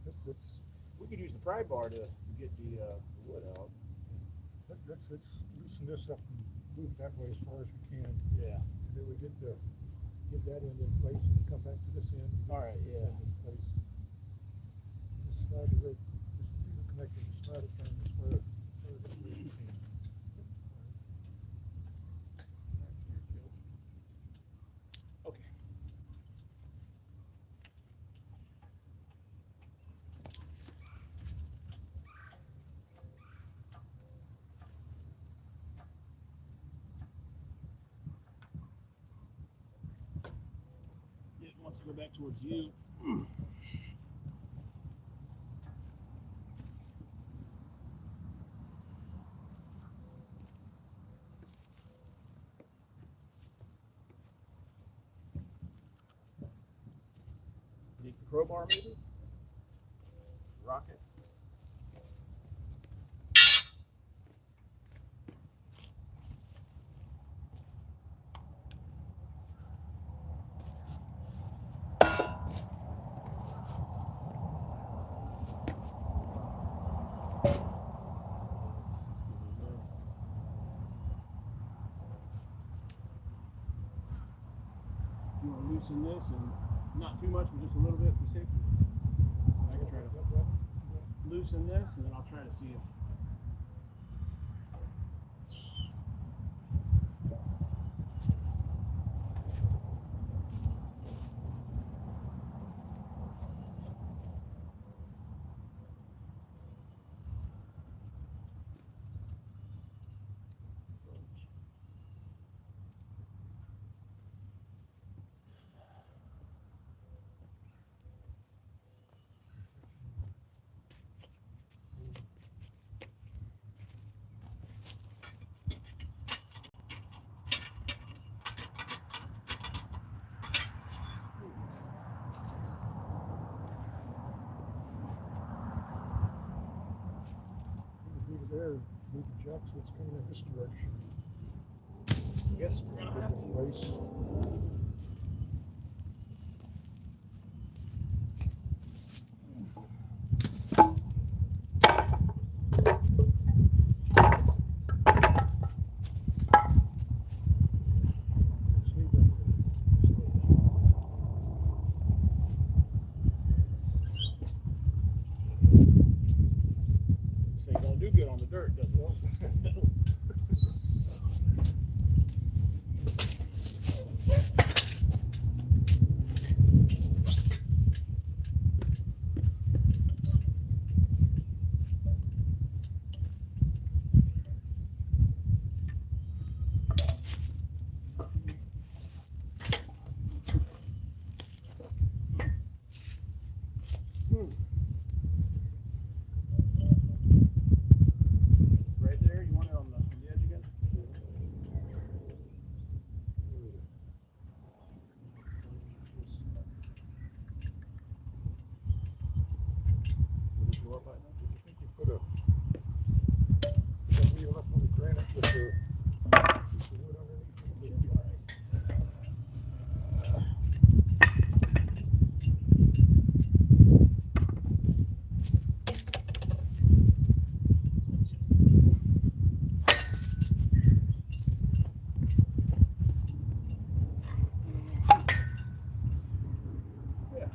We could use the pry bar to get the wood out. Let's loosen this up and move that way as far as we can. Yeah. And then we get that end in place and come back to this end. All right, yeah. In place. Just slide the rig, just connecting the slider down as far as we can. Okay. It wants to go back towards you. Need the crowbar maybe? Rocket. You want to loosen this and not too much, but just a little bit for safety. I can try to loosen this and then I'll try to see if. There, move the jack so it's coming in this direction. I guess we're gonna have to. Place. This ain't gonna do good on the dirt, does it? Right there, you want it on the edge again? Would it go up like that? I think you put a wheel up on the granite with the wood underneath. It should be all right. Yeah.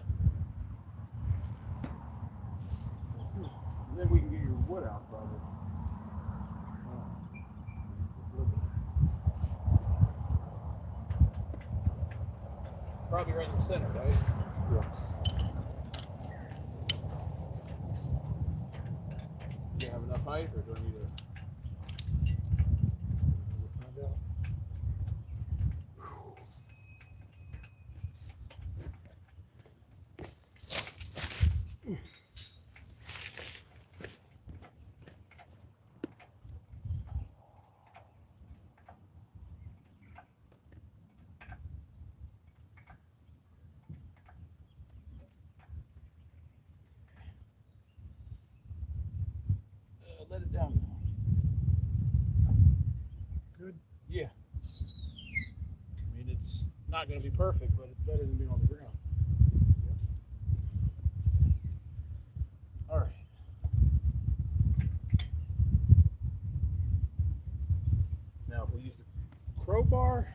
And then we can get your wood out probably. Probably right in the center, right? Yeah. Do you have enough height or do I need a. We'll find out. Let it down now. Good. Yeah. I mean, it's not going to be perfect, but it's better than being on the ground. crowbar.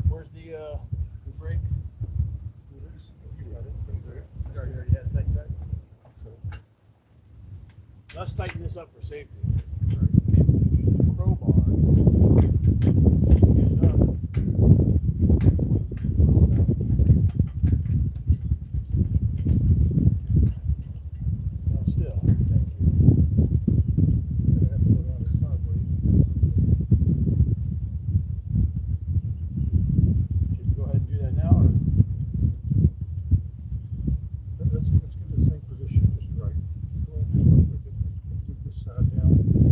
Where's the brake? You got it, right there. You already had it tightened up. So, Let's tighten this up for safety. right. Crowbar. Get it up. Well, still, thank you. Gonna have to go down this sideways. Should you go ahead and do that now, or? Let's get the same position just right. Go ahead and work with it. Let's move this side down.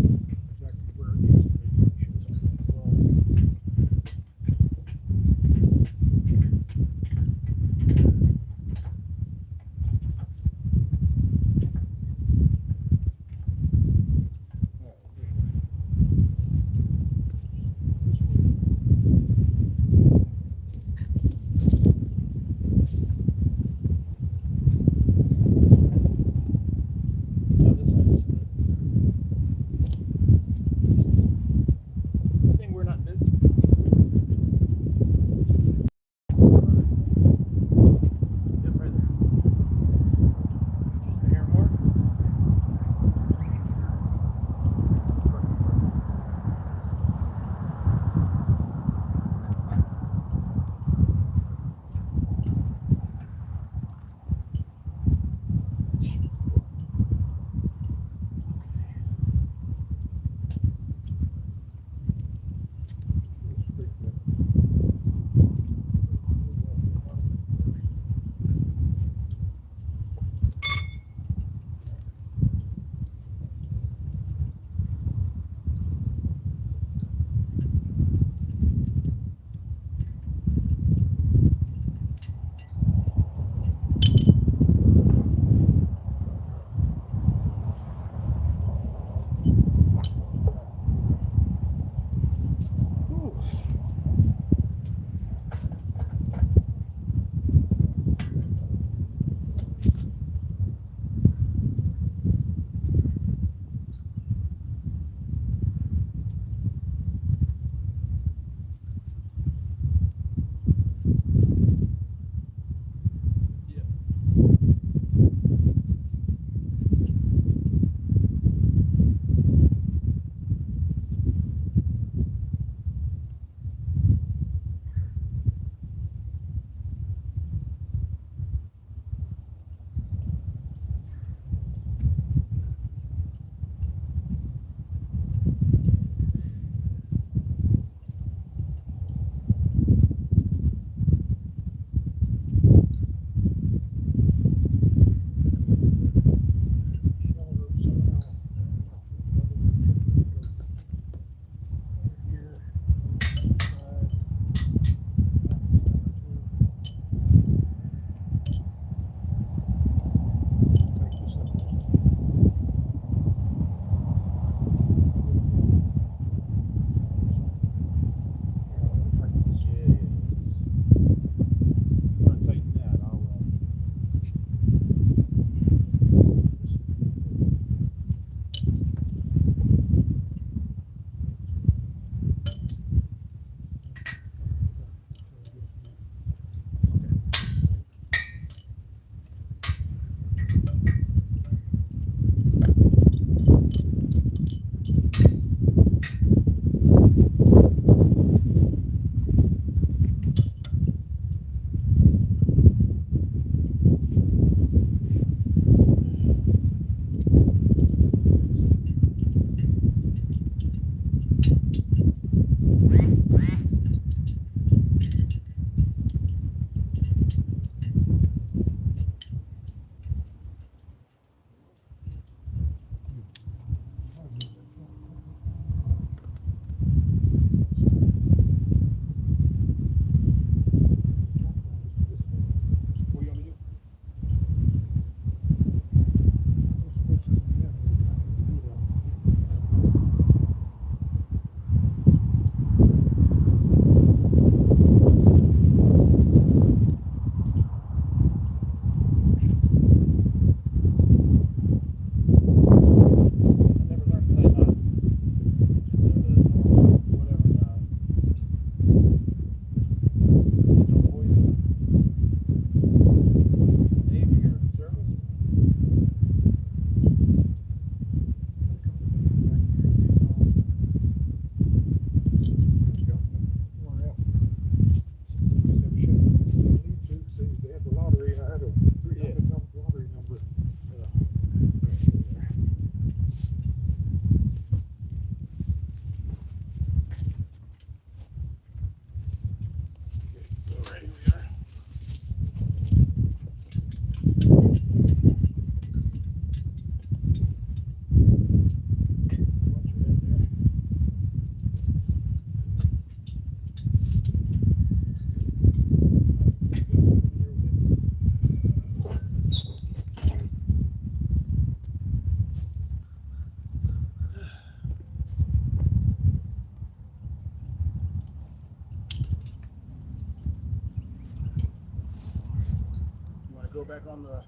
back on the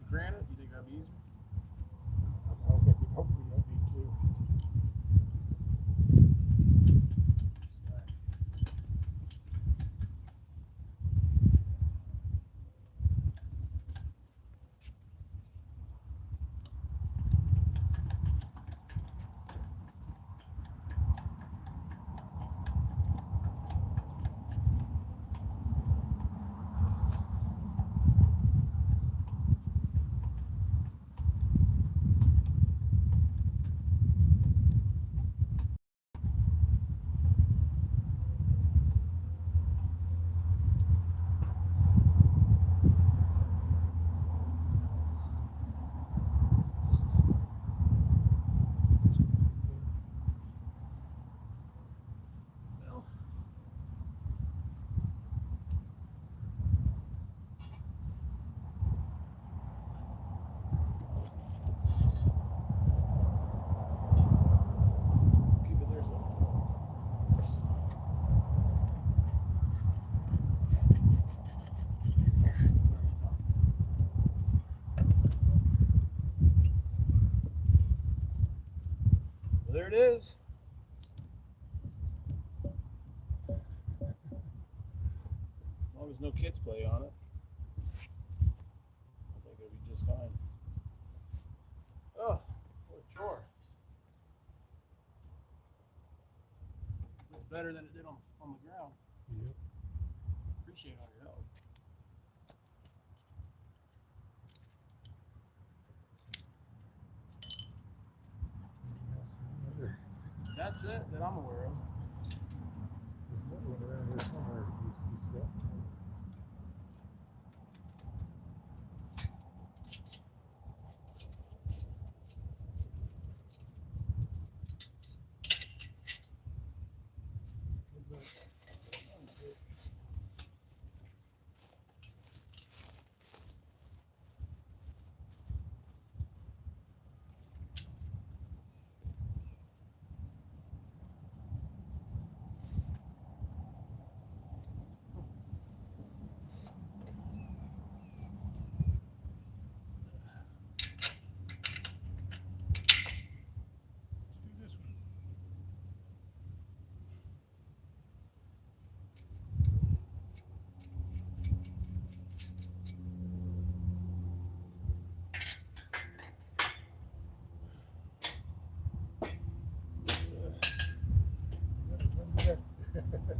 granite? You think that'd be easier? I think hopefully that'd be too. There it is. As long as no kids play on it, I think it'll be just fine. Oh, what a chore. Looks better than it did on the ground. Yep. Appreciate all your help. That's it that I'm aware of. There's another one around here somewhere. He's set.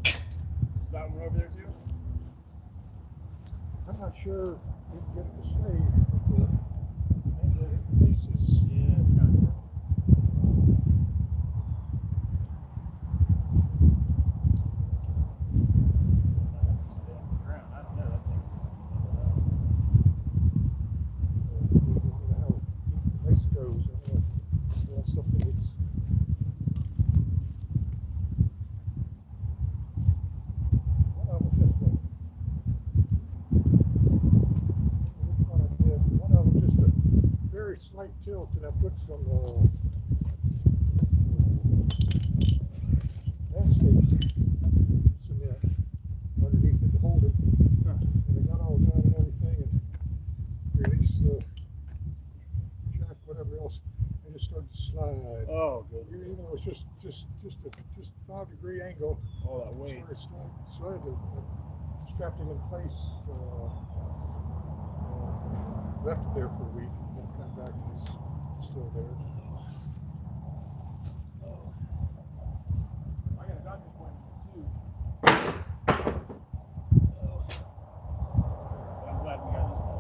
Is that one over there too? I'm not sure we can get it to stay with the angle bases. Yeah, it's kind of. Stay on the ground. I don't know. That thing. I don't know how the base goes. I don't know if that's something that's slight tilt, and I put some landscape cement underneath it to hold it. And I got all done and everything, and released the jack, whatever else, and it started to slide. Oh, good. Even though it's just a 5-degree angle. All that weight. Slid and strapped it in place. Left it there for a week, and then come back and it's still there. Oh. I got a doctor's appointment too. Oh. But I'm glad we got this done.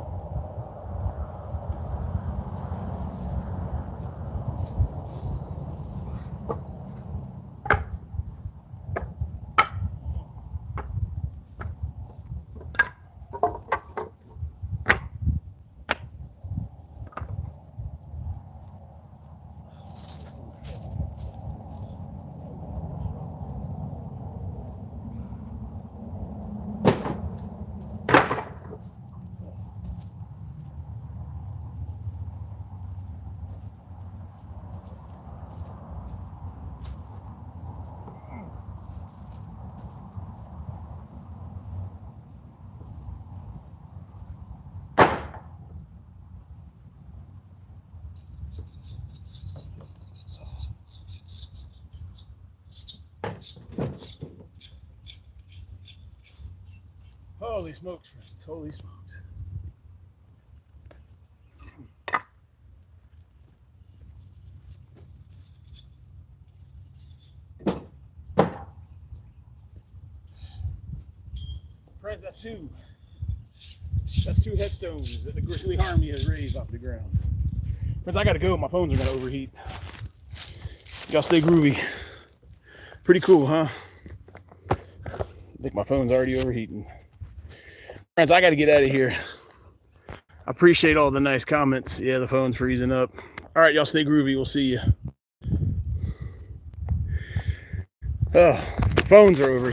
Holy smokes, friends. Holy smokes. Friends, that's two. That's 2 headstones that the Grizzly Army has raised off the ground. Friends, I gotta go. My phones are gonna overheat. Y'all stay groovy. Pretty cool, huh? I think my phone's already overheating. Friends, I gotta get out of here. I appreciate all the nice comments. Yeah, the phone's freezing up. All right, y'all stay groovy. We'll see you. Oh, phones are over.